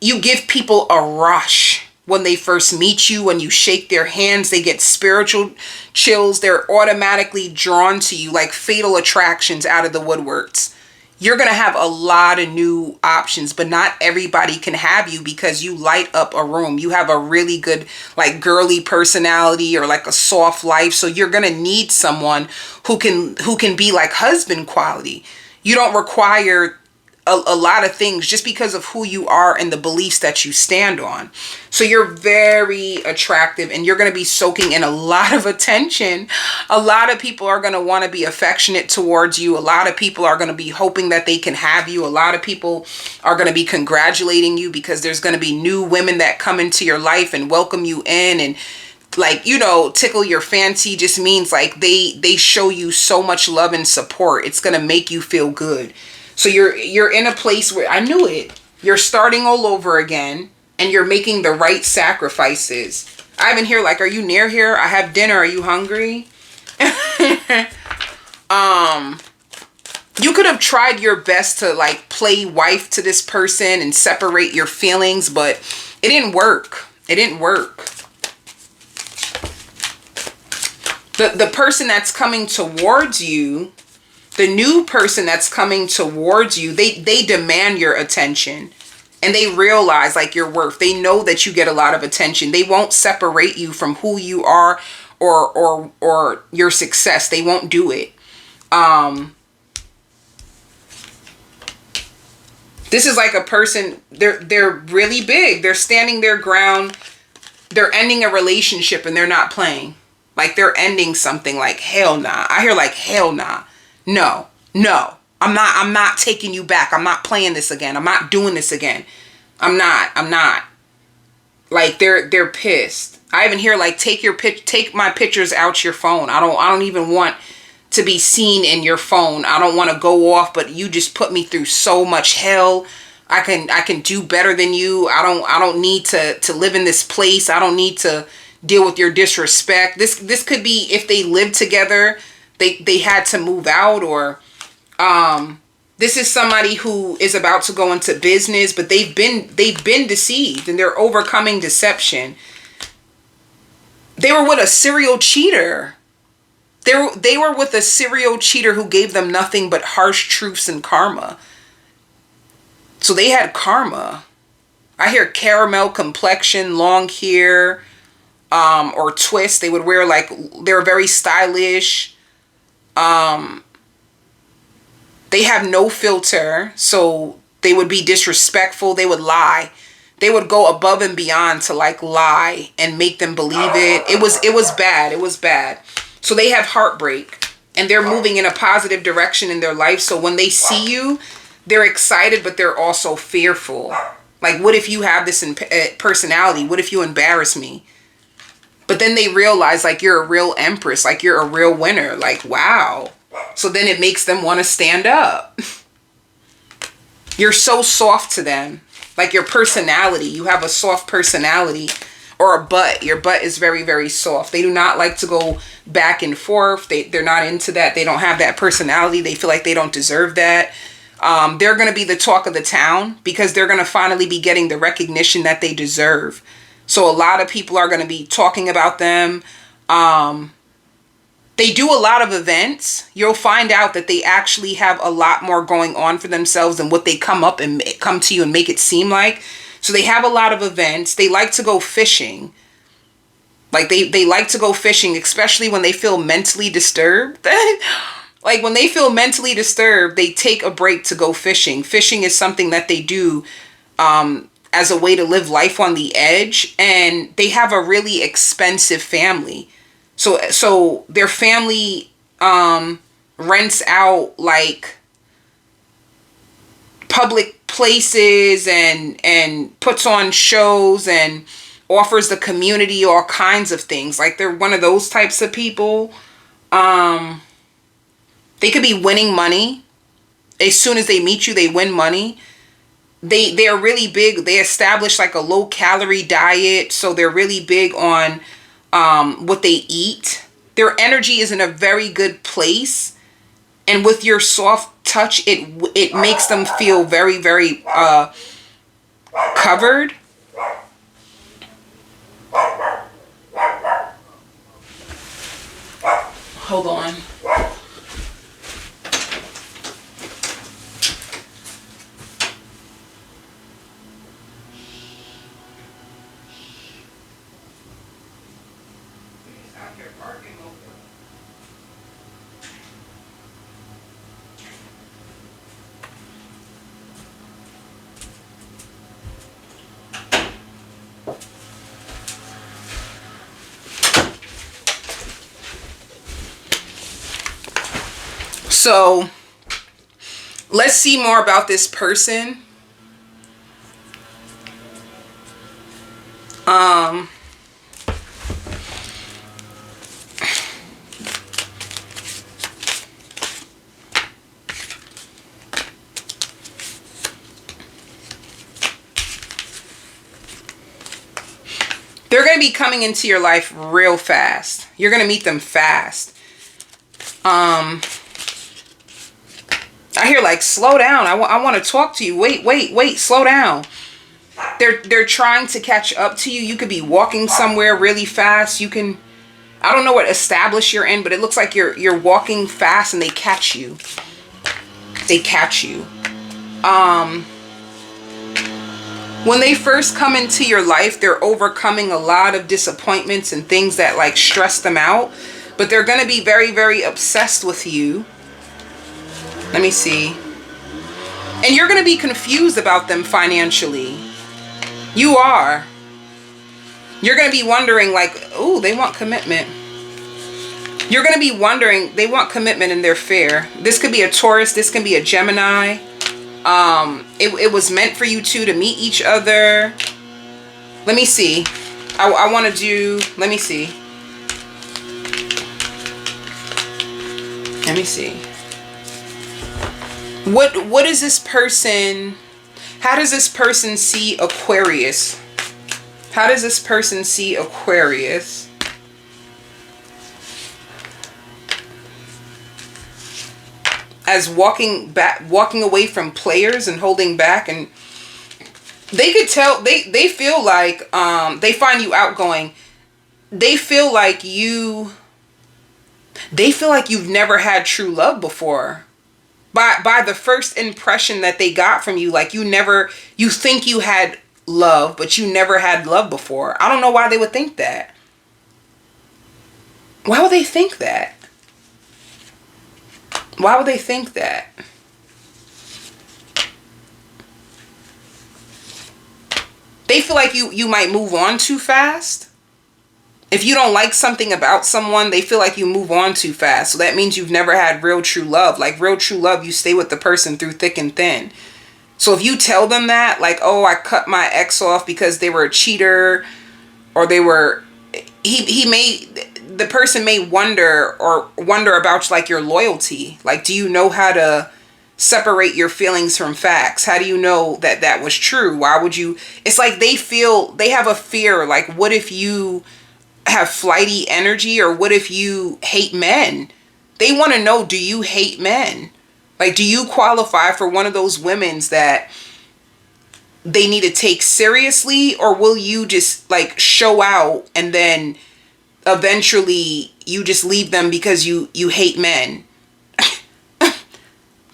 You give people a rush when they first meet you. When you shake their hands, they get spiritual chills. They're automatically drawn to you like fatal attractions out of the woodworks. You're going to have a lot of new options, but not everybody can have you because you light up a room. You have a really good like girly personality or like a soft life. So you're going to need someone who can be like husband quality. You don't require a lot of things just because of who you are and the beliefs that you stand on. So you're very attractive and you're going to be soaking in a lot of attention. A lot of people are going to want to be affectionate towards you. A lot of people are going to be hoping that they can have you. A lot of people are going to be congratulating you because there's going to be new women that come into your life and welcome you in and like, you know, tickle your fancy just means like they show you so much love and support. It's going to make you feel good. So you're in a place where, I knew it, you're starting all over again and you're making the right sacrifices. I've been here like, are you near here? I have dinner. Are you hungry? You could have tried your best to like play wife to this person and separate your feelings, but it didn't work. It didn't work. The person that's coming towards you, the new person that's coming towards you, they demand your attention and they realize like your worth. They know that you get a lot of attention. They won't separate you from who you are or your success. They won't do it. This is like a person, they're really big. They're standing their ground. They're ending a relationship and they're not playing. Like they're ending something like, hell nah. I hear like, hell nah. No, I'm not taking you back. I'm not playing this again. I'm not doing this again. I'm not. Like they're pissed. I even hear like, take my pictures out your phone. I don't even want to be seen in your phone. I don't want to go off, but you just put me through so much hell. I can do better than you. I don't need to live in this place. I don't need to deal with your disrespect. This could be if they live together, they had to move out, or this is somebody who is about to go into business, but they've been deceived and they're overcoming deception. They were with a serial cheater. They were with a serial cheater who gave them nothing but harsh truths and karma. So they had karma. I hear caramel complexion, long hair, or twist. They would wear like, they were very stylish. They have no filter, so they would be disrespectful. They would lie. They would go above and beyond to like lie and make them believe it. It was bad. It was bad. So they have heartbreak and they're moving in a positive direction in their life. So when they see you, they're excited, but they're also fearful. Like, what if you have this personality? What if you embarrass me? But then they realize like you're a real empress, like you're a real winner. Like, wow. So then it makes them want to stand up. You're so soft to them. Like your personality, you have a soft personality, or a butt. Your butt is very, very soft. They do not like to go back and forth. They're not into that. They don't have that personality. They feel like they don't deserve that. They're going to be the talk of the town because they're going to finally be getting the recognition that they deserve. So a lot of people are going to be talking about them. They do a lot of events. You'll find out that they actually have a lot more going on for themselves than what they come to you and make it seem like. So they have a lot of events. They like to go fishing. Like they like to go fishing, especially when they feel mentally disturbed. Like when they feel mentally disturbed, they take a break to go fishing. Fishing is something that they do as a way to live life on the edge. And they have a really expensive family. So their family rents out like public places and puts on shows and offers the community all kinds of things. Like they're one of those types of people. They could be winning money. As soon as they meet you, they win money. They're really big. They establish like a low calorie diet. So they're really big on what they eat. Their energy is in a very good place, and with your soft touch, it makes them feel very, very covered. Hold on. So let's see more about this person. They're going to be coming into your life real fast. You're going to meet them fast. I hear like, slow down. I want to talk to you. Wait, slow down. They're trying to catch up to you. You could be walking somewhere really fast. You can, I don't know what establish you're in, but it looks like you're walking fast and they catch you. They catch you. When they first come into your life, they're overcoming a lot of disappointments and things that like stress them out. But they're going to be very, very obsessed with you. Let me see. And you're going to be confused about them financially. You are. You're going to be wondering like, oh, they want commitment. You're going to be wondering, they want commitment and they're fair. This could be a Taurus. This can be a Gemini. It was meant for you two to meet each other. Let me see. I want to do, let me see. Let me see. What is this person? How does this person see Aquarius? How does this person see Aquarius? As walking away from players and holding back, and they could tell they feel like they find you outgoing. They feel like you've never had true love before. By the first impression that they got from you, like you think you had love, but you never had love before. I don't know why they would think that. Why would they think that? Why would they think that? They feel like you might move on too fast. If you don't like something about someone, they feel like you move on too fast. So that means you've never had real true love. Like real true love, you stay with the person through thick and thin. So if you tell them that, like, oh, I cut my ex off because they were a cheater, or they were the person may wonder about like your loyalty. Like, do you know how to separate your feelings from facts? How do you know that that was true? Why would you? It's like they have a fear. Like, what if you have flighty energy, or what if you hate men? They want to know, do you hate men? Like, do you qualify for one of those women's that they need to take seriously, or will you just like show out and then eventually you just leave them because you hate men?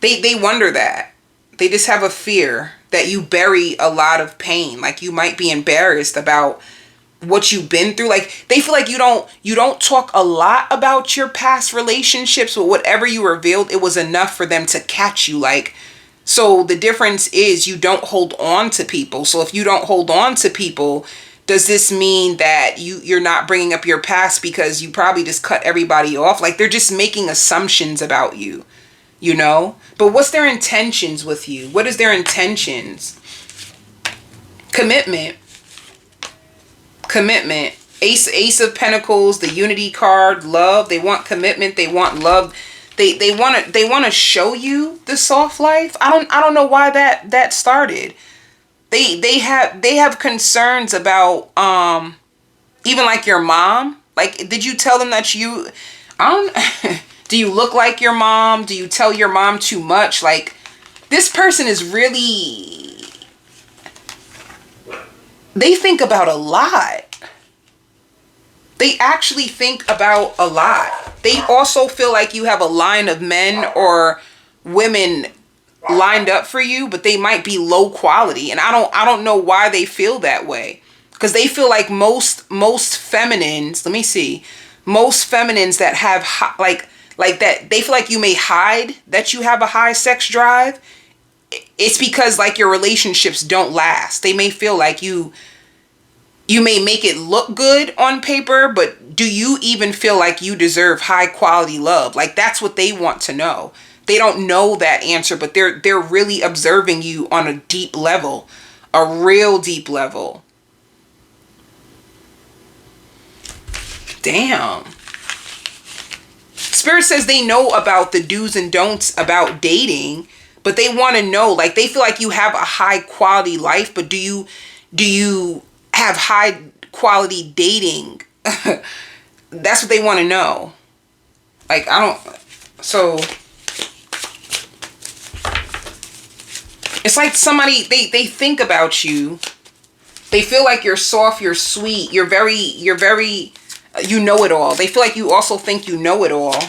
They wonder that. They just have a fear that you bury a lot of pain. Like, you might be embarrassed about what you've been through. Like, they feel like you don't talk a lot about your past relationships, but whatever you revealed, it was enough for them to catch you. Like, so the difference is you don't hold on to people. So if you don't hold on to people, does this mean that you're not bringing up your past because you probably just cut everybody off? Like, they're just making assumptions about you, you know? But what's their intentions with you? What is their intentions? Commitment. Ace of Pentacles, the Unity card, love. They want commitment. They want love. They want to show you the soft life. I don't know why that started. They have concerns about even like your mom. Like, did you tell them that you do you look like your mom? Do you tell your mom too much? Like, this person is really, they think about a lot. They actually think about a lot. They also feel like you have a line of men or women lined up for you, but they might be low quality. And I don't know why they feel that way. Because they feel like most feminines, let me see, most feminines that have like that, they feel like you may hide that you have a high sex drive. It's because like your relationships don't last. They may feel like you may make it look good on paper, but do you even feel like you deserve high quality love? Like, that's what they want to know. They don't know that answer, but they're really observing you on a deep level, a real deep level. Damn. Spirit says they know about the do's and don'ts about dating, but they want to know, like, they feel like you have a high quality life, but do you have high quality dating? That's what they want to know. Like, so it's like somebody, they think about you. They feel like you're soft, you're sweet, you're very, you know it all. They feel like you also think you know it all.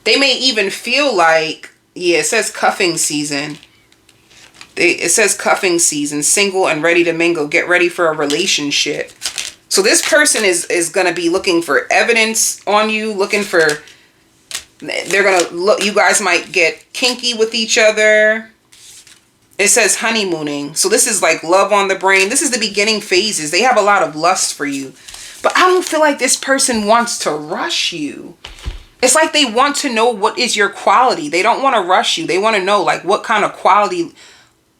They may even feel like, yeah, it says cuffing season. It says cuffing season, single and ready to mingle. Get ready for a relationship. So this person is going to be looking for evidence on you, they're going to look, you guys might get kinky with each other. It says honeymooning. So this is like love on the brain. This is the beginning phases. They have a lot of lust for you. But I don't feel like this person wants to rush you. It's like they want to know what is your quality. They don't want to rush you. They want to know, like, what kind of quality,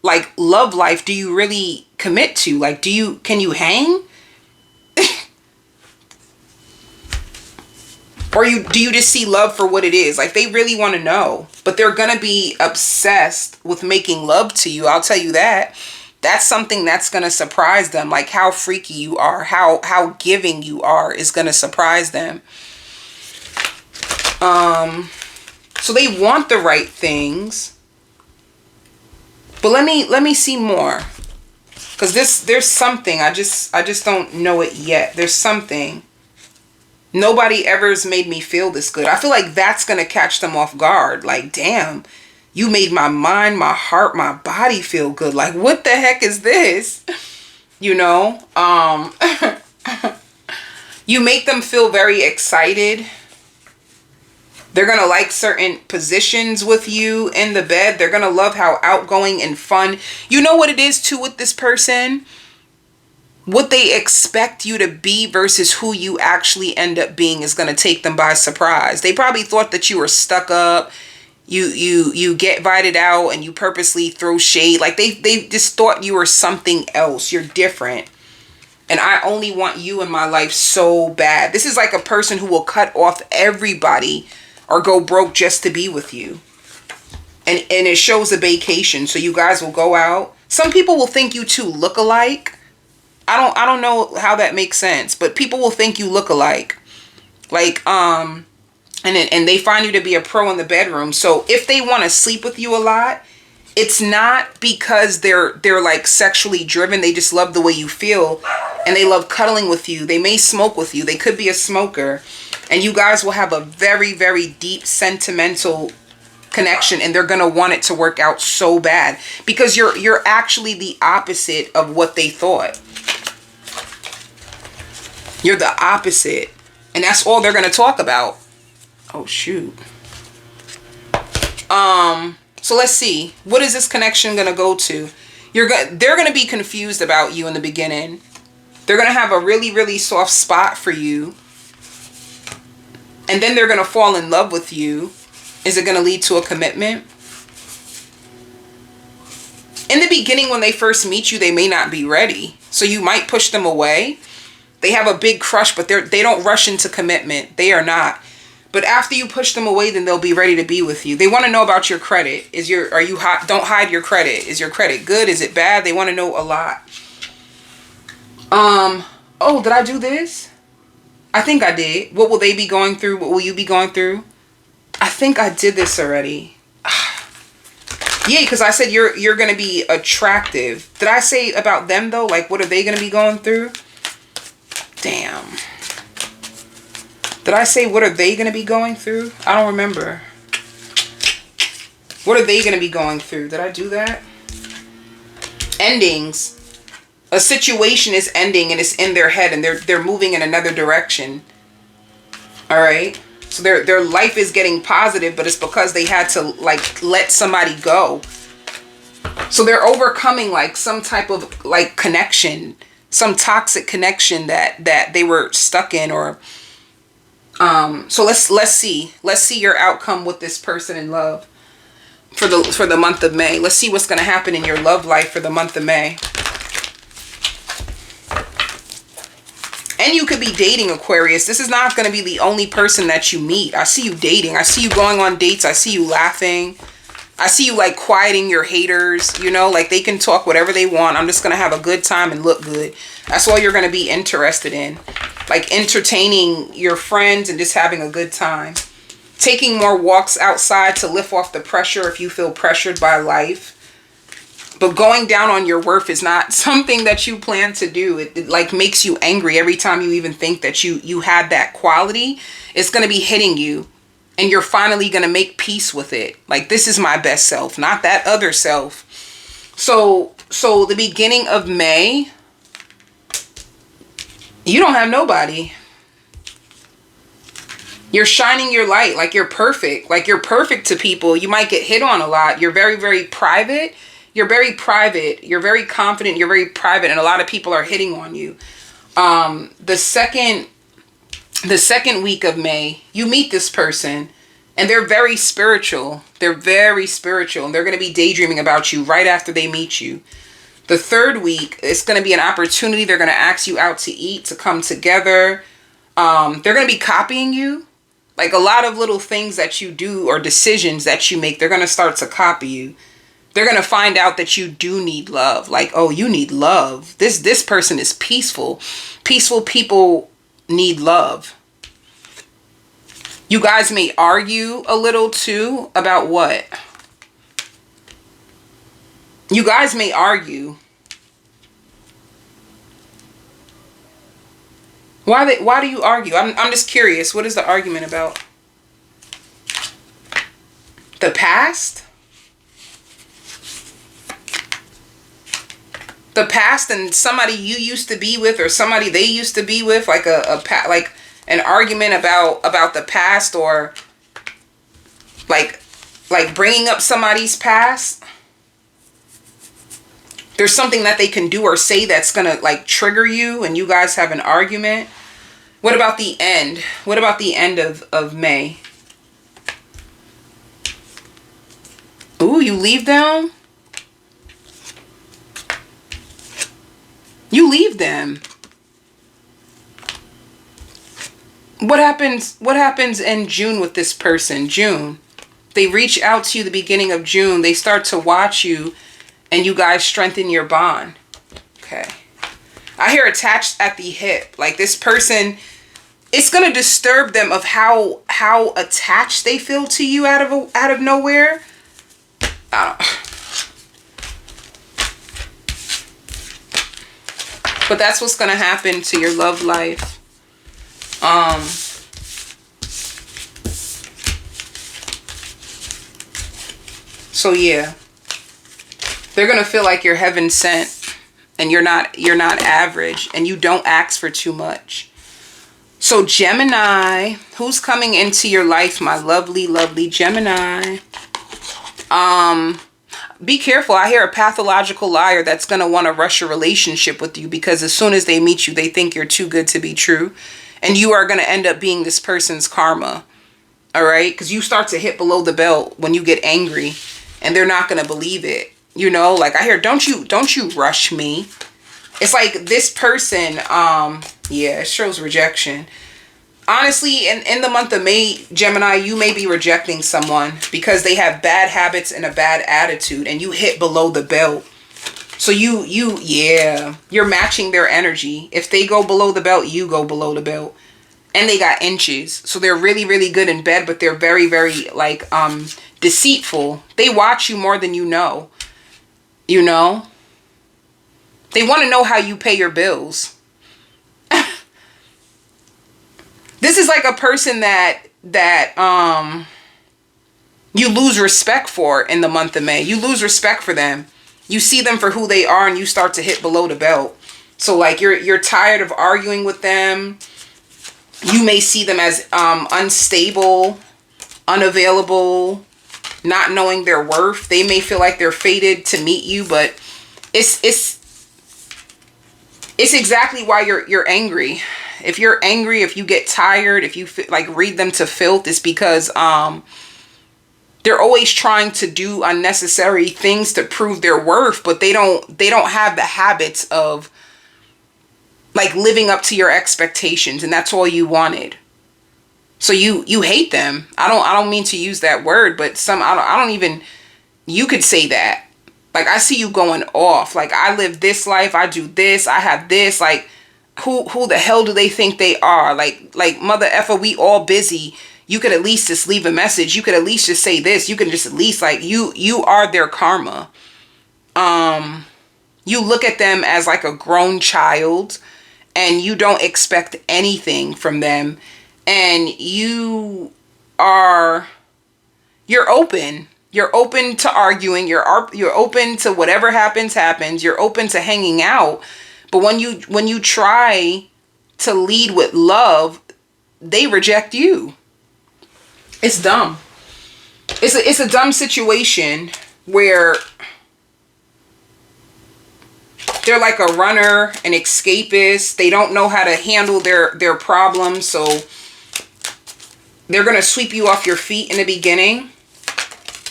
like, love life do you really commit to? Like, can you hang? Or do you just see love for what it is? Like, they really want to know. But they're going to be obsessed with making love to you. I'll tell you that. That's something that's going to surprise them. Like, how freaky you are, how giving you are is going to surprise them. So they want the right things. But let me see more. Because there's something. I just don't know it yet. There's something. Nobody ever has made me feel this good. I feel like that's going to catch them off guard. Like, damn, you made my mind, my heart, my body feel good. Like, what the heck is this? You know? You make them feel very excited. They're going to like certain positions with you in the bed. They're going to love how outgoing and fun. You know what it is too with this person? What they expect you to be versus who you actually end up being is going to take them by surprise. They probably thought that you were stuck up. you get invited out and you purposely throw shade. Like they just thought you were something else. You're different. And I only want you in my life so bad. This is like a person who will cut off everybody or go broke just to be with you. And it shows a vacation. So you guys will go out. Some people will think you two look alike. I don't know how that makes sense, but people will think you look alike. Like, and they find you to be a pro in the bedroom. So if they want to sleep with you a lot, it's not because they're like sexually driven. They just love the way you feel and they love cuddling with you. They may smoke with you. They could be a smoker, and you guys will have a very, very deep sentimental connection, and they're going to want it to work out so bad because you're actually the opposite of what they thought. You're the opposite, and that's all they're going to talk about. Oh shoot. So let's see, what is this connection going to go to? They're going to be confused about you in the beginning. They're going to have a really, really soft spot for you, and then they're going to fall in love with you. Is it going to lead to a commitment? In the beginning, when they first meet you, they may not be ready. So you might push them away. They have a big crush, but they don't rush into commitment. They are not. But after you push them away, then they'll be ready to be with you. They want to know about your credit. Don't hide your credit. Is your credit good? Is it bad? They want to know a lot. Oh, did I do this? I think I did. What will they be going through? What will you be going through? I think I did this already. Yeah, because I said you're going to be attractive. Did I say about them though? Like, what are they going to be going through? Damn. Did I say what are they going to be going through? I don't remember. What are they going to be going through? Did I do that? Endings. A situation is ending and it's in their head and they're moving in another direction. All right. So their life is getting positive, but it's because they had to like let somebody go. So they're overcoming like some type of like connection, some toxic connection that they were stuck in, or so let's see your outcome with this person in love for the month of May. Let's see what's going to happen in your love life for the month of May. And you could be dating, Aquarius. This is not going to be the only person that you meet. I see you dating. I see you going on dates. I see you laughing. I see you like quieting your haters, you know, like they can talk whatever they want. I'm just going to have a good time and look good. That's all you're going to be interested in. Like entertaining your friends and just having a good time. Taking more walks outside to lift off the pressure if you feel pressured by life. But going down on your worth is not something that you plan to do. It like makes you angry every time you even think that you had that quality. It's going to be hitting you. And you're finally going to make peace with it. Like, this is my best self, not that other self. So the beginning of May, you don't have nobody. You're shining your light like you're perfect. Like you're perfect to people. You might get hit on a lot. You're very, very private. You're very private. You're very confident. You're very private. And a lot of people are hitting on you. The second week of May, you meet this person and they're very spiritual. They're very spiritual. And they're going to be daydreaming about you right after they meet you. The third week, it's going to be an opportunity. They're going to ask you out to eat, to come together. They're going to be copying you. Like a lot of little things that you do or decisions that you make, they're going to start to copy you. They're going to find out that you do need love. Like, oh, you need love. This person is peaceful. Peaceful people need love. You guys may argue a little too about what? You guys may argue. Why do you argue? I'm just curious. What is the argument about? The past? The past and somebody you used to be with or somebody they used to be with, like like an argument about the past, or like bringing up somebody's past. There's something that they can do or say that's gonna like trigger you and you guys have an argument. What about the end? What about the end of May? Ooh, you leave them? You leave them. What happens in June with this person? June. They reach out to you the beginning of June. They start to watch you and you guys strengthen your bond. Okay. I hear attached at the hip. Like this person, it's going to disturb them of how attached they feel to you out of nowhere. But that's what's going to happen to your love life. So yeah, they're going to feel like you're heaven sent and you're not average and you don't ask for too much. So Gemini, who's coming into your life, my lovely, lovely Gemini? Be careful. I hear a pathological liar that's going to want to rush a relationship with you because as soon as they meet you, they think you're too good to be true. And you are going to end up being this person's karma. All right? Because you start to hit below the belt when you get angry and they're not going to believe it. You know, like I hear, don't you rush me. It's like this person, yeah, it shows rejection. Honestly, in the month of May, Gemini, you may be rejecting someone because they have bad habits and a bad attitude and you hit below the belt. So you're matching their energy. If they go below the belt, you go below the belt. And they got inches. So they're really, really good in bed, but they're very, very like deceitful. They watch you more than you know. You know? They want to know how you pay your bills. This is like a person that you lose respect for in the month of May. You lose respect for them. You see them for who they are and you start to hit below the belt. So like you're tired of arguing with them. You may see them as unstable, unavailable, not knowing their worth. They may feel like they're fated to meet you, but it's exactly why you're angry. If you're angry, if you get tired, if you like read them to filth, it's because they're always trying to do unnecessary things to prove their worth, but they don't have the habits of like living up to your expectations, and that's all you wanted. So you hate them. I don't mean to use that word, but I don't even, you could say that. Like I see you going off. Like I live this life, I do this, I have this, like who the hell do they think they are? Like mother effer, we all busy. You could at least just leave a message. You could at least just say this. You can just at least like you are their karma. You look at them as like a grown child and you don't expect anything from them. And you're open. You're open to arguing. You're open to whatever happens. You're open to hanging out. But when you try to lead with love, they reject you. It's dumb. It's a dumb situation where they're like a runner, an escapist. They don't know how to handle their problems, so they're going to sweep you off your feet in the beginning.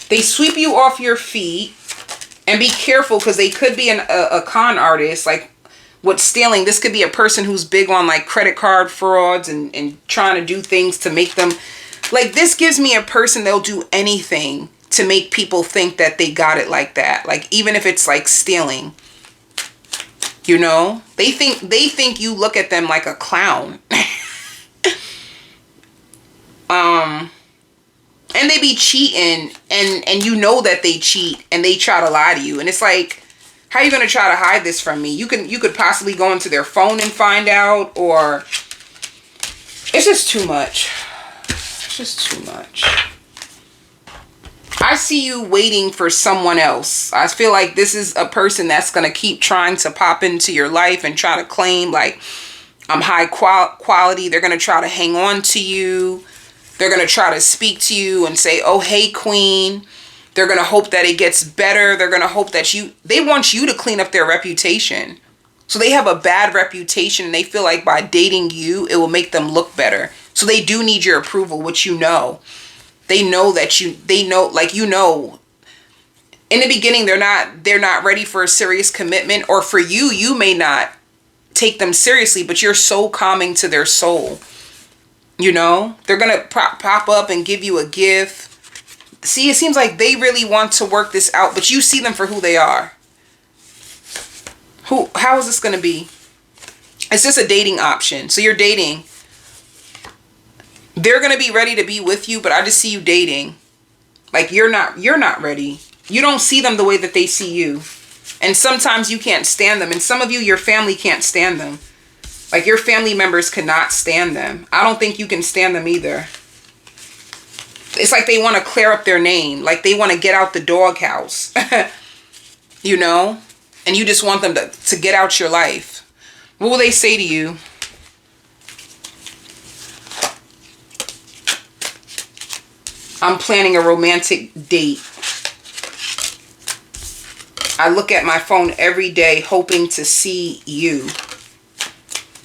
They sweep you off your feet, and be careful because they could be a con artist. Like what's stealing, this could be a person who's big on like credit card frauds and trying to do things to make them, like this gives me a person, they'll do anything to make people think that they got it like that. Like even if it's like stealing, you know, they think you look at them like a clown. And they be cheating and you know that they cheat and they try to lie to you. And it's like, how are you going to try to hide this from me? You could possibly go into their phone and find out, or it's just too much. It's just too much. I see you waiting for someone else. I feel like this is a person that's going to keep trying to pop into your life and try to claim like I'm high quality. They're going to try to hang on to you. They're going to try to speak to you and say, oh, hey, queen. They're going to hope that it gets better. They're going to hope that they want you to clean up their reputation. So they have a bad reputation and they feel like by dating you, it will make them look better. So they do need your approval, which you know. They know that they know, like, you know, in the beginning, they're not ready for a serious commitment, or for you, you may not take them seriously, but you're so calming to their soul. You know, they're going to pop up and give you a gift. See, it seems like they really want to work this out, but you see them for who they are. How is this going to be? It's just a dating option. So you're dating. They're going to be ready to be with you, but I just see you dating. Like you're not ready. You don't see them the way that they see you. And sometimes you can't stand them. And some of you, your family can't stand them. Like your family members cannot stand them. I don't think you can stand them either. It's like they want to clear up their name. Like they want to get out the doghouse. You know? And you just want them to get out your life. What will they say to you? I'm planning a romantic date. I look at my phone every day hoping to see you.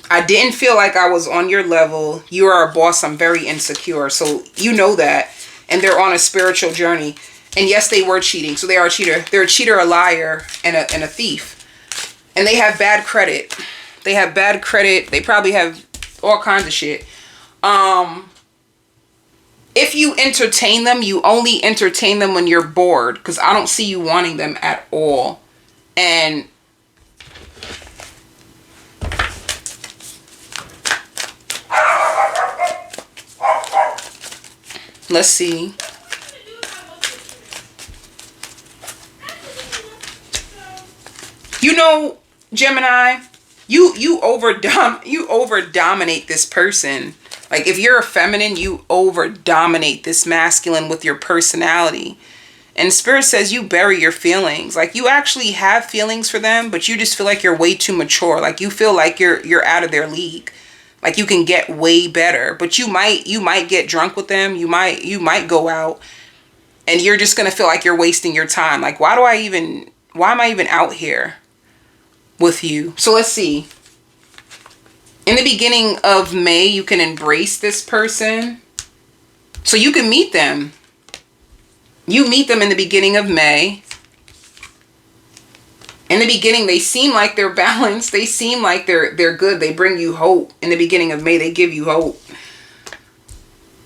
I didn't feel like I was on your level. You are a boss. I'm very insecure. So you know that. And they're on a spiritual journey. And yes, they were cheating. So they are a cheater. They're a cheater, a liar, and a thief. And they have bad credit. They have bad credit. They probably have all kinds of shit. If you entertain them, you only entertain them when you're bored. Because I don't see you wanting them at all. And let's see. You know, Gemini, you over dominate this person. Like if you're a feminine, you over dominate this masculine with your personality. And Spirit says you bury your feelings. Like you actually have feelings for them, but you just feel like you're way too mature. Like you feel like you're out of their league. Like you can get way better, but you might get drunk with them. You might go out and you're just going to feel like you're wasting your time. Like, why am I even out here with you? So let's see. In the beginning of May, you can embrace this person. So you can meet them. You meet them in the beginning of May. In the beginning, they seem like they're balanced. They seem like they're good. They bring you hope. In the beginning of May, they give you hope.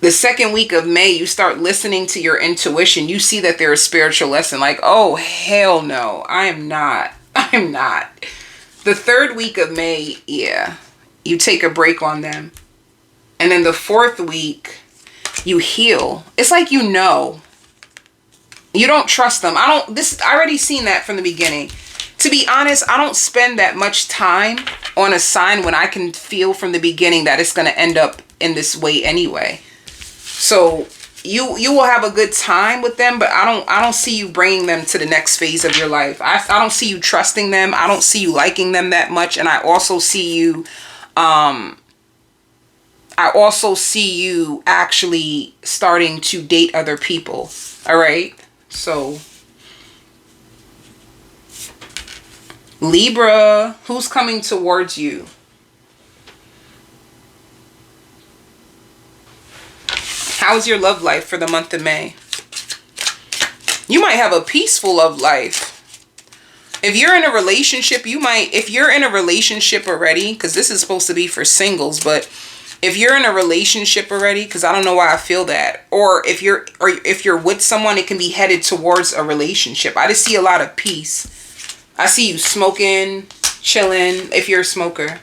The second week of May, you start listening to your intuition. You see that they're a spiritual lesson. Like, oh, hell no. I'm not. The third week of May, yeah, you take a break on them. And then the fourth week, you heal. It's like you know. You don't trust them. I already seen that from the beginning. To be honest, I don't spend that much time on a sign when I can feel from the beginning that it's going to end up in this way anyway. So you will have a good time with them, but I don't see you bringing them to the next phase of your life. I don't see you trusting them. I don't see you liking them that much. And I also see you actually starting to date other people. All right. So Libra, who's coming towards you? How's your love life for the month of May? You might have a peaceful love life. If you're in a relationship, if you're in a relationship already, because this is supposed to be for singles, but if you're in a relationship already, because I don't know why I feel that, or if you're with someone, it can be headed towards a relationship. I just see a lot of peace. I see you smoking, chilling, if you're a smoker.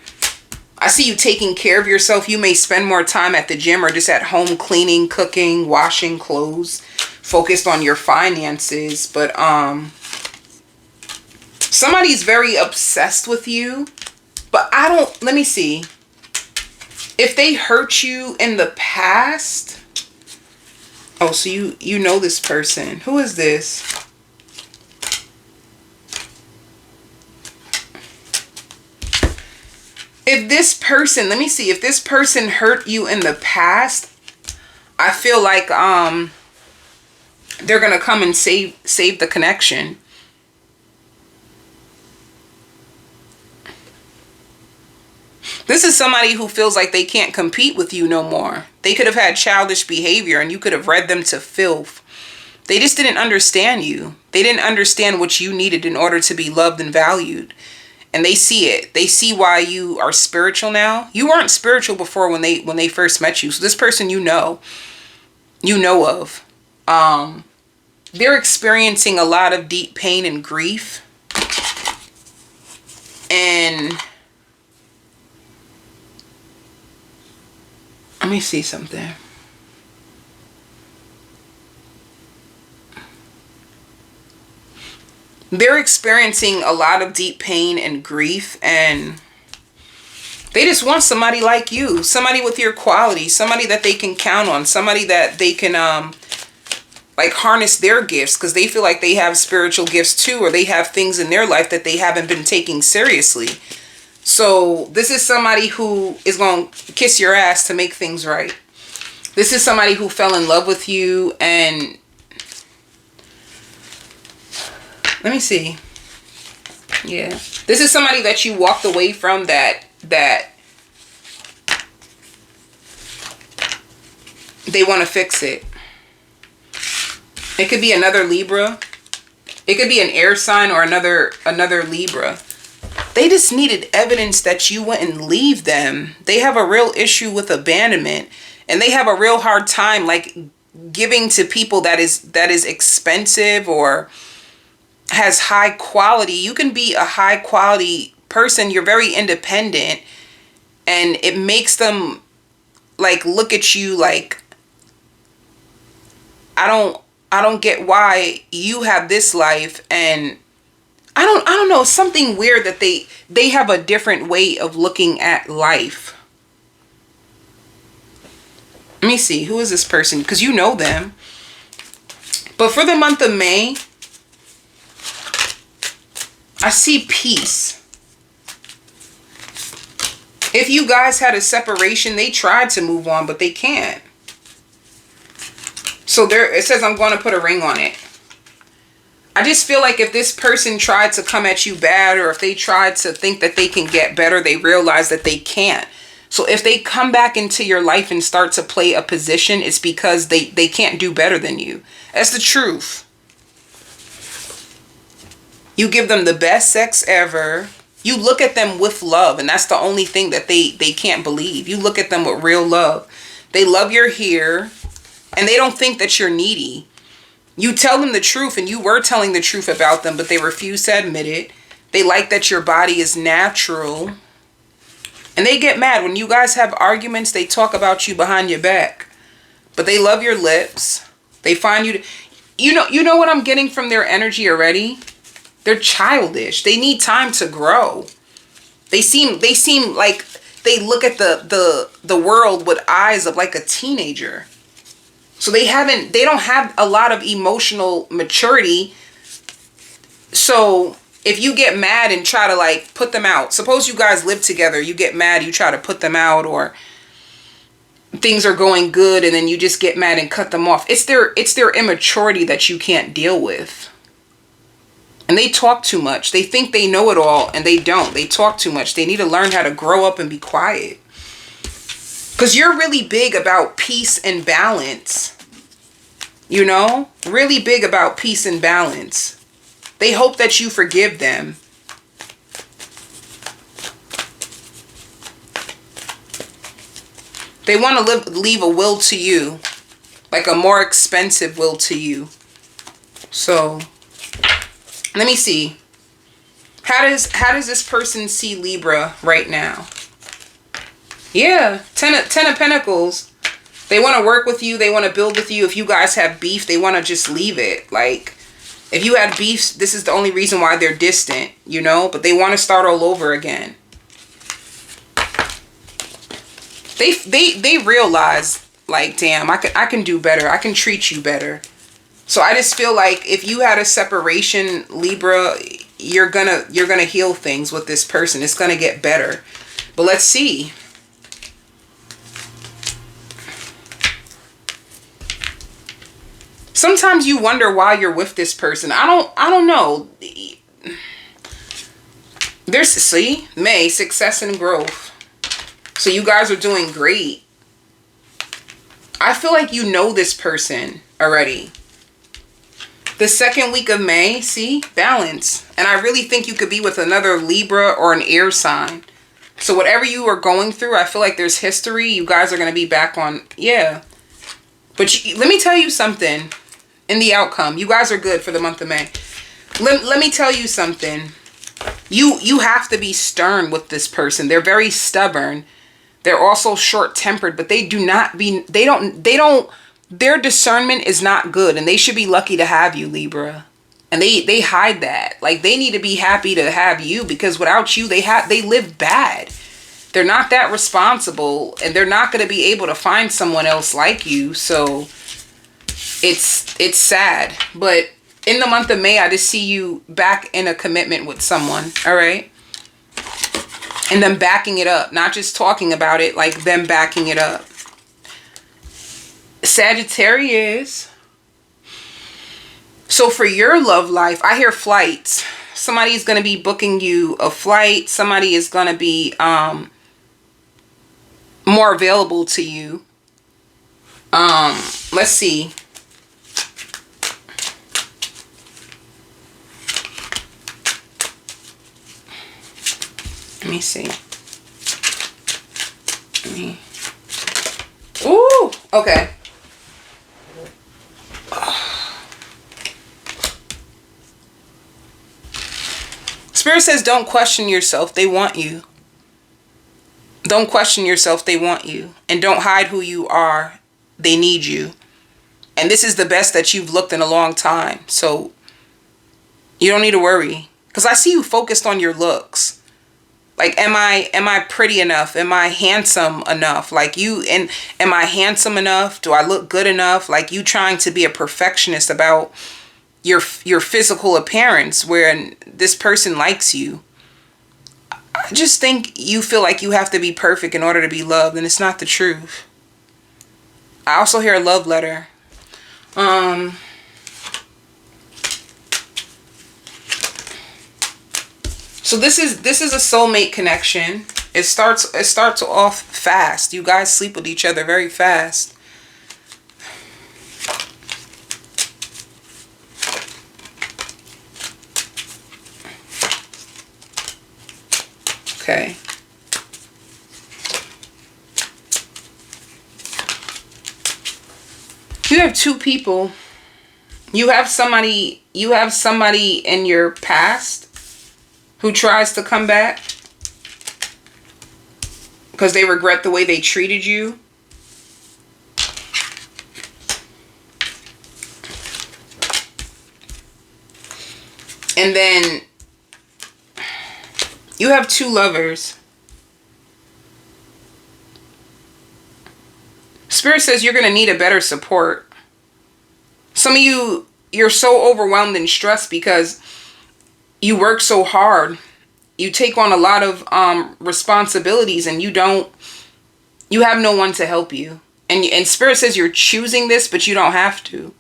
I see you taking care of yourself. You may spend more time at the gym or just at home cleaning, cooking, washing clothes, focused on your finances. But somebody's very obsessed with you. But let me see. If they hurt you in the past. Oh, so you know this person. Who is this? If this person, let me see, if this person hurt you in the past, I feel like they're going to come and save the connection. This is somebody who feels like they can't compete with you no more. They could have had childish behavior and you could have read them to filth. They just didn't understand you. They didn't understand what you needed in order to be loved and valued. And they see it. They see why you are spiritual now. You weren't spiritual before when they first met you. So this person you know of. They're experiencing a lot of deep pain and grief. And let me see something. They're experiencing a lot of deep pain and grief, and they just want somebody like you, somebody with your qualities, somebody that they can count on, somebody that they can like harness their gifts, because they feel like they have spiritual gifts too, or they have things in their life that they haven't been taking seriously. So this is somebody who is going to kiss your ass to make things right. This is somebody who fell in love with you, and let me see. Yeah. This is somebody that you walked away from that they want to fix it. It could be another Libra. It could be an air sign or another Libra. They just needed evidence that you wouldn't leave them. They have a real issue with abandonment, and they have a real hard time like giving to people that is expensive or has high quality. You can be a high quality person. You're very independent, and it makes them like look at you like, I don't get why you have this life, and I don't know, something weird that they have a different way of looking at life. Let me see, who is this person? Because you know them. But for the month of May, I see peace. If you guys had a separation, they tried to move on, but they can't. So there, it says, I'm going to put a ring on it. I just feel like if this person tried to come at you bad, or if they tried to think that they can get better, they realize that they can't. So if they come back into your life and start to play a position, it's because they can't do better than you. That's the truth. You give them the best sex ever. You look at them with love, and that's the only thing that they can't believe. You look at them with real love. They love your hair, and they don't think that you're needy. You tell them the truth, and you were telling the truth about them, but they refuse to admit it. They like that your body is natural. And they get mad. When you guys have arguments, they talk about you behind your back. But they love your lips. They find you... You know what I'm getting from their energy already? They're childish. They need time to grow. They seem like they look at the world with eyes of like a teenager. So they don't have a lot of emotional maturity. So if you get mad and try to like put them out, suppose you guys live together, you get mad, you try to put them out, or things are going good and then you just get mad and cut them off. It's their immaturity that you can't deal with. And they talk too much. They think they know it all, and they don't. They talk too much. They need to learn how to grow up and be quiet. Because you're really big about peace and balance. You know? Really big about peace and balance. They hope that you forgive them. They want to leave a will to you. Like a more expensive will to you. So... let me see. How does this person see Libra right now? Yeah, Ten of Pentacles. They want to work with you. They want to build with you. If you guys have beef, they want to just leave it. Like, if you had beef, this is the only reason why they're distant, you know? But they want to start all over again. They realize, like, damn, I can do better. I can treat you better. So I just feel like if you had a separation, Libra, you're gonna heal things with this person. It's gonna get better. But let's see. Sometimes you wonder why you're with this person. I don't know. There's, see, May, success and growth. So you guys are doing great. I feel like you know this person already. The second week of May, see, balance. And I really think you could be with another Libra or an air sign. So whatever you are going through, I feel like there's history. You guys are going to be back on, yeah. But let me tell you something in the outcome. You guys are good for the month of May. Let me tell you something. You have to be stern with this person. They're very stubborn. They're also short-tempered, but they don't, their discernment is not good, and they should be lucky to have you, Libra. And they hide that. Like, they need to be happy to have you, because without you, they live bad. They're not that responsible, and they're not going to be able to find someone else like you. So it's sad. But in the month of May, I just see you back in a commitment with someone. All right. And them backing it up, not just talking about it, like them backing it up. Sagittarius. So for your love life, I hear flights. Somebody's going to be booking you a flight. Somebody is going to be more available to you. Let's see. Let me see. Ooh, okay. Spirit says don't question yourself. They want you. Don't question yourself. They want you. And don't hide who you are. They need you. And this is the best that you've looked in a long time. So you don't need to worry. Because I see you focused on your looks. Like, am I pretty enough? Am I handsome enough? Like, am I handsome enough? Do I look good enough? Like, you trying to be a perfectionist about your physical appearance, where this person likes you. I just think you feel like you have to be perfect in order to be loved, and it's not the truth. I also hear a love letter. So this is a soulmate connection. It starts off fast. You guys sleep with each other very fast. Okay. You have two people. You have somebody in your past who tries to come back because they regret the way they treated you. And then you have two lovers. Spirit says you're going to need a better support. Some of you, you're so overwhelmed and stressed because you work so hard. You take on a lot of responsibilities, and you have no one to help you. And Spirit says you're choosing this, but you don't have to.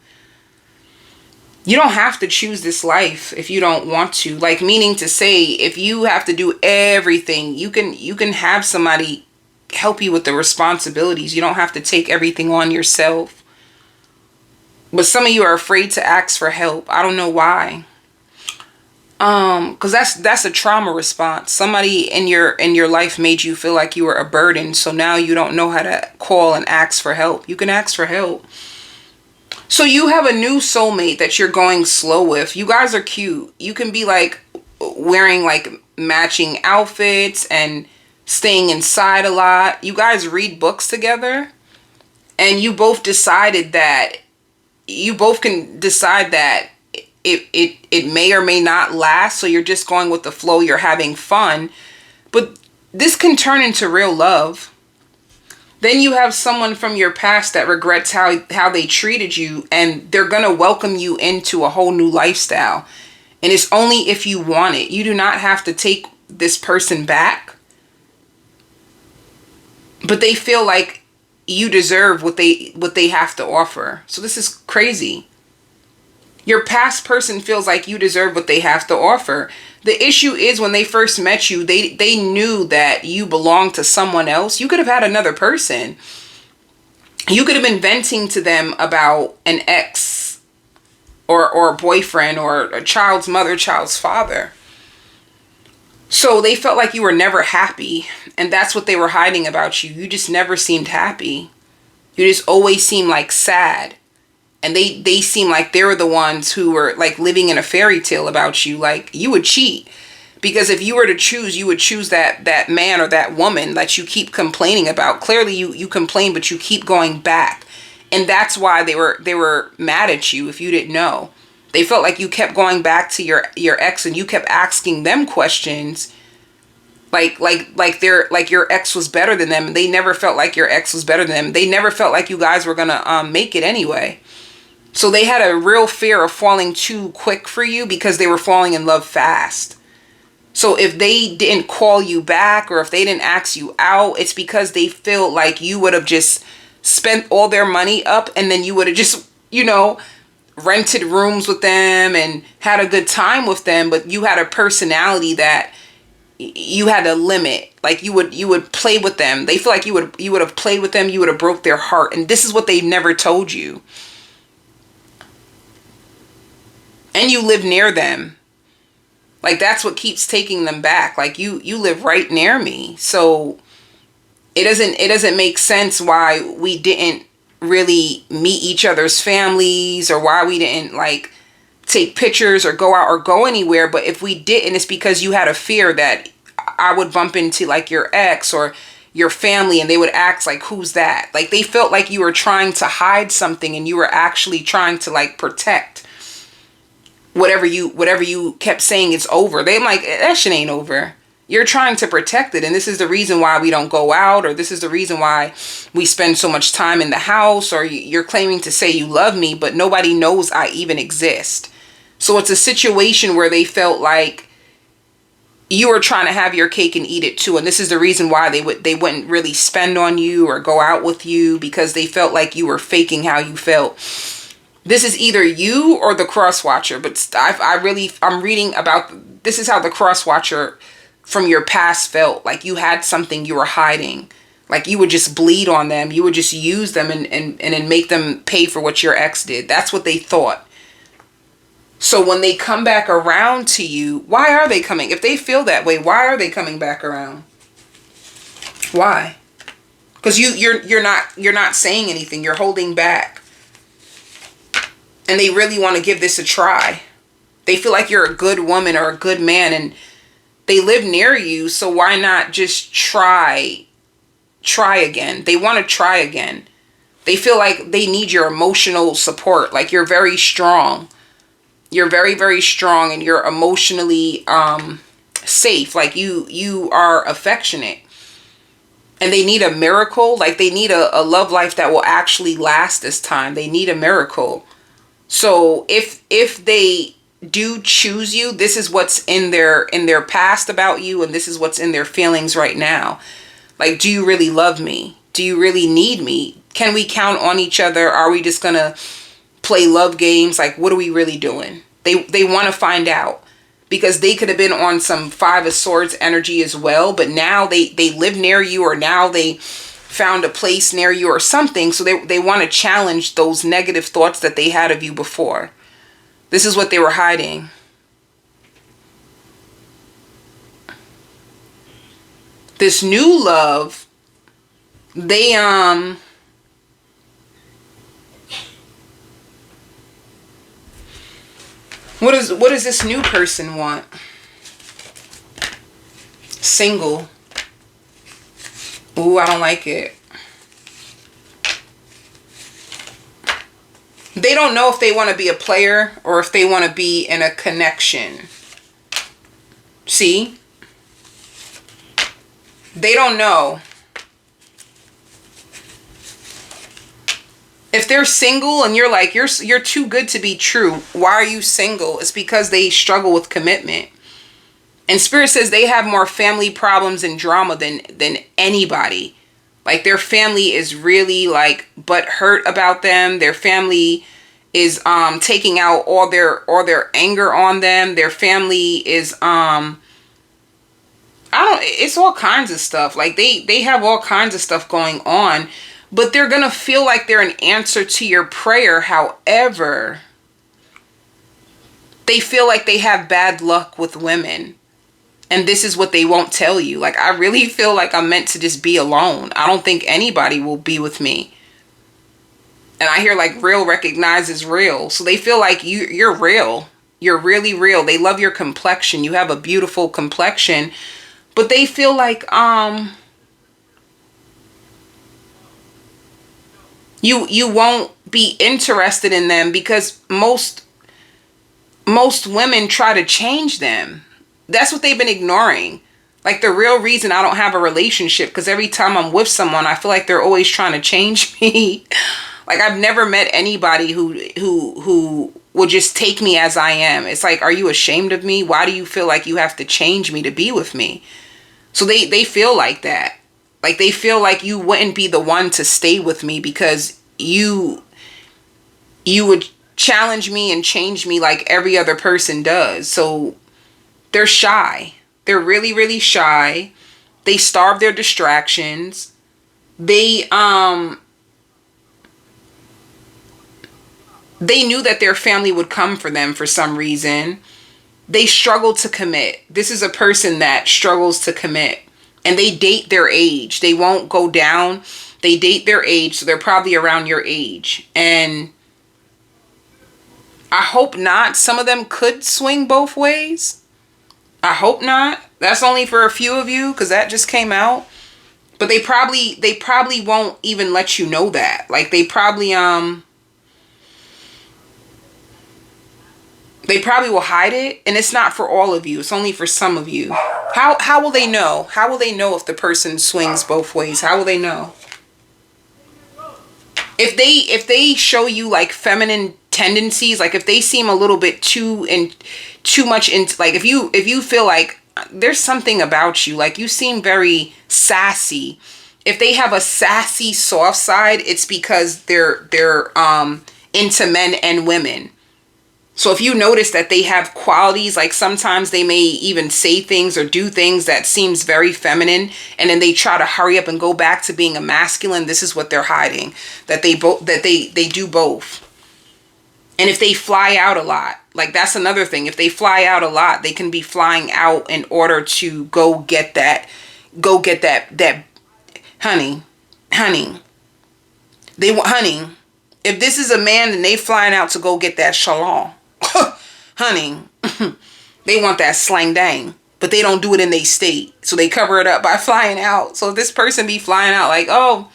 You don't have to choose this life if you don't want to. Like, meaning to say, if you have to do everything, you can have somebody help you with the responsibilities. You don't have to take everything on yourself. But some of you are afraid to ask for help. I don't know why. Because that's a trauma response. Somebody in your life made you feel like you were a burden. So now you don't know how to call and ask for help. You can ask for help. So you have a new soulmate that you're going slow with. You guys are cute. You can be like wearing like matching outfits and staying inside a lot. You guys read books together, and you both can decide that it may or may not last. So you're just going with the flow. You're having fun, but this can turn into real love. Then you have someone from your past that regrets how they treated you, and they're going to welcome you into a whole new lifestyle. And it's only if you want it. You do not have to take this person back, but they feel like you deserve what they have to offer. So this is crazy. Your past person feels like you deserve what they have to offer. The issue is, when they first met you, they knew that you belonged to someone else. You could have had another person. You could have been venting to them about an ex or a boyfriend or a child's mother, child's father. So they felt like you were never happy, and that's what they were hiding about you. You just never seemed happy. You just always seemed like sad. And they seemed like they were the ones who were like living in a fairy tale about you. Like, you would cheat. Because if you were to choose, you would choose that man or that woman that you keep complaining about. Clearly you complain, but you keep going back. And that's why they were mad at you, if you didn't know. They felt like you kept going back to your ex, and you kept asking them questions like your ex was better than them. They never felt like your ex was better than them. They never felt like you guys were gonna make it anyway. So they had a real fear of falling too quick for you, because they were falling in love fast. So if they didn't call you back, or if they didn't ask you out, it's because they feel like you would have just spent all their money up, and then you would have just, rented rooms with them and had a good time with them. But you had a personality that you had a limit. Like, you would play with them. They feel like you would have played with them. You would have broke their heart. And this is what they never told you. And you live near them. Like, that's what keeps taking them back. Like, you live right near me. So it doesn't make sense why we didn't really meet each other's families, or why we didn't like take pictures or go out or go anywhere. But if we didn't, it's because you had a fear that I would bump into like your ex or your family, and they would ask like, who's that? Like, they felt like you were trying to hide something, and you were actually trying to like protect whatever you kept saying it's over. They're like, that shit ain't over. You're trying to protect it. And this is the reason why we don't go out, or this is the reason why we spend so much time in the house, or you're claiming to say you love me, but nobody knows I even exist. So it's a situation where they felt like you were trying to have your cake and eat it too. And this is the reason why they wouldn't really spend on you or go out with you, because they felt like you were faking how you felt. This is either you or the cross watcher, but I'm reading about, this is how the cross watcher from your past felt. Like, you had something you were hiding. Like, you would just bleed on them. You would just use them and then make them pay for what your ex did. That's what they thought. So when they come back around to you, why are they coming? If they feel that way, why are they coming back around? Why? Because you're not saying anything. You're holding back. And they really want to give this a try. They feel like you're a good woman or a good man, and they live near you, so why not just try again? They want to try again. They feel like they need your emotional support. Like, you're very strong. You're very, very strong, and you're emotionally safe. Like, you are affectionate. And they need a miracle. Like, they need a love life that will actually last this time. They need a miracle. So if they do choose you, this is what's in their past about you, and this is what's in their feelings right now. Like, do you really love me? Do you really need me? Can we count on each other? Are we just gonna play love games? Like, what are we really doing? They want to find out, because they could have been on some Five of Swords energy as well, but now they live near you, or now they found a place near you or something. So they want to challenge those negative thoughts that they had of you before. This is what they were hiding. This new love, they what does this new person want? Single. Ooh, I don't like it. They don't know if they want to be a player or if they want to be in a connection. See? They don't know. If they're single and you're like, you're too good to be true, why are you single? It's because they struggle with commitment. And Spirit says they have more family problems and drama than anybody. Like, their family is really like butthurt about them. Their family is taking out all their anger on them. Their family is it's all kinds of stuff. Like, they have all kinds of stuff going on, but they're gonna feel like they're an answer to your prayer. However, they feel like they have bad luck with women. And this is what they won't tell you. Like, I really feel like I'm meant to just be alone. I don't think anybody will be with me. And I hear like real recognizes real. So they feel like you're real. You're really real. They love your complexion. You have a beautiful complexion. But they feel like you won't be interested in them because most women try to change them. That's what they've been ignoring. Like, the real reason I don't have a relationship, because every time I'm with someone, I feel like they're always trying to change me. Like, I've never met anybody who will just take me as I am. It's like, are you ashamed of me? Why do you feel like you have to change me to be with me? So they feel like that. Like, they feel like you wouldn't be the one to stay with me because you would challenge me and change me like every other person does. So they're shy. They're really, really shy. They starve their distractions. They knew that their family would come for them for some reason. They struggle to commit. This is a person that struggles to commit. And they date their age. They won't go down. They date their age. So they're probably around your age. And I hope not. Some of them could swing both ways. I hope not. That's only for a few of you because that just came out. But they probably won't even let you know that. Like, they probably will hide it, and it's not for all of you. It's only for some of you. How will they know? How will they know if the person swings both ways? How will they know? If they show you like feminine tendencies, like if they seem a little bit too much into, like if you feel like there's something about you, like you seem very sassy. If they have a sassy soft side, it's because they're into men and women. So if you notice that they have qualities, like sometimes they may even say things or do things that seems very feminine, and then they try to hurry up and go back to being a masculine, this is what they're hiding. That they do both. And if they fly out a lot, like that's another thing. If they fly out a lot, they can be flying out in order to go get that honey. They want honey. If this is a man and they flying out to go get that shalom, honey, they want that slang dang, but they don't do it in their state. So they cover it up by flying out. So if this person be flying out like, oh,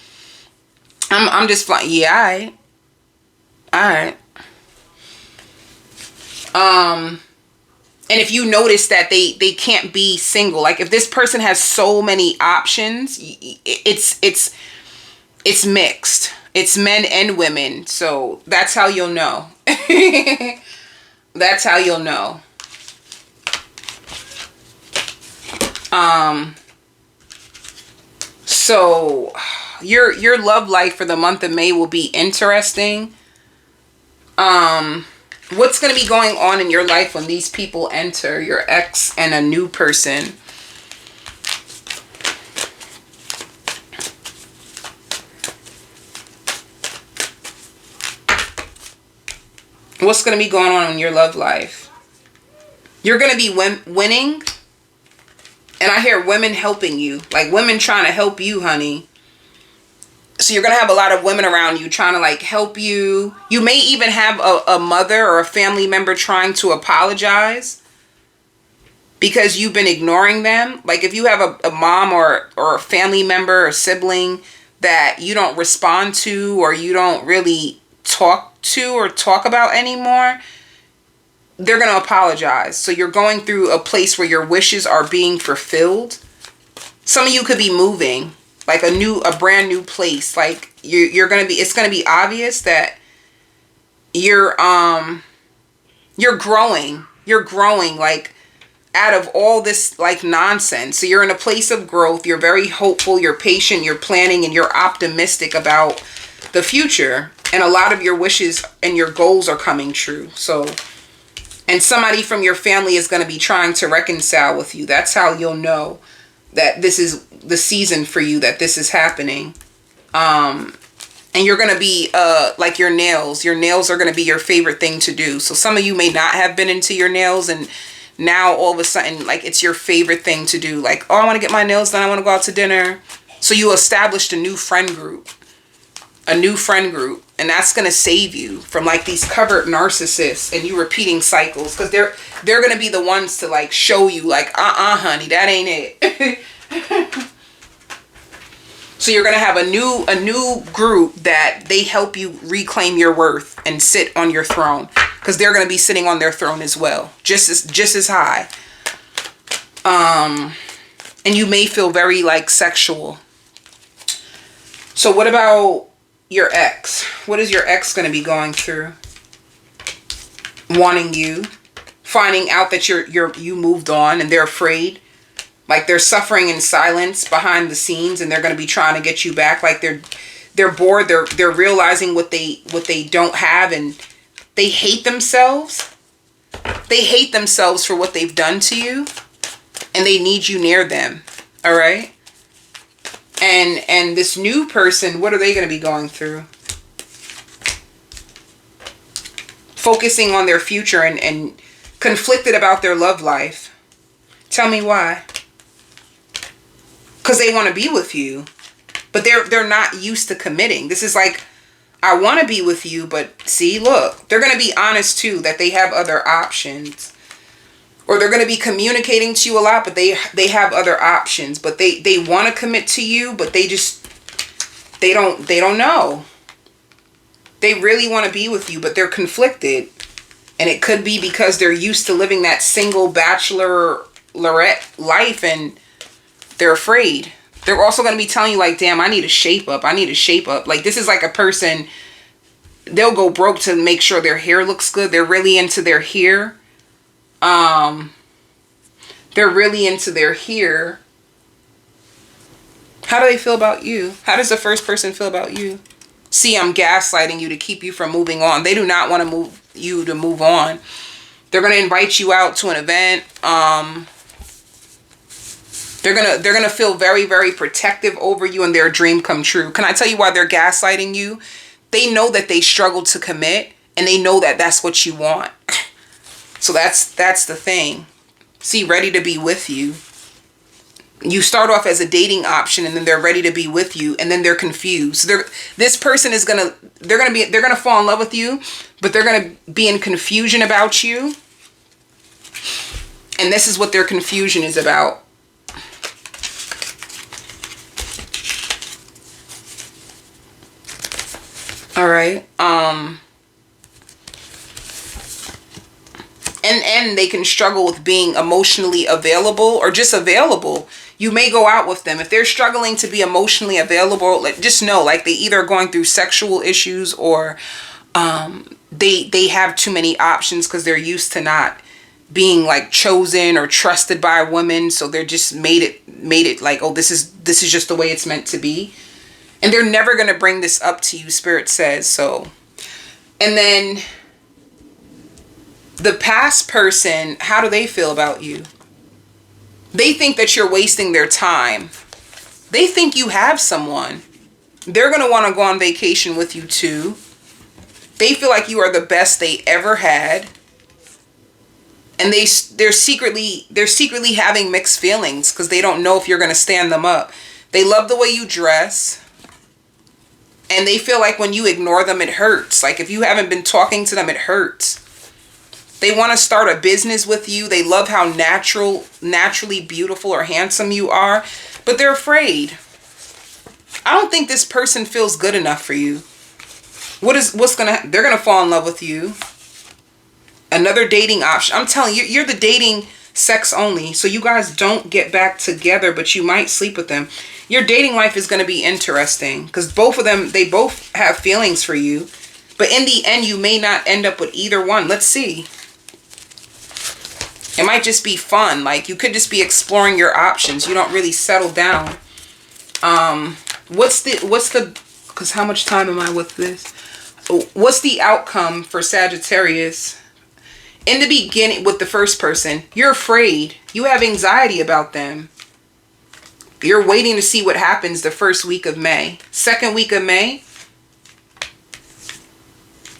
I'm just flying. Yeah, all right. And if you notice that they can't be single, like if this person has so many options, it's mixed. It's men and women. So that's how you'll know. That's how you'll know. So your love life for the month of May will be interesting. What's going to be going on in your life when these people enter, your ex and a new person? What's going to be going on in your love life? You're going to be winning. And I hear women helping you. Like women trying to help you, honey. So you're going to have a lot of women around you trying to like help you. You may even have a mother or a family member trying to apologize because you've been ignoring them. Like if you have a mom or a family member or sibling that you don't respond to or you don't really talk to or talk about anymore, they're going to apologize. So you're going through a place where your wishes are being fulfilled. Some of you could be moving. Like a brand new place. Like you're gonna be, it's gonna be obvious that you're growing. You're growing like out of all this like nonsense. So you're in a place of growth. You're very hopeful, you're patient, you're planning, and you're optimistic about the future. And a lot of your wishes and your goals are coming true. So, and somebody from your family is gonna be trying to reconcile with you. That's how you'll know that this is the season for you, that this is happening. And you're going to be like your nails are going to be your favorite thing to do. So some of you may not have been into your nails, and now all of a sudden, like, it's your favorite thing to do. Like, oh, I want to get my nails done, I want to go out to dinner. So you established a new friend group, and that's going to save you from like these covert narcissists and you repeating cycles, because they're going to be the ones to like show you like, honey, that ain't it. So you're going to have a new group that they help you reclaim your worth and sit on your throne, because they're going to be sitting on their throne as well, just as high. And you may feel very like sexual. So what about your ex? What is your ex going to be going through? Wanting you, finding out that you moved on, and they're afraid. Like, they're suffering in silence behind the scenes, and they're going to be trying to get you back. Like, they're bored. They're realizing what they don't have, and they hate themselves. They hate themselves for what they've done to you, and they need you near them. All right? And this new person, what are they going to be going through? Focusing on their future and conflicted about their love life. Tell me why. Because they want to be with you, but they're not used to committing. This is like, I want to be with you, but see, look, they're going to be honest too, that they have other options. Or they're going to be communicating to you a lot, but they have other options. But they want to commit to you, but they don't know. They really want to be with you, but they're conflicted. And it could be because they're used to living that single bachelorette life, and they're afraid. They're also going to be telling you like, damn, I need to shape up. Like, this is like a person, they'll go broke to make sure their hair looks good. They're really into their hair. They're really into their hair. How do they feel about you? How does the first person feel about you? See, I'm gaslighting you to keep you from moving on. They do not want to move on. They're going to invite you out to an event. They're gonna feel very, very protective over you, and their dream come true. Can I tell you why they're gaslighting you? They know that they struggled to commit, and they know that that's what you want. So that's the thing. See, ready to be with you. You start off as a dating option, and then they're ready to be with you, and then they're confused. This person is gonna fall in love with you, but they're gonna be in confusion about you. And this is what their confusion is about. All right. And they can struggle with being emotionally available, or just available. You may go out with them. If they're struggling to be emotionally available, just know, like, they either are going through sexual issues, or they have too many options because they're used to not being like chosen or trusted by women. So they're just made it like, oh, this is just the way it's meant to be. And they're never going to bring this up to you, Spirit says. So, and then the past person, how do they feel about you? They think that you're wasting their time. They think you have someone. They're going to want to go on vacation with you too. They feel like you are the best they ever had. And they're secretly having mixed feelings because they don't know if you're going to stand them up. They love the way you dress. And they feel like when you ignore them, it hurts. Like, if you haven't been talking to them, it hurts. They want to start a business with you. They love how naturally beautiful or handsome you are. But they're afraid. I don't think this person feels good enough for you. They're going to fall in love with you. Another dating option. I'm telling you, you're the dating sex only. So you guys don't get back together, but you might sleep with them. Your dating life is going to be interesting because both of them, they both have feelings for you. But in the end, you may not end up with either one. Let's see. It might just be fun. Like, you could just be exploring your options. You don't really settle down. Because how much time am I with this? What's the outcome for Sagittarius? In the beginning, with the first person, you're afraid. You have anxiety about them. You're waiting to see what happens the first week of May. Second week of May,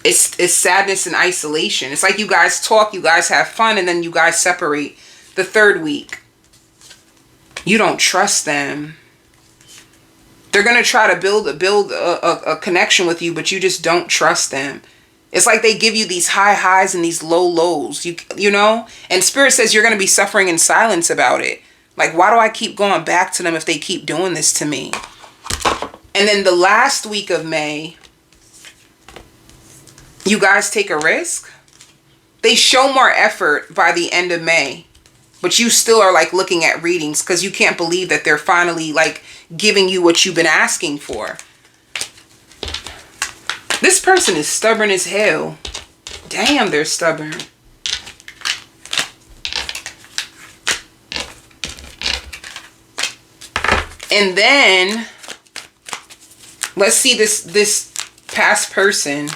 It's sadness and isolation. It's like you guys talk, you guys have fun, and then you guys separate the third week. You don't trust them. They're going to try to build a connection with you, but you just don't trust them. It's like they give you these high highs and these low lows, you know? And Spirit says you're going to be suffering in silence about it. Like, why do I keep going back to them if they keep doing this to me? And then the last week of May, you guys take a risk. They show more effort by the end of May, but you still are like looking at readings because you can't believe that they're finally like giving you what you've been asking for. This person is stubborn as hell. Damn, they're stubborn. And then let's see this past person.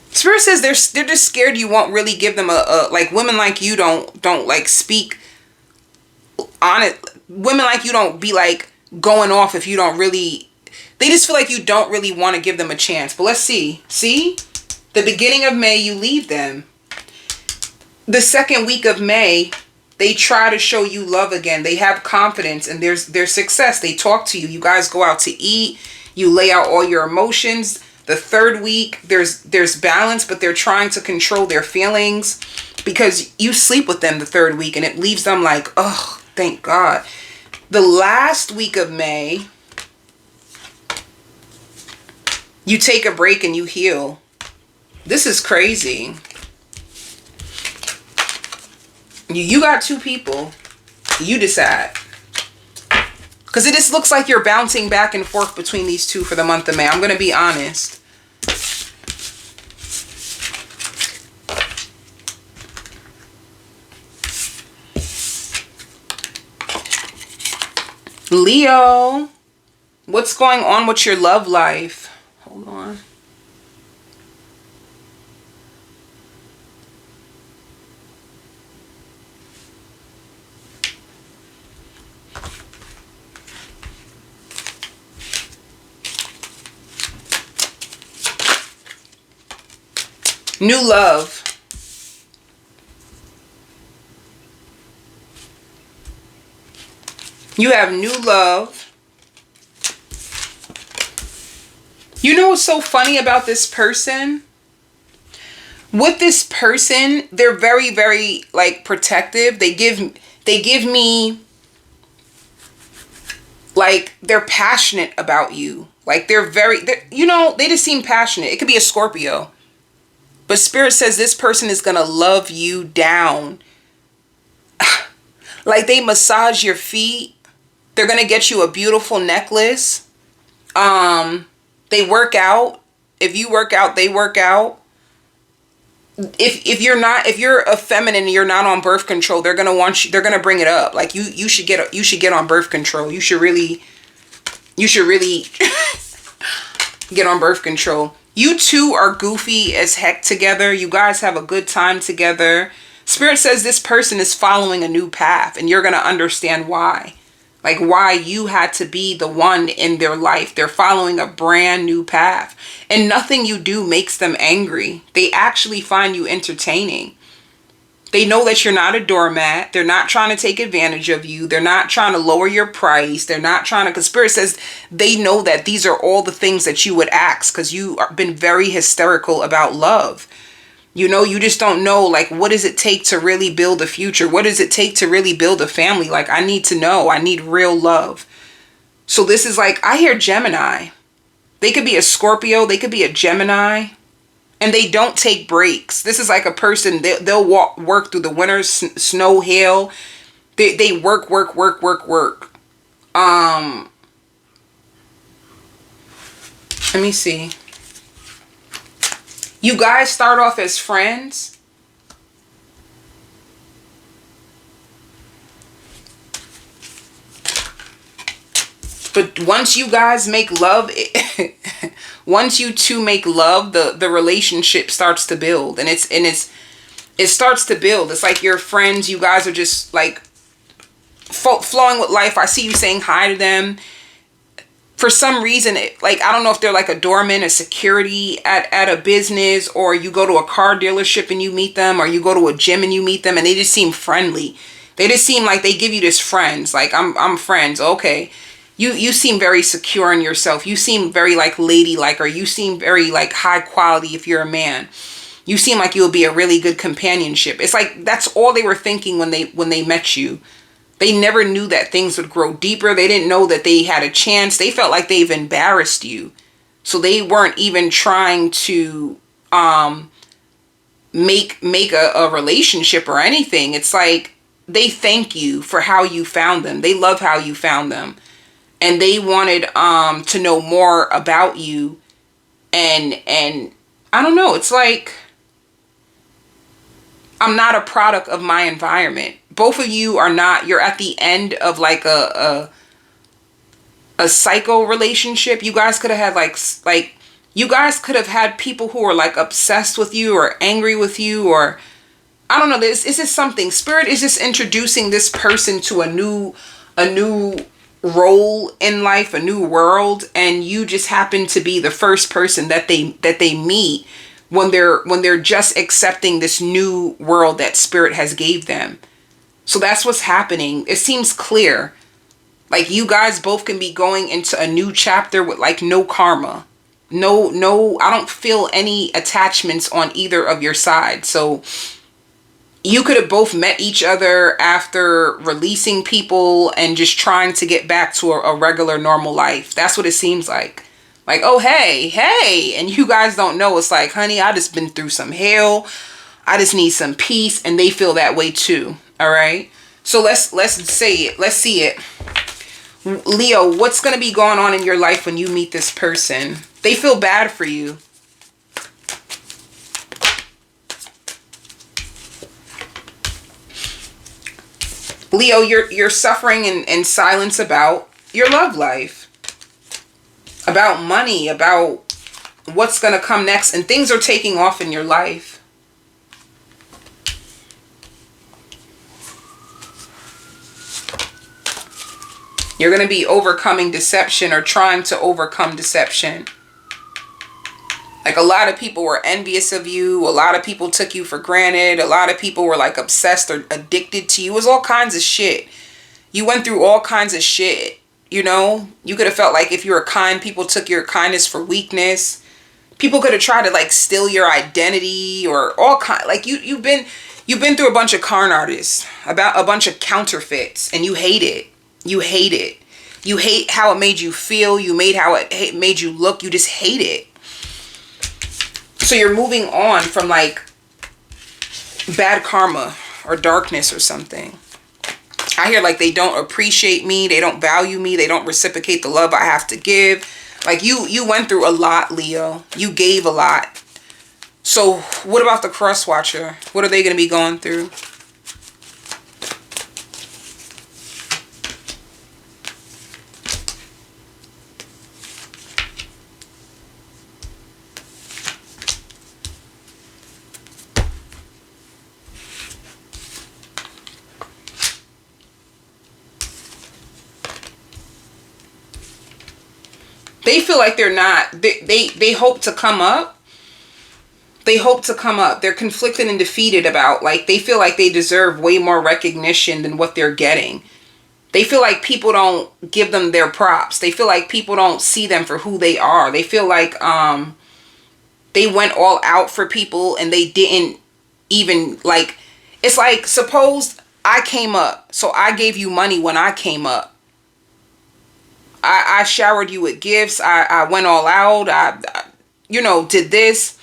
Spirit says they're just scared you won't really give them a like, women like you don't like speak on it. Women like you don't be like going off if you don't really. They just feel like you don't really want to give them a chance. But let's see. See? The beginning of May, you leave them. The second week of May, they try to show you love again. They have confidence and there's success. They talk to you. You guys go out to eat. You lay out all your emotions. The third week, there's balance, but they're trying to control their feelings because you sleep with them the third week and it leaves them like, oh, thank God. The last week of May, you take a break and you heal. This is crazy. You got two people. You decide. Because it just looks like you're bouncing back and forth between these two for the month of May. I'm going to be honest. Leo, what's going on with your love life? Hold on. New love. You have new love. You know what's so funny about this person? With this person, they're very, very like protective. They give me like they're passionate about you. Like they're you know, they just seem passionate. It could be a Scorpio. But Spirit says this person is going to love you down. Like they massage your feet. They're going to get you a beautiful necklace. They work out. If you work out, they work out. If you're a feminine and you're not on birth control, they're going to want you, they're going to bring it up. Like you should get on birth control. You should really get on birth control. You two are goofy as heck together. You guys have a good time together. Spirit says this person is following a new path and you're going to understand why. Like why you had to be the one in their life. They're following a brand new path. And nothing you do makes them angry. They actually find you entertaining. They know that you're not a doormat. They're not trying to take advantage of you. They're not trying to lower your price. They're not trying to, because Spirit says they know that these are all the things that you would ask because you have been very hysterical about love. You know, you just don't know, like, what does it take to really build a future? What does it take to really build a family? Like, I need to know. I need real love. So this is like, I hear Gemini. They could be a Scorpio. They could be a Gemini. And they don't take breaks. This is like a person, they'll work through the winter, snow, hail. They work. Let me see. You guys start off as friends. But once you guys make love, once you two make love, the relationship starts to build. And it starts to build. It's like you're friends. You guys are just like flowing with life. I see you saying hi to them. for some reason, like, I don't know if they're like a doorman, a security at a business, or you go to a car dealership and you meet them, or you go to a gym and you meet them, and they just seem friendly. They just seem like they give you this friends, like, I'm friends, okay. You seem very secure in yourself. You seem very like ladylike, or you seem very like high quality if you're a man. You seem like you'll be a really good companionship. It's like that's all they were thinking when they met you. They never knew that things would grow deeper. They didn't know that they had a chance. They felt like they've embarrassed you. So they weren't even trying to make a relationship or anything. It's like they thank you for how you found them. They love how you found them. And they wanted to know more about you. And I don't know, it's like, I'm not a product of my environment. Both of you are not. You're at the end of like a psycho relationship. You guys could have had like you guys could have had people who are like obsessed with you or angry with you, or I don't know. This is just something. Spirit is just introducing this person to a new role in life, a new world, and you just happen to be the first person that they meet when they're just accepting this new world that Spirit has gave them. So that's what's happening. It seems clear. Like you guys both can be going into a new chapter with like no karma. No, I don't feel any attachments on either of your sides. So you could have both met each other after releasing people and just trying to get back to a regular normal life. That's what it seems like. Like, oh, hey. And you guys don't know. It's like, honey, I just been through some hell. I just need some peace. And they feel that way too. All right. So let's say it. Let's see it. Leo, what's going to be going on in your life when you meet this person? They feel bad for you. Leo, you're suffering in silence about your love life, about money, about what's going to come next, and things are taking off in your life. You're going to be overcoming deception or trying to overcome deception. Like a lot of people were envious of you. A lot of people took you for granted. A lot of people were like obsessed or addicted to you. It was all kinds of shit. You went through all kinds of shit. You know, you could have felt like if you were kind, people took your kindness for weakness. People could have tried to like steal your identity or all kind. Like you've been through a bunch of con artists, about a bunch of counterfeits, and you hate it. You hate it. You hate how it made you feel. You made how it made you look. You just hate it. So you're moving on from like bad karma or darkness or something. I hear like they don't appreciate me. They don't value me. They don't reciprocate the love I have to give. Like you went through a lot, Leo. You gave a lot. So what about the cross watcher? What are they going to be going through? They feel like they're not, they hope to come up. They hope to come up. They're conflicted and defeated about, like, they feel like they deserve way more recognition than what they're getting. They feel like people don't give them their props. They feel like people don't see them for who they are. They feel like they went all out for people and they didn't even, like, it's like, suppose I came up. So I gave you money when I came up. I showered you with gifts. I went all out. I did this.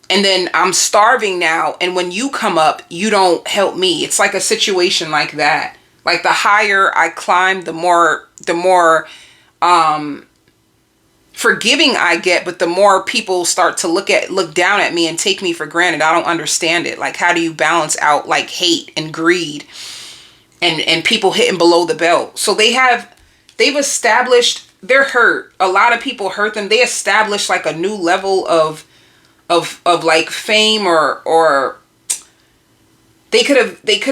And then I'm starving now. And when you come up, you don't help me. It's like a situation like that. Like the higher I climb, the more forgiving I get, but the more people start to look down at me and take me for granted. I don't understand it. Like, how do you balance out like hate and greed and people hitting below the belt? So they've established, they're hurt. A lot of people hurt them. They established like a new level of like fame or they could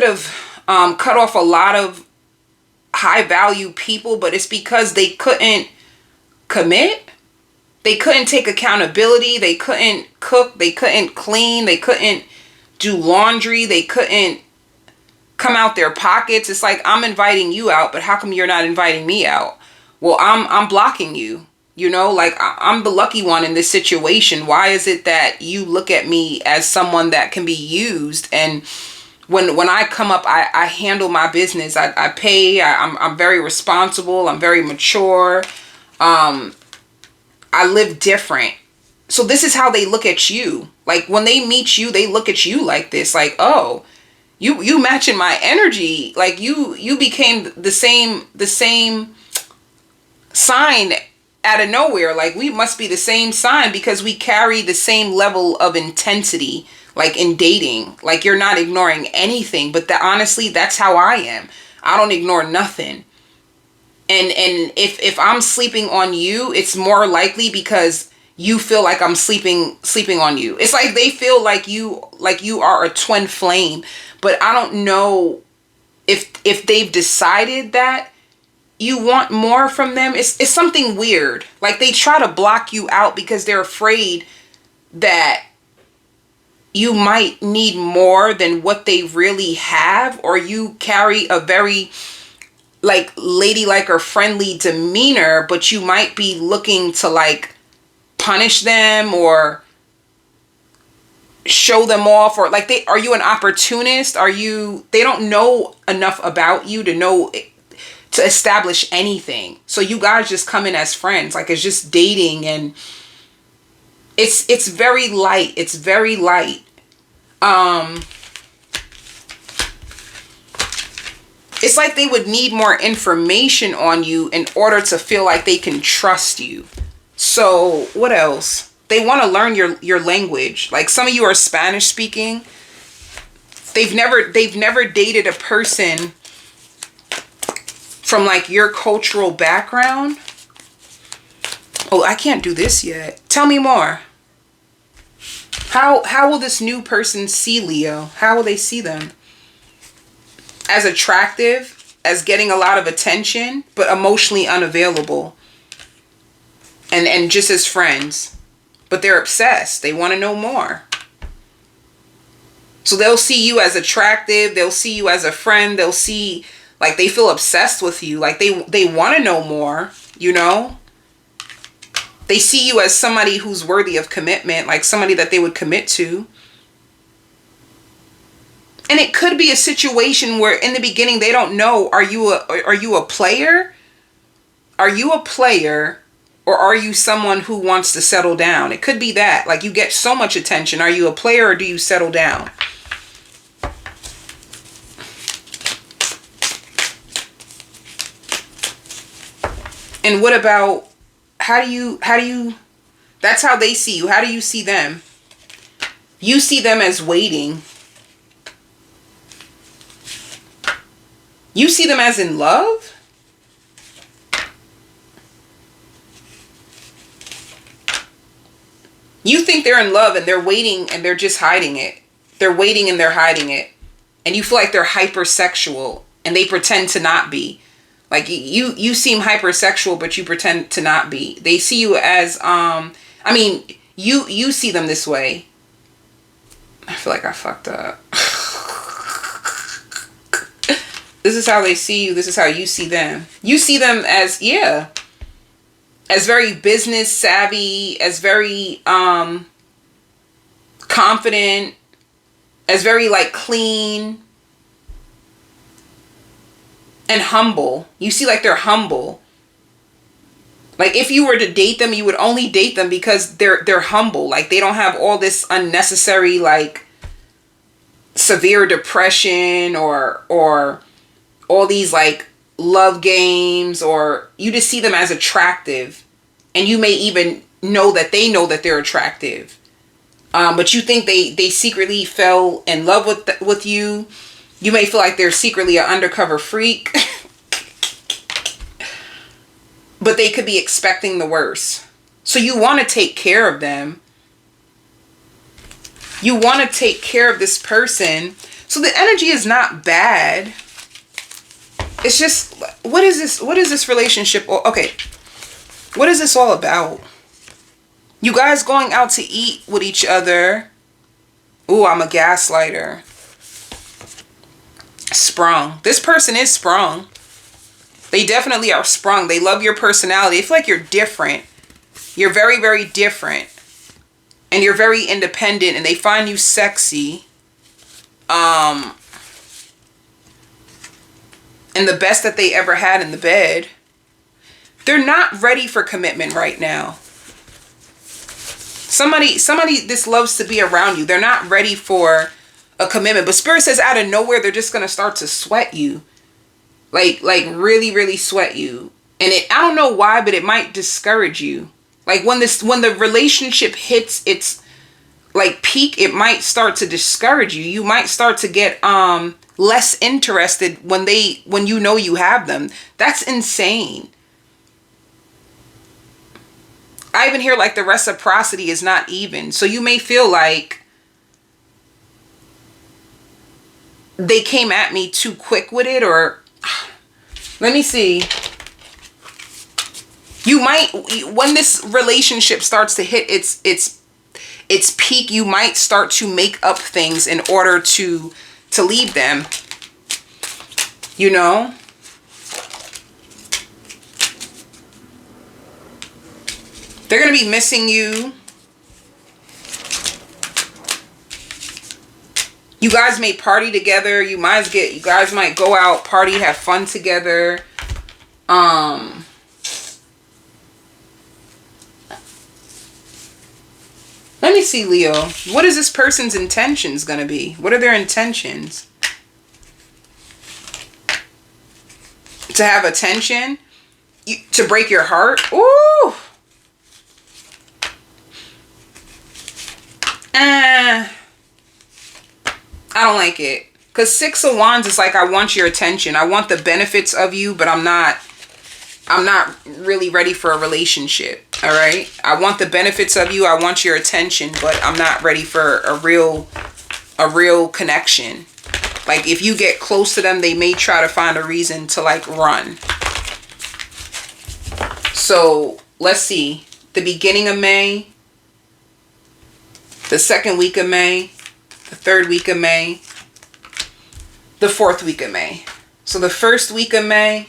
have cut off a lot of high value people, but it's because they couldn't commit. They couldn't take accountability. They couldn't cook. They couldn't clean. They couldn't do laundry. They couldn't come out their pockets. It's like, I'm inviting you out, but how come you're not inviting me out? Well, I'm blocking you. You know, like, I'm the lucky one in this situation. Why is it that you look at me as someone that can be used? And when I come up, I handle my business. I pay. I'm very responsible. I'm very mature. I live different. So this is how they look at you. Like, when they meet you, they look at you like this. Like, oh, you matching my energy. Like, you became the same sign out of nowhere. Like, we must be the same sign because we carry the same level of intensity, like in dating. Like, you're not ignoring anything, but honestly, that's how I am. I don't ignore nothing. And if I'm sleeping on you, it's more likely because you feel like I'm sleeping on you. It's like they feel like you are a twin flame, but I don't know if they've decided that you want more from them. It's something weird. Like, they try to block you out because they're afraid that you might need more than what they really have, or you carry a very like ladylike or friendly demeanor, but you might be looking to like punish them or show them off, or like, are you an opportunist? They don't know enough about you to establish anything. So you guys just come in as friends. Like, it's just dating, and it's very light. It's very light. It's like they would need more information on you in order to feel like they can trust you. So what else? They want to learn your language. Like, some of you are Spanish speaking. They've never dated a person from like your cultural background. Oh, I can't do this yet. Tell me more. How will this new person see Leo? How will they see them? As attractive, as getting a lot of attention, but emotionally unavailable. And just as friends. But they're obsessed. They want to know more. So they'll see you as attractive. They'll see you as a friend. They'll see, like, they feel obsessed with you. Like, they want to know more, you know? They see you as somebody who's worthy of commitment, like somebody that they would commit to. And it could be a situation where in the beginning they don't know, are you a player? Are you a player, or are you someone who wants to settle down? It could be that. Like, you get so much attention. Are you a player, or do you settle down? And what about, how do you, that's how they see you. How do you see them? You see them as waiting. You see them as in love? You think they're in love and they're waiting and they're just hiding it. They're waiting and they're hiding it. And you feel like they're hypersexual and they pretend to not be. Like, you seem hypersexual, but you pretend to not be. They see you as, you see them this way. I feel like I fucked up. This is how they see you. This is how you see them. You see them as, yeah, as very business savvy, as very confident, as very like clean and humble. You see like they're humble. Like, if you were to date them, you would only date them because they're humble. Like, they don't have all this unnecessary like severe depression or all these like love games, or you just see them as attractive, and you may even know that they know that they're attractive, but you think they secretly fell in love with you. You may feel like they're secretly an undercover freak, but they could be expecting the worst. So you want to take care of them. You want to take care of this person. So the energy is not bad. It's just, what is this relationship? Okay. What is this all about? You guys going out to eat with each other. Ooh, I'm a gaslighter. Sprung. This person is sprung. They definitely are sprung. They love your personality. They feel like you're different. You're very, very different. And you're very independent. And they find you sexy. And the best that they ever had in the bed. They're not ready for commitment right now. Somebody this loves to be around you. They're not ready for a commitment. But Spirit says out of nowhere, they're just going to start to sweat you. Like really, really sweat you. And I don't know why, but it might discourage you. Like when the relationship hits its like peak, it might start to discourage you. You might start to get less interested when you know you have them. That's insane. I even hear like the reciprocity is not even. So you may feel like they came at me too quick with it, or let me see. You might, when this relationship starts to hit its peak, you might start to make up things in order to leave them. You know? They're going to be missing you. You guys may party together. You guys might go out, party, have fun together. Let me see, Leo. What is this person's intentions going to be? What are their intentions? To have attention? To break your heart? Ooh! I don't like it. Because 6 of Wands is like, I want your attention. I want the benefits of you, but I'm not really ready for a relationship. All right. I want the benefits of you. I want your attention, but I'm not ready for a real connection. Like if you get close to them, they may try to find a reason to like run. So let's see. The beginning of May, the second week of May, the third week of May, the fourth week of May. So the first week of May,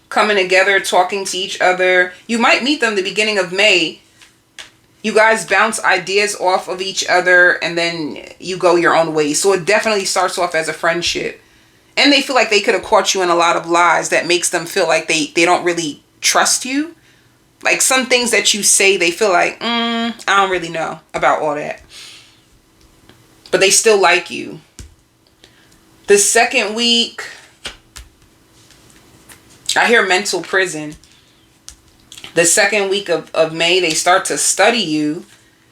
coming together, talking to each other. You might meet them the beginning of May. You guys bounce ideas off of each other and then you go your own way. So it definitely starts off as a friendship. And they feel like they could have caught you in a lot of lies that makes them feel like they don't really trust you. Like some things that you say, they feel like, I don't really know about all that. But they still like you. The second week, I hear mental prison. The second week of May, they start to study you.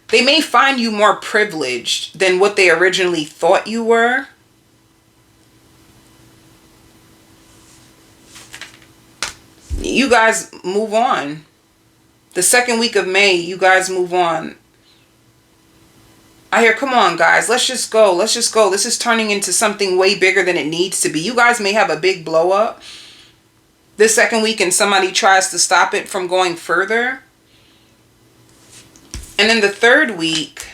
They may find you more privileged than what they originally thought you were. You guys move on. The second week of May, you guys move on. I hear, come on, guys, let's just go. Let's just go. This is turning into something way bigger than it needs to be. You guys may have a big blow up this second week and somebody tries to stop it from going further. And then the third week,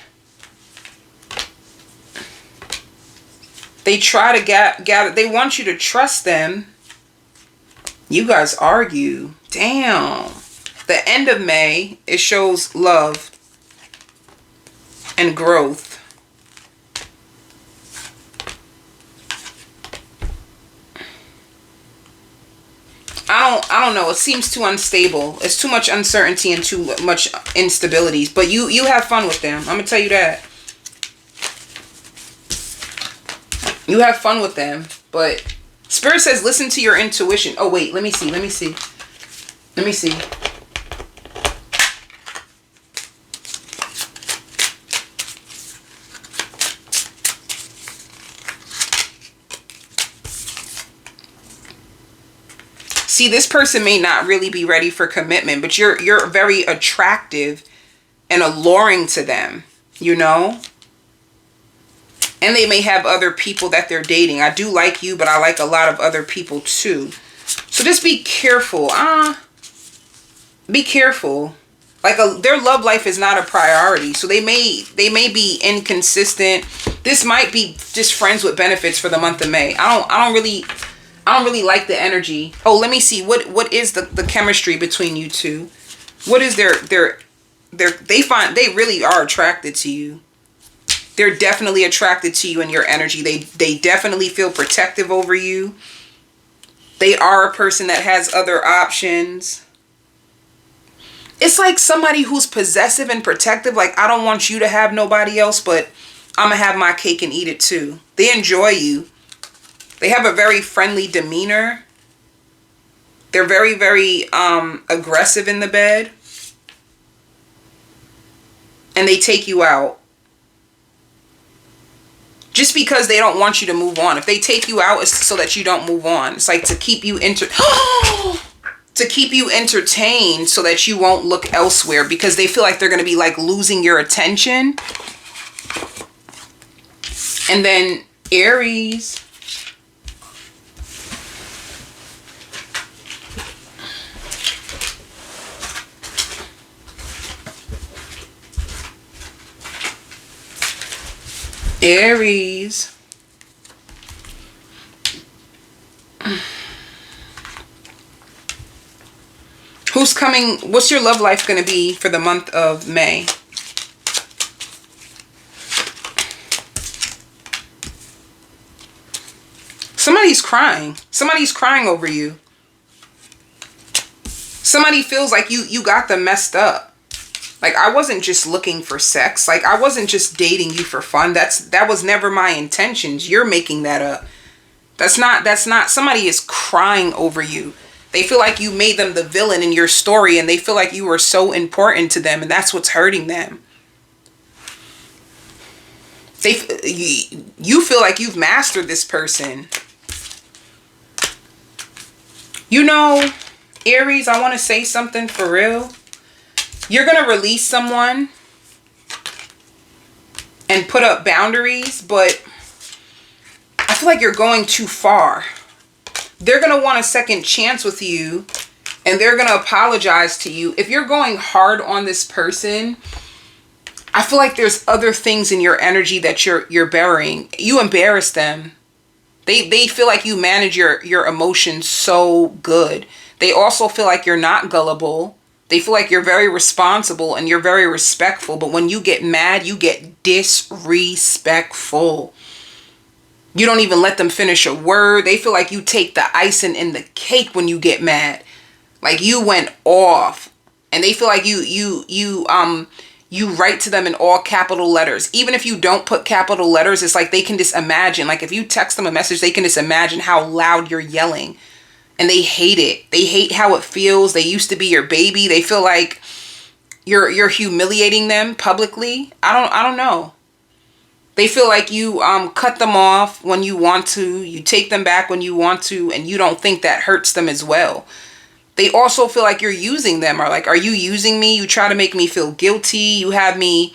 they try to gather. They want you to trust them. You guys argue. Damn. The end of May, it shows love and growth. I don't know. It seems too unstable. It's too much uncertainty and too much instability. But you have fun with them. I'm going to tell you that. You have fun with them. But Spirit says listen to your intuition. Oh, wait. Let me see. See, this person may not really be ready for commitment, but you're very attractive and alluring to them, you know? And they may have other people that they're dating. I do like you, but I like a lot of other people too. So just be careful. be careful. Like their love life is not a priority, so they may be inconsistent. This might be just friends with benefits for the month of May. I don't really like the energy. Oh, let me see. What is the chemistry between you two? What is they really are attracted to you. They're definitely attracted to you and your energy. They definitely feel protective over you. They are a person that has other options. It's like somebody who's possessive and protective. Like, I don't want you to have nobody else, but I'm going to have my cake and eat it too. They enjoy you. They have a very friendly demeanor. They're very, very aggressive in the bed. And they take you out. Just because they don't want you to move on. If they take you out, it's so that you don't move on. It's like to keep you to keep you entertained so that you won't look elsewhere, because they feel like they're going to be like losing your attention. And then Aries. Aries. Who's coming? What's your love life going to be for the month of May? Somebody's crying. Somebody's crying over you. Somebody feels like you got them messed up. Like, I wasn't just looking for sex. Like, I wasn't just dating you for fun. That was never my intentions. You're making that up. That's not. Somebody is crying over you. They feel like you made them the villain in your story, and they feel like you were so important to them, and that's what's hurting them. You feel like you've mastered this person. You know, Aries, I want to say something for real. You're going to release someone and put up boundaries, but I feel like you're going too far. They're going to want a second chance with you, and they're going to apologize to you. If you're going hard on this person, I feel like there's other things in your energy that you're burying. You embarrass them. They feel like you manage your emotions so good. They also feel like you're not gullible. They feel like you're very responsible and you're very respectful. But when you get mad, you get disrespectful. You don't even let them finish a word. They feel like you take the icing in the cake when you get mad. Like, you went off. And they feel like you write to them in all capital letters. Even if you don't put capital letters, it's like they can just imagine. Like, if you text them a message, they can just imagine how loud you're yelling. And they hate it. They hate how it feels. They used to be your baby. They feel like you're humiliating them publicly. I don't know. They feel like you cut them off when you want to. You take them back when you want to, and you don't think that hurts them as well. They also feel like you're using them, or like, are you using me? You try to make me feel guilty. You have me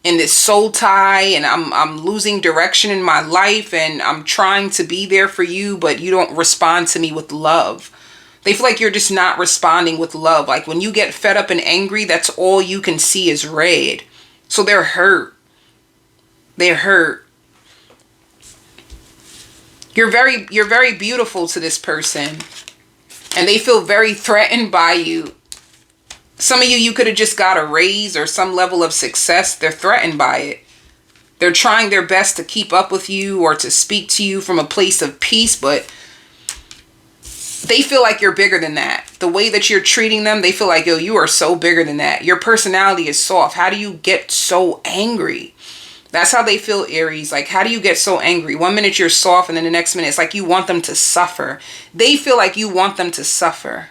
in this soul tie, and I'm losing direction in my life, and I'm trying to be there for you, but you don't respond to me with love. They feel like you're just not responding with love. Like, when you get fed up and angry, that's all you can see is red. So they're hurt. They're hurt. You're very beautiful to this person, and they feel very threatened by you. Some of you could have just got a raise or some level of success. They're threatened by it. They're trying their best to keep up with you or to speak to you from a place of peace, but they feel like you're bigger than that. The way that you're treating them, they feel like, yo, you are so bigger than that. Your personality is soft. How do you get so angry? That's how they feel, Aries. Like, how do you get so angry? One minute you're soft, and then the next minute it's like you want them to suffer. They feel like you want them to suffer.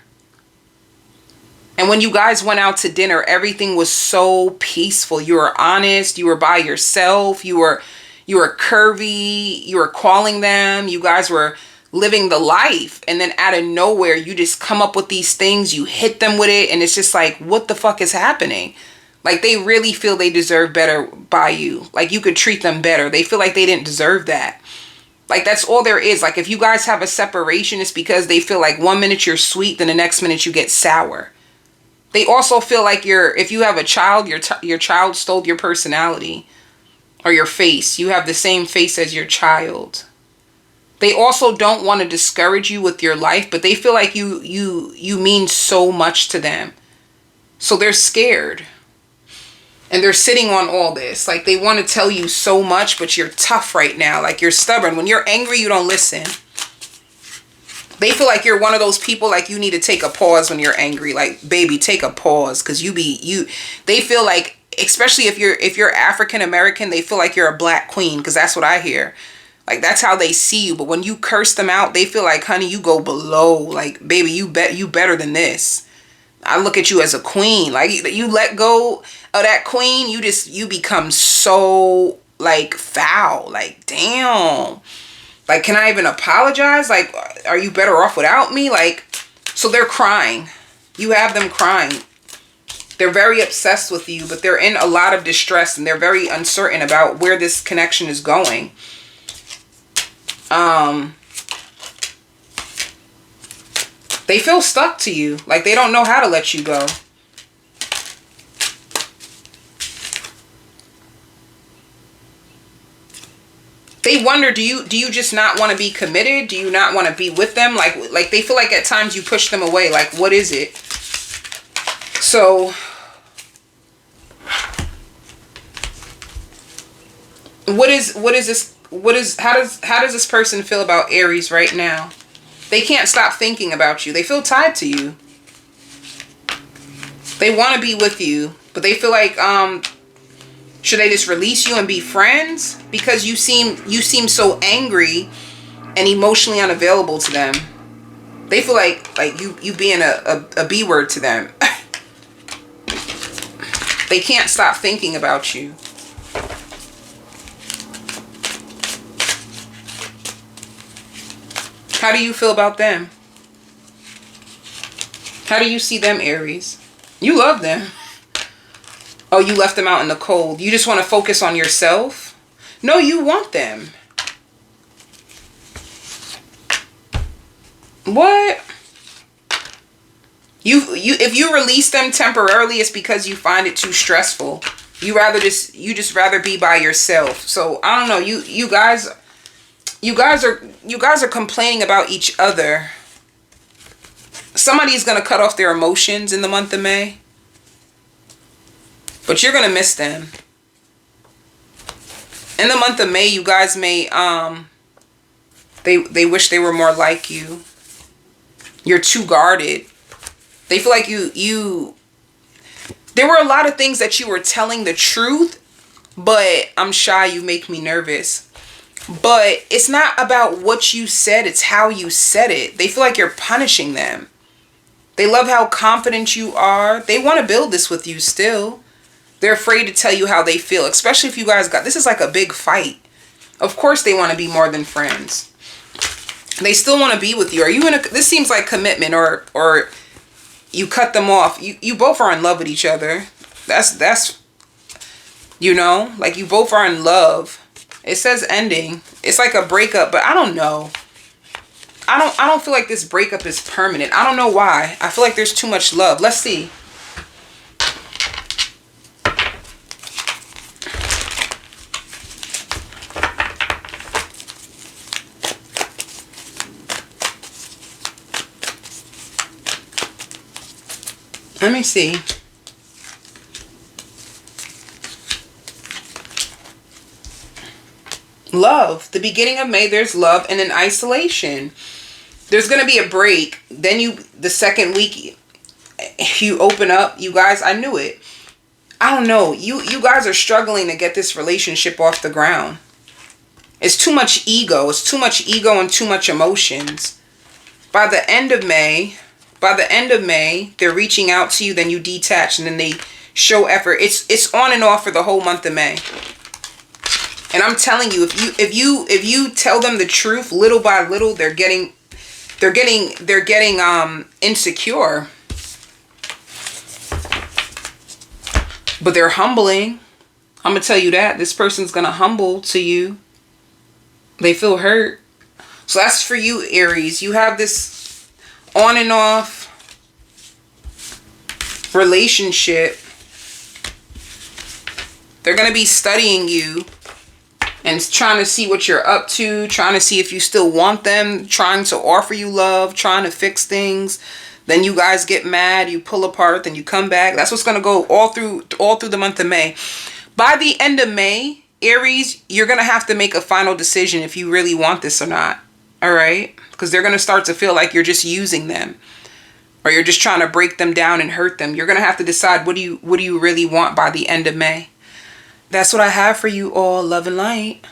And when you guys went out to dinner, everything was so peaceful. You were honest. You were by yourself. You were curvy. You were calling them. You guys were living the life. And then out of nowhere, you just come up with these things. You hit them with it. And it's just like, what the fuck is happening? Like, they really feel they deserve better by you. Like, you could treat them better. They feel like they didn't deserve that. Like, that's all there is. Like, if you guys have a separation, it's because they feel like one minute you're sweet, then the next minute you get sour. They also feel like if you have a child, your child stole your personality or your face. You have the same face as your child. They also don't want to discourage you with your life, but they feel like you mean so much to them. So they're scared. And they're sitting on all this. Like, they want to tell you so much, but you're tough right now. Like, you're stubborn. When you're angry, you don't listen. They feel like you're one of those people, like, you need to take a pause when you're angry. Like, baby, take a pause. Because they feel like, especially if you're African American, they feel like you're a black queen. Because that's what I hear. Like, that's how they see you. But when you curse them out, they feel like, honey, you go below. Like, baby, you better than this. I look at you as a queen. Like, you let go of that queen, you become so, like, foul. Like, damn. Like, can I even apologize? Like, are you better off without me? Like, so they're crying. You have them crying. They're very obsessed with you, but they're in a lot of distress, and they're very uncertain about where this connection is going. They feel stuck to you. Like, they don't know how to let you go. They wonder, do you just not want to be committed? Do you not want to be with them? Like they feel like at times you push them away. Like, what is it? So, how does this person feel about Aries right now? They can't stop thinking about you. They feel tied to you. They want to be with you, but they feel like, should they just release you and be friends? Because you seem so angry and emotionally unavailable to them. They feel like you being a B word to them. They can't stop thinking about you. How do you feel about them? How do you see them, Aries? You love them. Oh, you left them out in the cold. You just want to focus on yourself? No, you want them. What? If you release them temporarily, it's because you find it too stressful. You just rather be by yourself. So I don't know. You guys are complaining about each other. Somebody's gonna cut off their emotions in the month of May. But you're going to miss them. In the month of May, you guys may, they wish they were more like you. You're too guarded. They feel like there were a lot of things that you were telling the truth, but I'm shy, you make me nervous. But it's not about what you said, it's how you said it. They feel like you're punishing them. They love how confident you are. They want to build this with you still. They're afraid to tell you how they feel, especially if you guys this is like a big fight. Of course they want to be more than friends. They still want to be with you. Are you this seems like commitment, or you cut them off. You both are in love with each other. That's like you both are in love. It says ending. It's like a breakup, but I don't know. I don't feel like this breakup is permanent. I don't know why. I feel like there's too much love. Let's see. Let me see. Love. The beginning of May, there's love, and then isolation. There's going to be a break. Then the second week, you open up. You guys, I knew it. I don't know. You guys are struggling to get this relationship off the ground. It's too much ego. It's too much ego and too much emotions. By the end of May, they're reaching out to you, then you detach, and then they show effort. It's on and off for the whole month of May. And I'm telling you, if you tell them the truth little by little, they're getting insecure. But they're humbling. I'm going to tell you that. This person's going to humble to you. They feel hurt. So that's for you, Aries. You have this on and off relationship. They're going to be studying you and trying to see what you're up to, trying to see if you still want them, trying to offer you love, trying to fix things. Then you guys get mad, you pull apart, then you come back. That's what's going to go all through the month of May. By the end of May, Aries, you're going to have to make a final decision if you really want this or not. All right? Because they're going to start to feel like you're just using them, or you're just trying to break them down and hurt them. You're going to have to decide, what do you really want by the end of May? That's what I have for you all. Love and light.